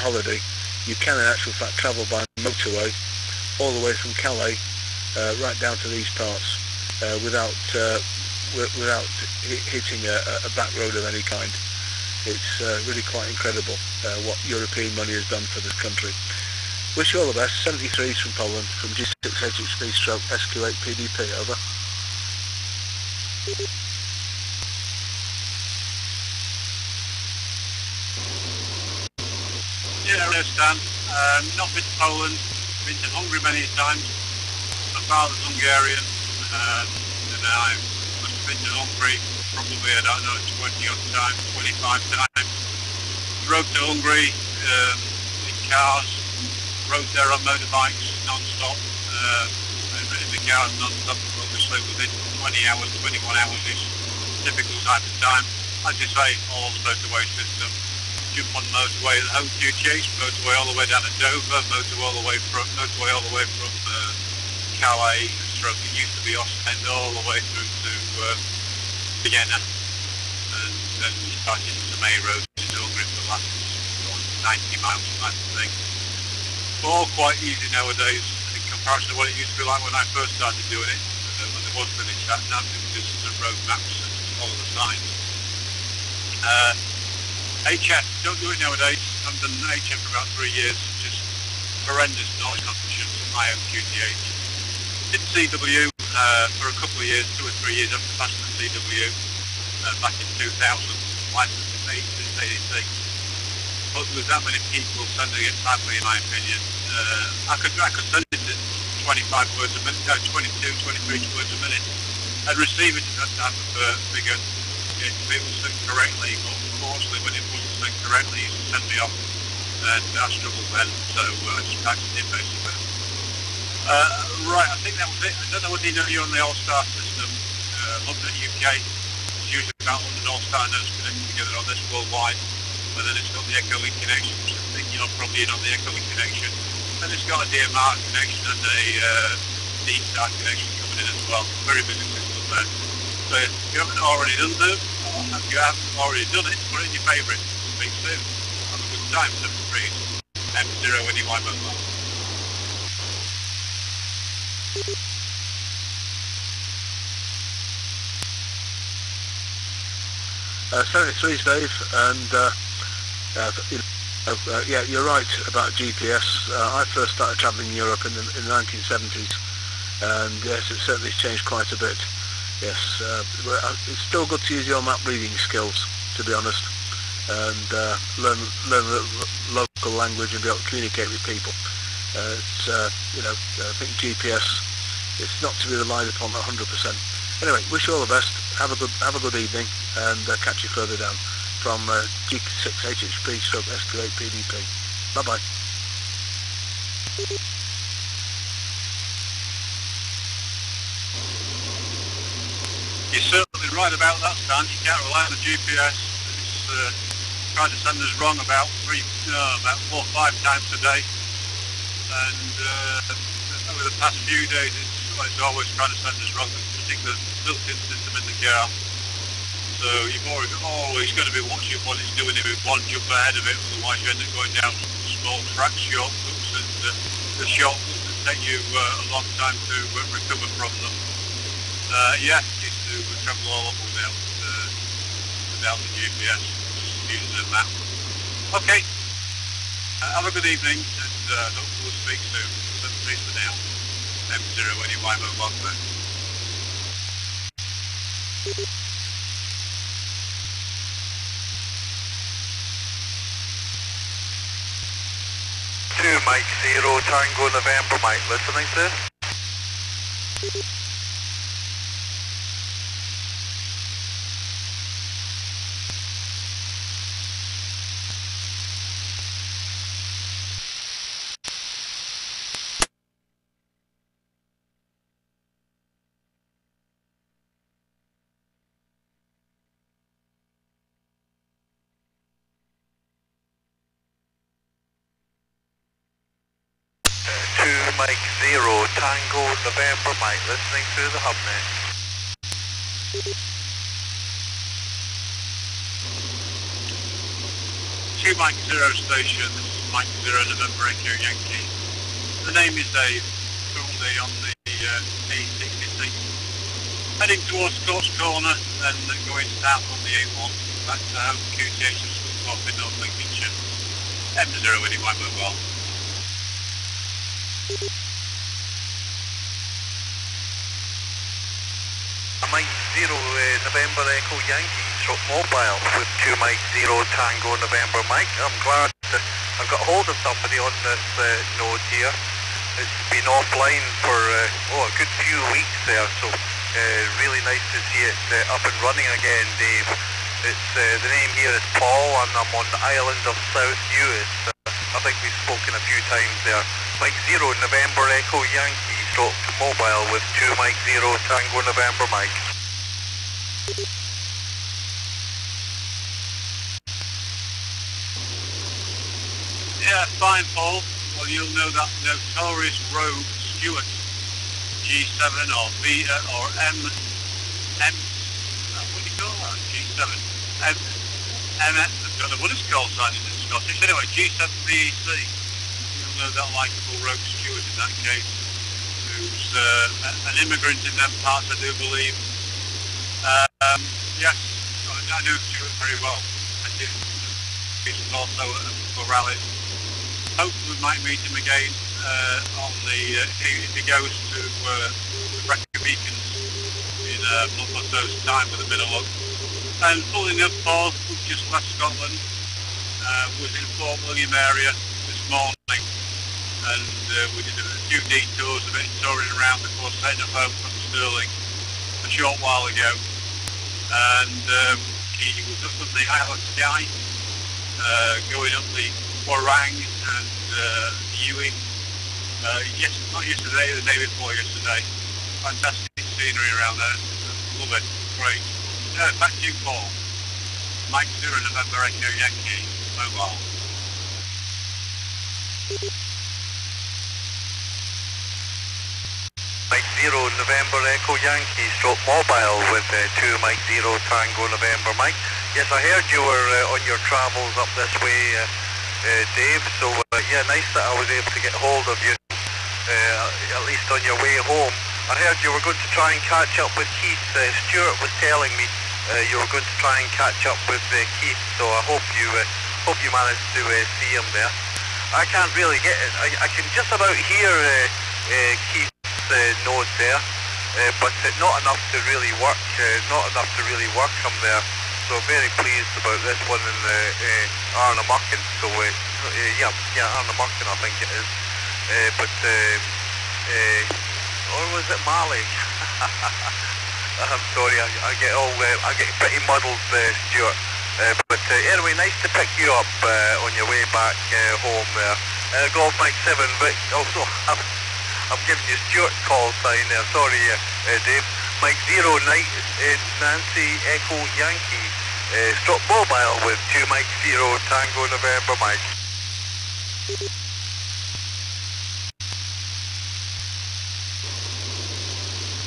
holiday, you can in actual fact travel by motorway all the way from Calais right down to these parts without hitting a back road of any kind. It's really quite incredible what European money has done for this country. Wish you all the best. 73s from Poland, from G6HHP stroke SQ8PDP, over. Yeah, hello Stan. Not been to Poland, been to Hungary many times. My father's Hungarian, and I must have been to Hungary probably, I don't know, 20 odd times, 25 times. Drove to Hungary in cars, rode there on motorbikes non-stop, in the cars non-stop, obviously within 20 hours, 21 hours is typical type of time. As you say, all the motorway system. Jump on motorway at the home QTH, motorway all the way down to Dover, motorway all the way from Calais, stroke it used to be Ostend, all the way through to Vienna, and then you start into the main road in Hungary for the last 90 miles kind of thing. But all quite easy nowadays in comparison to what it used to be like when I first started doing it, when there was finish that. Now just the road maps and follow the signs. HF, don't do it nowadays. I haven't done HF for about 3 years. Just horrendous noise contribution. IOQTH. Did CW for a couple of years, 2 or 3 years after passing the CW back in 2000, licensed in 86. But with that many people sending it badly, in my opinion, I could send it at 25 words a minute, no, 22, 23 words a minute, and receive it at that type of figure if it was synced correctly. But unfortunately, when it wasn't synced correctly, it sent me off, and I struggled then, so I just packed it in basically. Right, I think that was it. I don't know whether you know you're on the All-Star system. Looking at UK, it's usually about 100 All-Star nodes connected together on this worldwide. And then it's got the Echo Link connection, which I think you're probably in on the Echo Link connection. And it's got a DMR connection and a D-Star connection coming in as well. Very busy system there. So if you haven't already done it, or if you haven't already done it, put it in your favourite. Speak soon. Have a good time, 73 M0NY mobile. 73's Dave, and yeah, you're right about GPS. I first started travelling in Europe in the 1970s, and yes, it certainly changed quite a bit. Yes, it's still good to use your map reading skills, to be honest, and learn the local language and be able to communicate with people. I think GPS, it's not to be relied upon 100%. Anyway, wish you all the best. Have a good evening, and catch you further down from G6HHP stroke SQ8PDP. Bye bye. You're certainly right about that, Stan. You can't rely on the GPS. It's trying to send us wrong about 4 or 5 times a day, and over the past few days it's always trying to send us wrong, particularly the built-in system in the car. So you've always got to be watching what it's doing if it one jump ahead of it, otherwise you end up going down small track shortcuts, and the shortcuts that take you a long time to recover from them. Yeah, used to travel all over without the GPS, just using a map. Okay, have a good evening, and hopefully we'll speak soon. Please for now. M0NY mobile phone. 2 Mike 0 Tango November Mike, listening sir. Mike 0 Tango November Mike, listening through the hubnet. Mike 0 station, this is Mike 0 November Echo Yankee. The name is Dave, currently on the A66. Heading towards Coach Corner, then going south on the A1, back to home QTH of Scunthorpe in North Lincolnshire. M0NY mobile. Mike 0 November Echo Yankee, stroke mobile with 2 Mike 0 Tango November Mike. I'm glad I've got hold of somebody on this node here. It's been offline for a good few weeks there, so really nice to see it up and running again, Dave. It's the name here is Paul, and I'm on the island of South Uist. I think we've spoken a few times there. Mike 0 November Echo Yankee, stroke mobile with 2 Mike 0 Tango November Mike. Yeah, fine, Paul. Well, you'll know that notorious rogue Stewart, G7 or V or M, what do you call that? G7, I don't know what it's called signing in Scottish. Anyway, G7 VEC. You'll know that likeable rogue Stewart in that case, who's an immigrant in them parts, I do believe. Yes, I know Stewart very well. I did. He's also for rallies. Hopefully we might meet him again on the if he goes to Brecon Beacons in a month or so's time with a bit of luck. And pulling up, Paul, who just left Scotland, was in Fort William area this morning, and we did a few detours, a bit of touring around before setting up home from Stirling a short while ago. And he was up on the Isle of Skye, going up the Warang and Ewing. Not yesterday, the day before yesterday. Fantastic scenery around there. Love it. Great. Back to you, Paul. Mike 0 November Echo Yankee, mobile. Mike 0 November Echo Yankee stroke mobile with 2 Mike 0 Tango November Mike. Yes, I heard you were on your travels up this way, Dave, so yeah, nice that I was able to get hold of you, at least on your way home. I heard you were going to try and catch up with Keith. Stuart was telling me you were going to try and catch up with Keith, so I hope you managed to see him there. I can't really get it. I can just about hear Keith's node there, but not enough to really work. Him there. So very pleased about this one in Arnamuckin. So yeah, Arnamuckin I think it is. Or was it Mali? I'm sorry, I get pretty muddled, Stuart. But anyway, nice to pick you up on your way back home there. Golf Mike 7, but also I'm giving you Stuart's call sign there. Sorry, Dave. Mike 0 Nancy Echo Yankee. Stroke mobile with 2 Mike 0 Tango November Mike.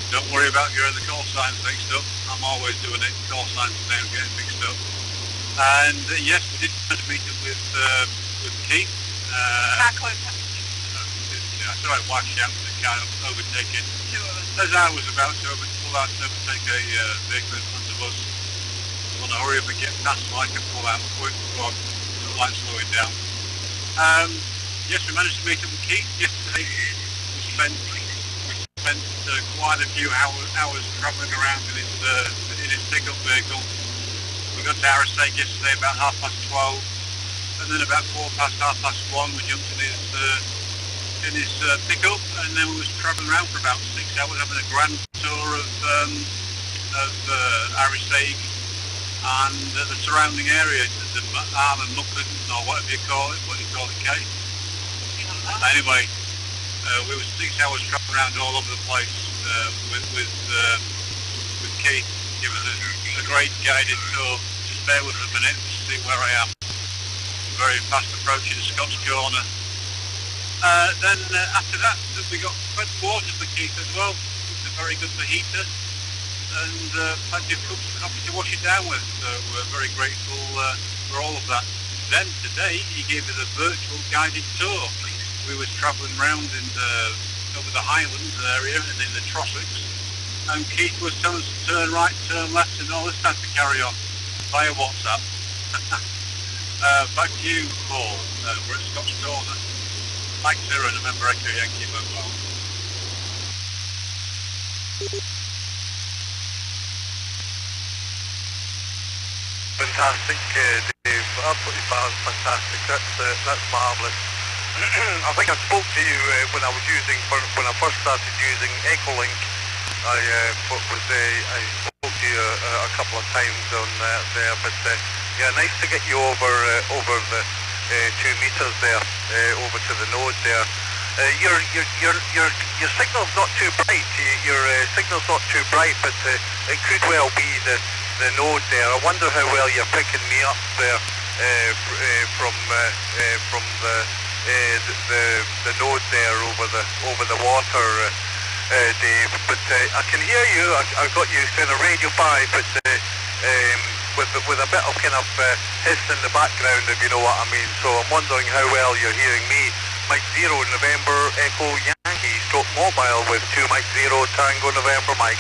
Don't worry about getting the call signs mixed up. I'm always doing it. Call signs now getting mixed up. And yes, we did try to meet up with Keith. I saw it wash out and kind of overtaken. As I was about to pull out to overtake a vehicle in front of us. I want to hurry up and get past so I can pull out quick before the light slowing down. Yes, we managed to meet up with Keith yesterday. We spent quite a few hours travelling around in his pickup vehicle. We got to Aristake yesterday about 12:30, and then about 1:15 we jumped in his pickup, and then we was travelling around for about 6 hours, having a grand tour of Aristake and the surrounding area, the Arm and Mucklin, or whatever you call it, Kate? Anyway. We were 6 hours traveling around all over the place with Keith giving us a great guided tour. Just bear with us a minute to see where I am. Very fast approaching Scott's Corner. Then after that we got plenty of water for Keith as well. It's a very good fajita and plenty of cups of coffee to wash it down with. So we're very grateful for all of that. Then today he gave us a virtual guided tour. We was travelling around over the Highlands area and in the Trossachs, and Keith was telling us to turn right, turn left, and all this stuff to carry on via WhatsApp. Back to you, Paul. We're at Scott's Corner. Mike 0 November Echo Yankee mobile. Fantastic, Dave. Absolutely fantastic. That's marvellous. I think I spoke to you when I first started using Echolink. I spoke to you a couple of times on there, but yeah, nice to get you over the 2 meters there, over to the node there. Your signal's not too bright. Your signal's not too bright, but it could well be the node there. I wonder how well you're picking me up there from the node there over the water, Dave. But I can hear you. I've got you kind of Radio 5, but with a bit of kind of hiss in the background, if you know what I mean. So I'm wondering how well you're hearing me. Mike 0 November Echo Yankee stroke mobile with 2 Mike 0 Tango November Mike.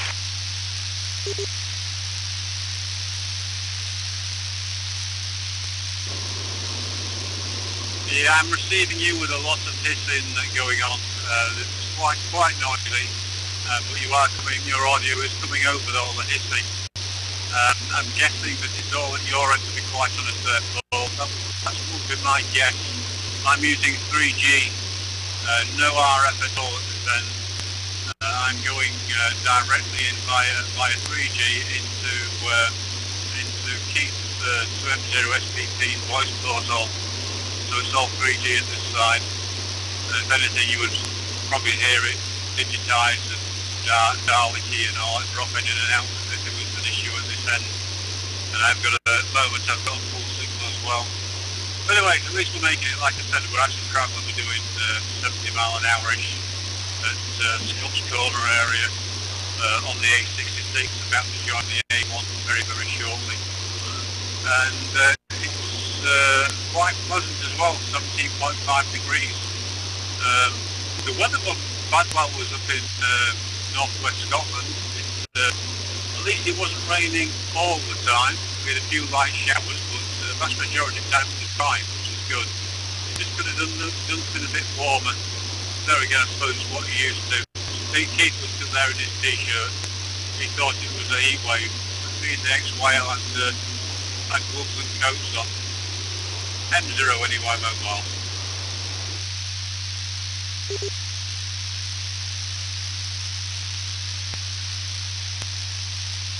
Yeah, I'm receiving you with a lot of hissing going on. It's quite noisy, but you are coming. Your audio is coming over all the hissing. I'm guessing that it's all at your end to be quite honest there, Paul. That would be my guess. I'm using 3G, no RF at all at this end. I'm going directly in via 3G into Keith's 2M0 SPP voice protocol. So it's all 3G at this side. If anything, you would probably hear it digitised and Daleki and all, dropping in and out if there was an issue at this end. And at the moment I've got a full signal as well. But anyway, at least we're making it, like I said, we're actually travelling, we're doing 70 mile an hour-ish at Scott's Corner area on the A66, about to join the A1 very, very shortly. And it was quite pleasant as well, 17.5 degrees. The weather wasn't bad while I was up in northwest Scotland. At least it wasn't raining all the time. We had a few light showers, but the vast majority of the time it was dry, which was good. It just could have done been a bit warmer. There again, I suppose it's what you're used to. Keith was still there in his t-shirt. He thought it was a heat wave. Me and the ex-whale had gloves and coats on. M0 anyway, mobile.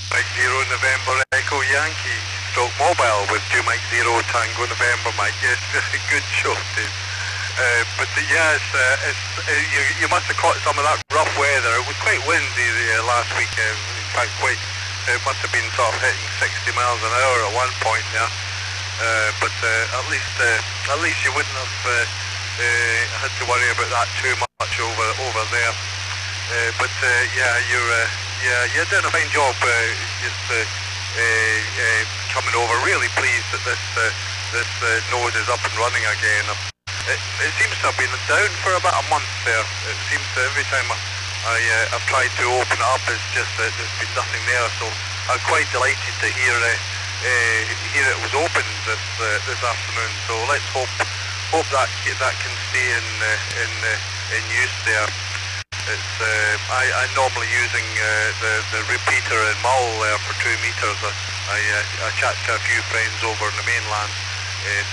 Mike 0 November Echo Yankee, stroke mobile with 2 Mike 0 Tango November Mike. Yes, good show, Dave. But yes, you must have caught some of that rough weather. It was quite windy last weekend. In fact, it must have been sort of hitting 60 miles an hour at one point, yeah. But at least you wouldn't have had to worry about that too much over there. But yeah, you're doing a fine job coming over. Really pleased that this node is up and running again. It seems to have been down for about a month there. It seems to every time I've tried to open it up, it's just that there's been nothing there. So I'm quite delighted to hear it was opened this afternoon. So let's hope that can stay in use there. It's I'm normally using the repeater in Mull there for 2 meters. I chat to a few friends over in the mainland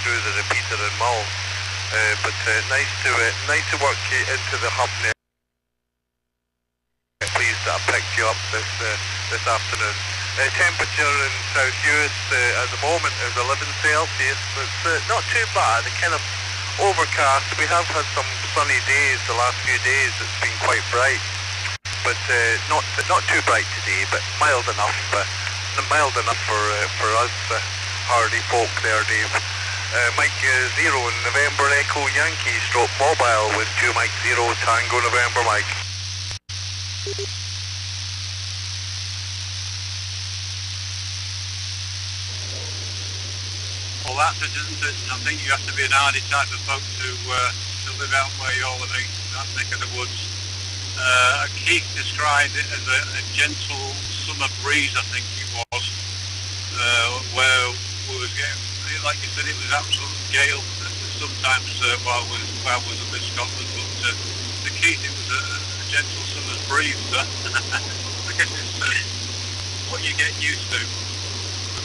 through the repeater in Mull. But nice to work into the hub net. Pleased that I picked you up this afternoon. Temperature in South Uist at the moment is 11 Celsius. It's not too bad. Kind of overcast. We have had some sunny days the last few days. It's been quite bright, but not too bright today, but mild enough. Mild enough for us hardy folk there, Dave. Mike 0 November Echo Yankee stroke mobile with 2 Mike 0 Tango November Mike. Well, that's it, isn't it? I think you have to be an hardy type of folk to live out where you're living, that neck of the woods. Keith described it as a gentle summer breeze, I think it was, where we were getting, like you said, it was absolute gale sometimes while we was up in Scotland, but to Keith it was a gentle summer's breeze. I guess it's what you get used to.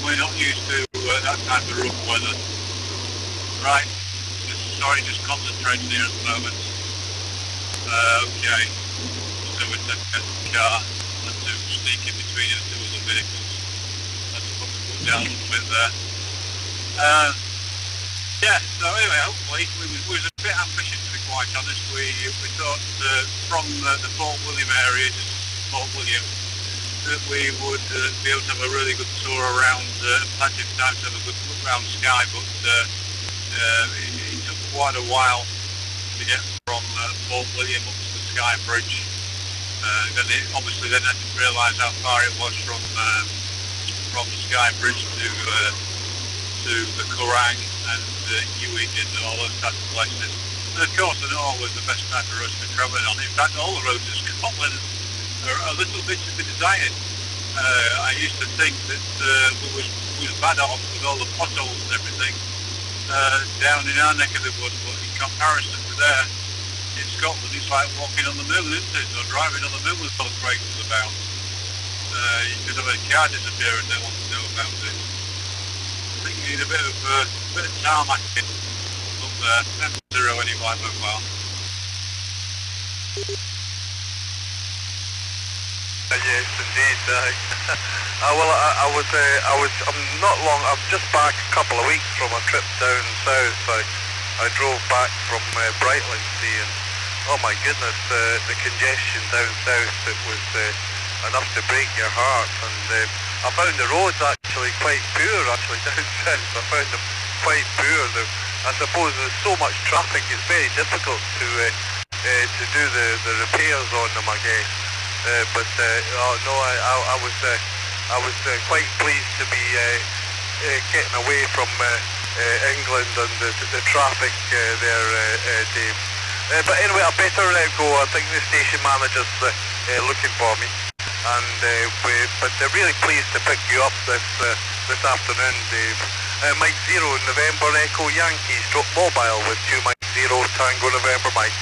We're not used to that type of rough weather. Right, just concentrating here at the moment. Okay, so we're taking the car and to sneak in between the two other vehicles. Let's put the foot down a little bit there. Yeah, so anyway, hopefully, we was a bit ambitious to be quite honest. We thought from the Fort William area to Fort William that we would be able to have a really good tour around, plenty of time to have a good look around Skye, but it took quite a while to get from Fort William up to the Skye Bridge. Then obviously I didn't realise how far it was from the Skye Bridge to the Kerrang and Ewing and all those types of places. And of course they're not always the best type of roads to be travelling on. In fact, all the roads in Scotland are a little bit to be desired. I used to think that we was bad off with all the potholes and everything, down in our neck of the woods, but in comparison to there, in Scotland, it's like walking on the moon, isn't it? Or driving on the moon with those breakers about. You could have a car disappear and no one would know about it. I think you need a bit of tarmacking up there. M0 anyway, mobile. Yes, indeed. I'm not long. I'm just back a couple of weeks from a trip down south. I drove back from Brightlingsea, and oh my goodness, the congestion down south, it was enough to break your heart. And I found the roads actually quite poor. Actually down south, I found them quite poor. I suppose there's so much traffic, it's very difficult to do the repairs on them, I guess. But I was quite pleased to be getting away from England and the traffic there, Dave. But anyway, I better go. I think the station manager's looking for me, and but they're really pleased to pick you up this afternoon, Dave. Mike 0 November Echo Yankee stroke mobile with 2 Mike 0 Tango November Mike.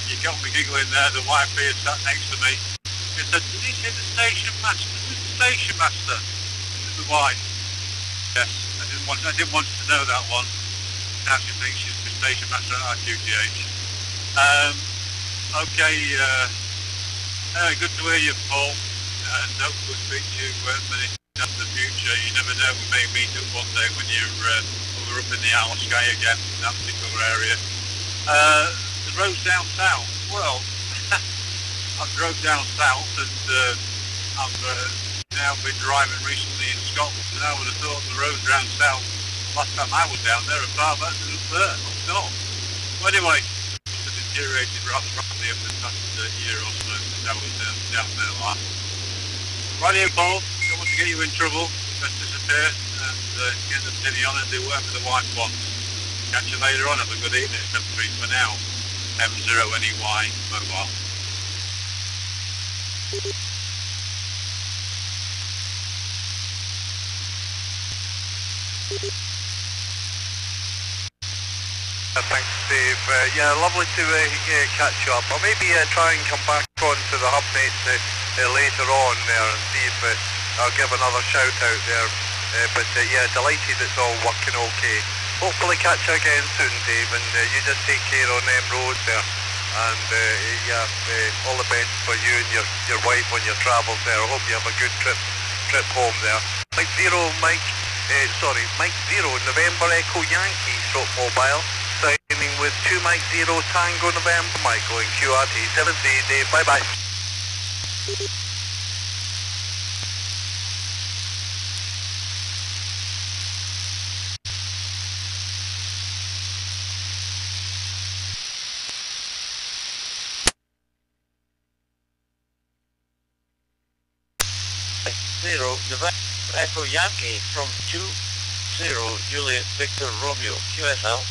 You got me giggling there. The wife here sat next to me. She said, "Did he say the station master? Who's the station master?" The wife. Yes, I didn't want you to know that one. Now she thinks she's the station master at RQTH. Okay. Good to hear you, Paul. And hopefully we'll speak to you many times in the future. You never know. We may meet up one day when we're up in the Isle of Skye again, in that particular area. The roads down south, well, I've drove down south and I've now been driving recently in Scotland, and I would have thought the roads down south, last time I was down there, are far better than up there, up north. Well, anyway, it's deteriorated rather rapidly over the past year or so since I was down there last. Right here, Paul, don't want to get you in trouble, best disappear and get the tinny on and do whatever the wife wants. Catch you later on, have a good evening, for now. M0NEY mobile. Thanks, Dave. Yeah, lovely to catch you up. I'll maybe try and come back on to the hub mate later on there and see if I'll give another shout out there. But yeah, delighted it's all working okay. Hopefully catch you again soon, Dave, and you just take care on them roads there. And yeah, all the best for you and your wife on your travels there. I hope you have a good trip home there. Mike 0 November Echo Yankee stroke mobile, signing with 2 Mike 0 Tango November Mike going QRT 7C, Dave, bye bye. November Echo Yankee from 20 Juliet Victor Romeo QSL.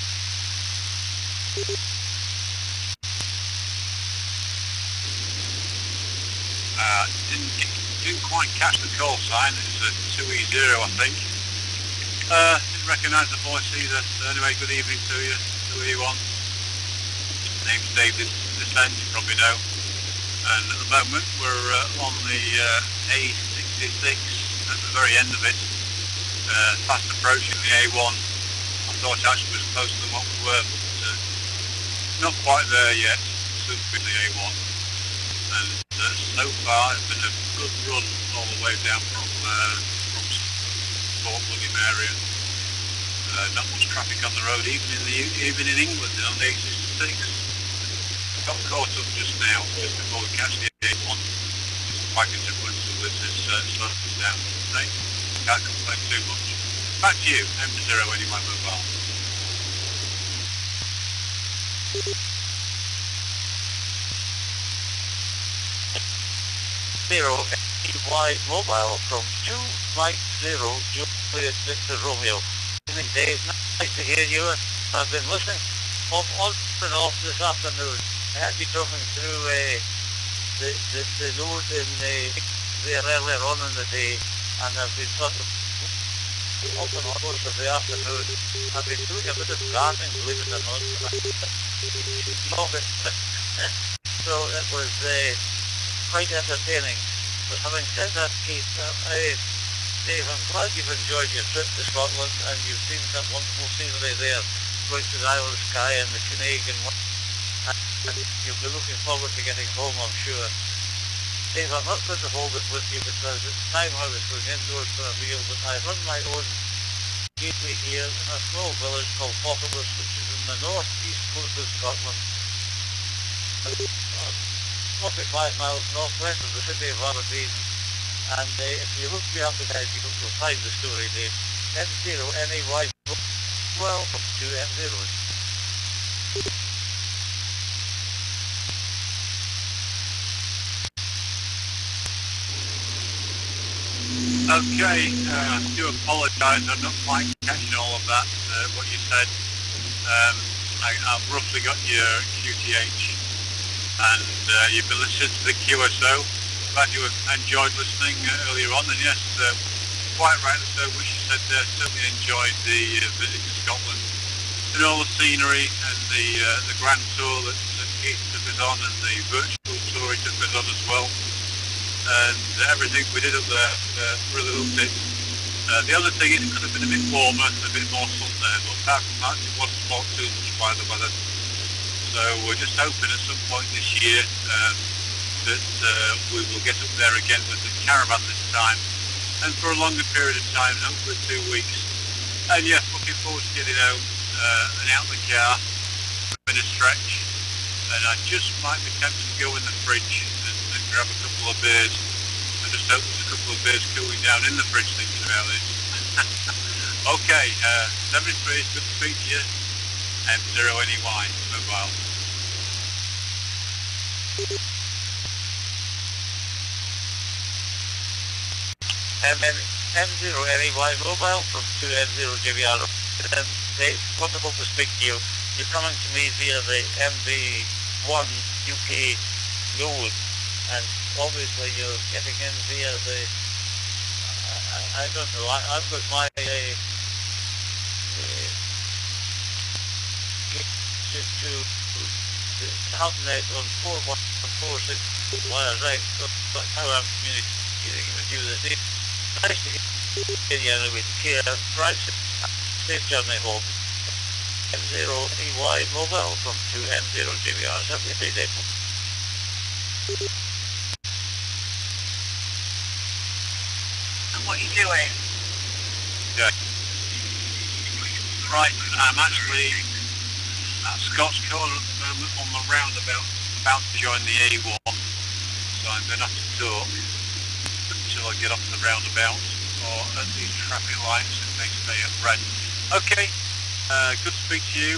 Didn't quite catch the call sign. It's a 2E0, I think. Didn't recognise the voice either. So anyway, good evening to you. 2E1. Name's David Descent, you probably know. And at the moment we're on the A66 at the very end of it, fast approaching the A1. I thought actually was closer than what we were, but not quite there yet, soon to the A1. And so far it's been a good run all the way down from Fort William area. Not much traffic on the road, even in England on the A66. Got caught up just now, just before we catch the A1. Wagons in front of us is slowing us down today. Can't complain too much. Back to you, M0 anyway mobile. EY mobile from 2 Mike 0 Juliet Victor Romeo. Dave, nice to hear you. I've been listening on and off this afternoon. had you talking through the load in there earlier on in the day, and I've been sort of up and on most of the afternoon. I've been doing a bit of gardening, believe it or not. Love it. So it was quite entertaining. But having said that, Keith, Dave, I'm glad you've enjoyed your trip to Scotland and you've seen some wonderful scenery there, going to the Isle of Skye and the Cynnig and you'll be looking forward to getting home, I'm sure. Dave, I'm not going to hold it with you because it's time I was going indoors for a meal, but I run my own gateway here in a small village called Potterless, which is in the north-east coast of Scotland. 45 miles northwest of the city of Aberdeen. And if you look me up ahead, you'll find the story, Dave. M0NAY, well, 2 M0s. Okay, I do apologise, I'm not quite catching all of that, what you said. I've roughly got your QTH, and you've been listening to the QSO. Glad you enjoyed listening earlier on, and yes, quite rightly so, what you said there, certainly enjoyed the visit to Scotland, and all the scenery, and the grand tour that Keith took us on, and the virtual tour he took us on as well. And everything we did up there really loved it. The other thing is it could have been a bit warmer and a bit more sun there, but apart from that it wasn't spoiled too much by the weather. So we're just hoping at some point this year that we will get up there again with the caravan this time, and for a longer period of time, hopefully 2 weeks. And yes, looking forward to getting home and out the car in a stretch, and I just might be tempted to go in the fridge and grab a couple of beers. I just hope there's a couple of beers cooling down in the fridge thinking about this. Okay, 73 is good to speak to you. M0NY mobile. M0NY mobile from 2M0JBR. It's wonderful to speak to you. You're coming to me via the MV1 UK node, and obviously you're getting in via the, I don't know, I've got my to HubNet on 4146 wires, right, so that's how I'm communicating with you this evening. Nice to get you anyway, take care, right, safe journey home. M0NY mobile from 2M0JBR, have a good day. What are you doing? Yeah. Right, I'm actually at Scott's Corner at the moment on the roundabout, about to join the A1, so I'm going to have to talk until I get off the roundabout, or at the traffic lights if they stay at red. Okay, good to speak to you,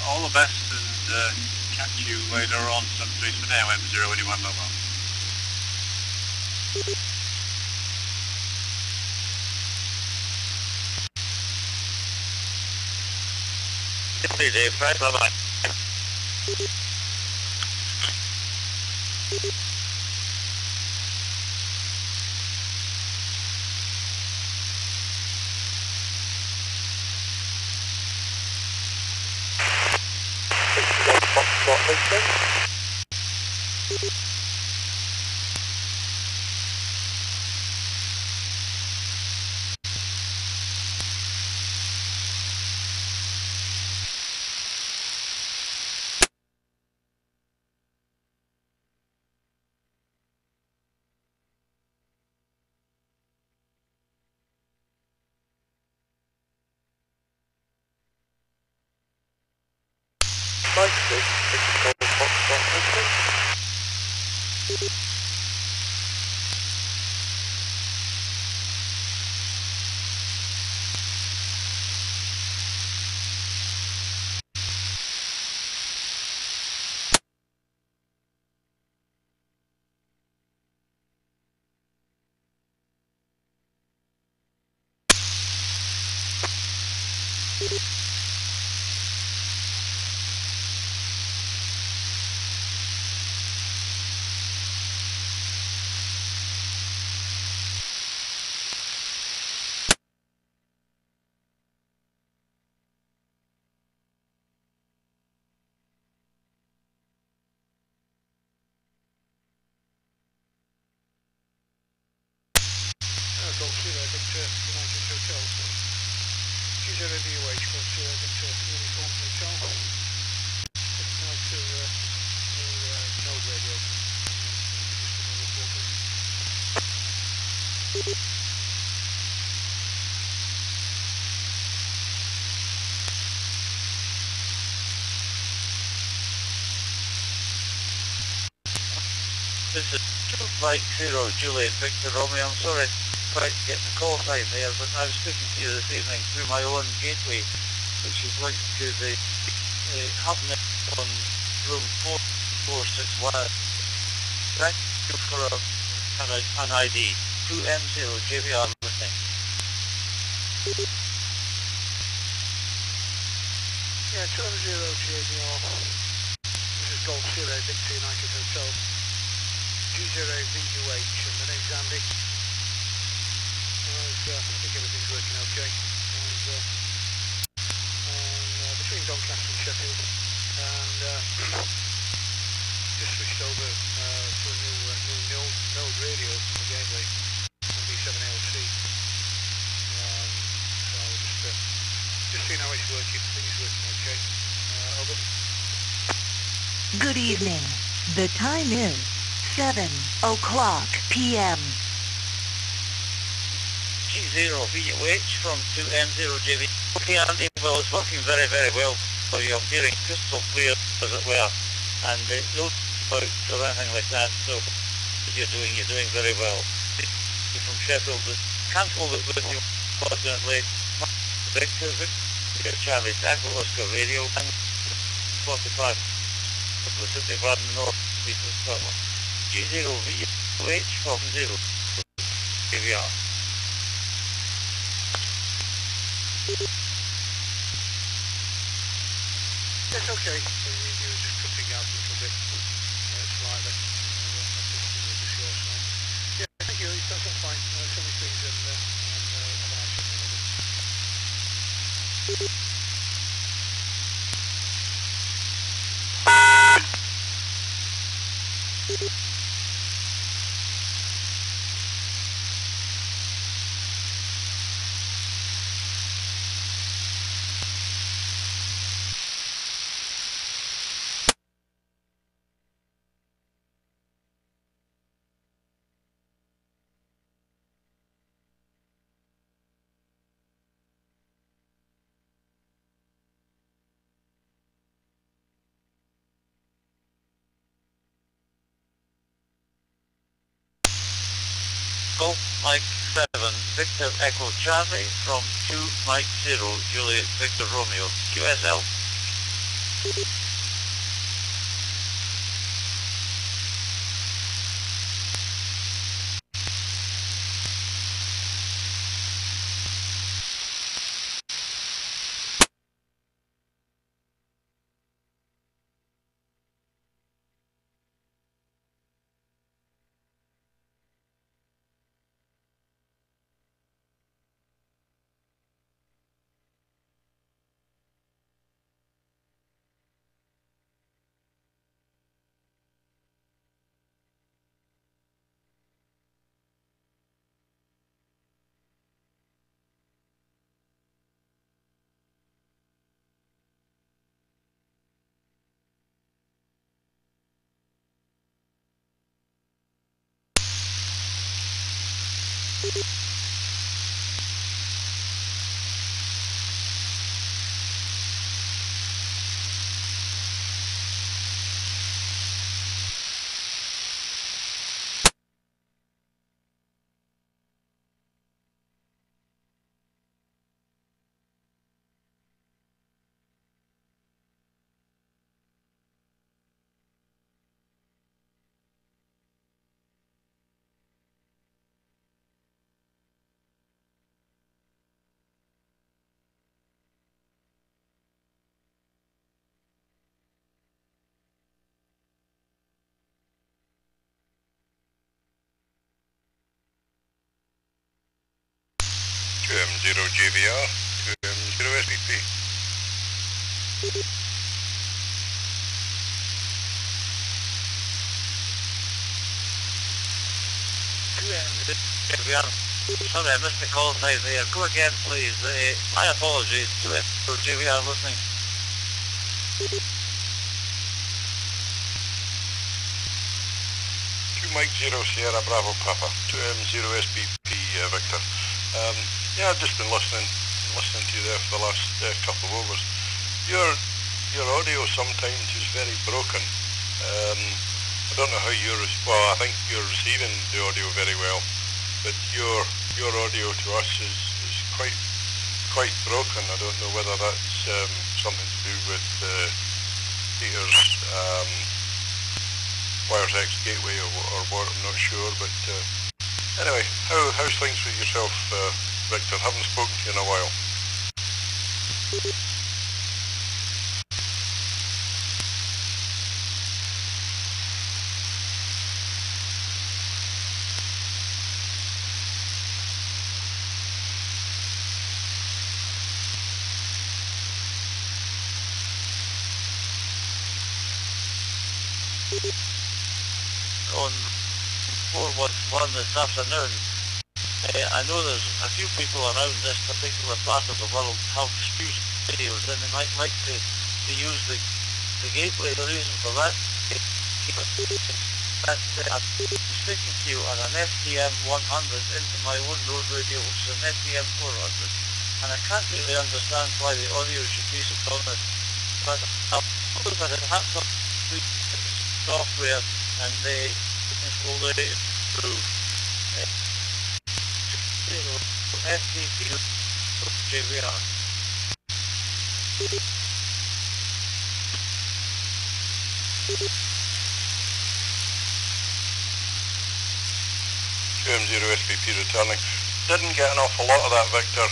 all the best, and catch you later on. Some trees for now, M0NY mobile. Hey Dave, right, bye-bye. This is Mike 0 Juliet Victor Romeo. I'm sorry I quite get the call time there, but I was speaking to you this evening through my own gateway, which is linked to the hub net on room 461. Thank you for an ID. 2M0 JVR listening. Yeah, 2M0 JVR. This is Golf Sierra Victor United Hotel. G0VUH, and my name's Andy. I think everything's working okay. And between Doncaster and Sheffield, and just switched over to a new node radio from the gateway, B7LC. So just seeing how it's working. I think it's working okay. Over. Good evening. The time is 7 o'clock p.m. G0VUH from 2M0JV. Okay, Andy, well, it's working very, very well for you. I'm hearing crystal clear, as it were, and no spouts or anything like that, so you're doing very well. From Sheffield, cancel it with you, fortunately. Victor, Charlie Tango, Oscar Radio, and 45 of the City of the North East of Scotland. G0VUH from 0 KVR. It's okay. You were just cutting out a little bit, slightly. Yeah, thank you. That's all fine. Tell me things and have a nice evening. Golf Mike 7, Victor Echo Charlie from 2 Mike 0, Juliet Victor Romeo, QSL. M0 JVR to M0 SPP. Sorry, I missed the call side there. Go again, please. My apologies to it for JVR listening. 2 Mike 0 Sierra Bravo Papa to M0 SPP Victor. Yeah, I've just been listening to you there for the last couple of overs. Your audio sometimes is very broken. I don't know how well, I think you're receiving the audio very well, but your audio to us is quite broken. I don't know whether that's something to do with Peter's Wires X gateway or what, I'm not sure, but anyway, how's things with yourself, Victor? Haven't spoken to you in a while. On 411 this afternoon, I know there's a few people around this particular part of the world have dispute radios, and they might like to use the gateway. The reason for that is that I'm speaking to you on an SDM 100 into my own road radio, which is an SDM 400, and I can't really understand why the audio should be so common, but I suppose that it has some software and they will improve. FTP JVR. QM0 SPP returning. Didn't get an awful lot of that, Victor.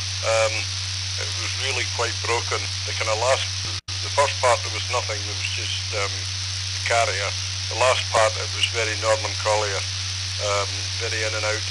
It was really quite broken. The first part there was nothing, it was just the carrier. The last part it was very Norman Collier, very in and out.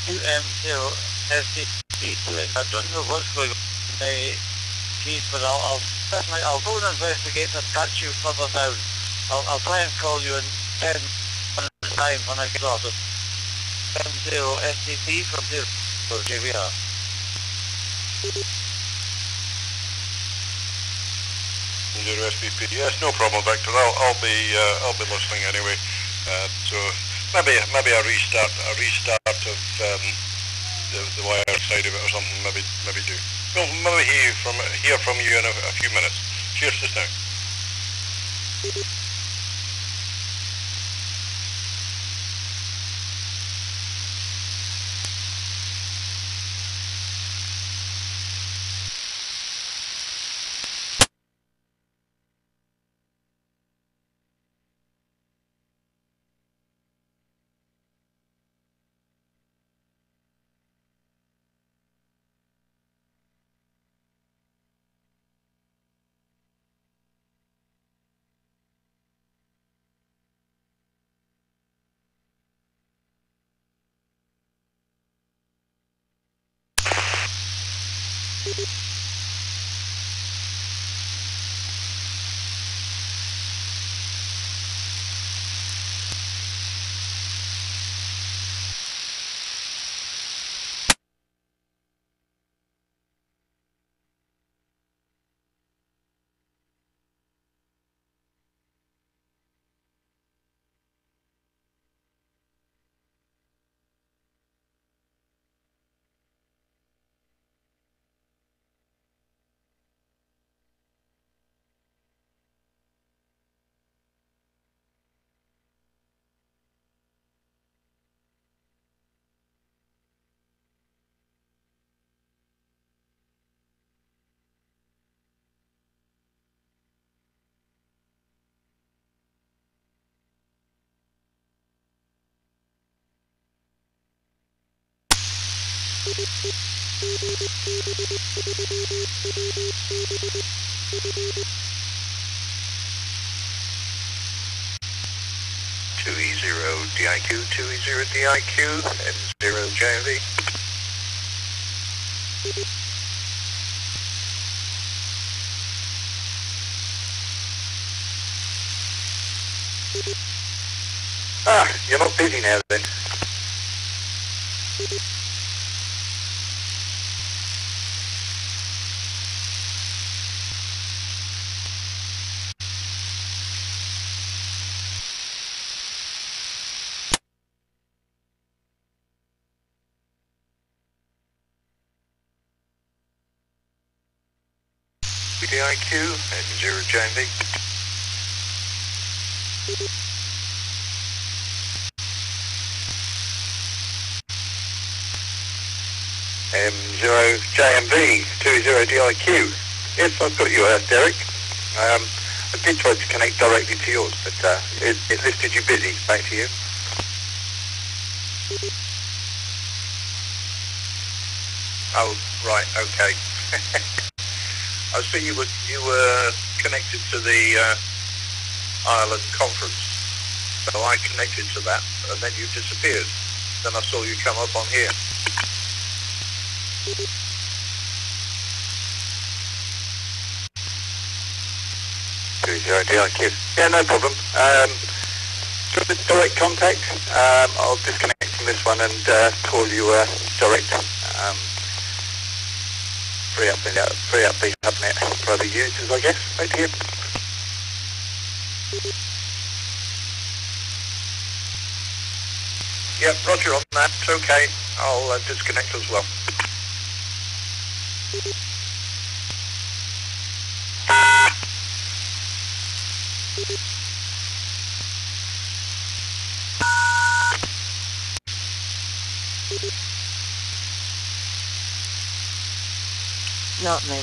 UM0 SDRPlay. I don't know what's going on in the keys, but I'll go and investigate and catch you further down. I'll try and call you in 10 minutes time when I get started. UM0 SDP from 0 JVR. Zero SPP. Yes, no problem, Victor. I'll be listening anyway. So maybe a restart of the wire side of it or something. Maybe do. Well, maybe hear from you in a few minutes. Cheers just now. DIQ, 2E0 DIQ, and 0 JV. You're not busy now then? BDIQ at 0 JMV. M0 JMV 20DIQ. Yes, I've got you, Derek. I did try to connect directly to yours, but it listed you busy. Back to you. Oh, right, okay. I see you were connected to the Ireland conference, so I connected to that, and then you disappeared. Then I saw you come up on here. Yeah, no problem. Direct contact. I'll disconnect from this one and call you direct. Free up the subnet for other users, I guess. Back to you. Yep, roger on that. Okay. I'll disconnect as well. Not me.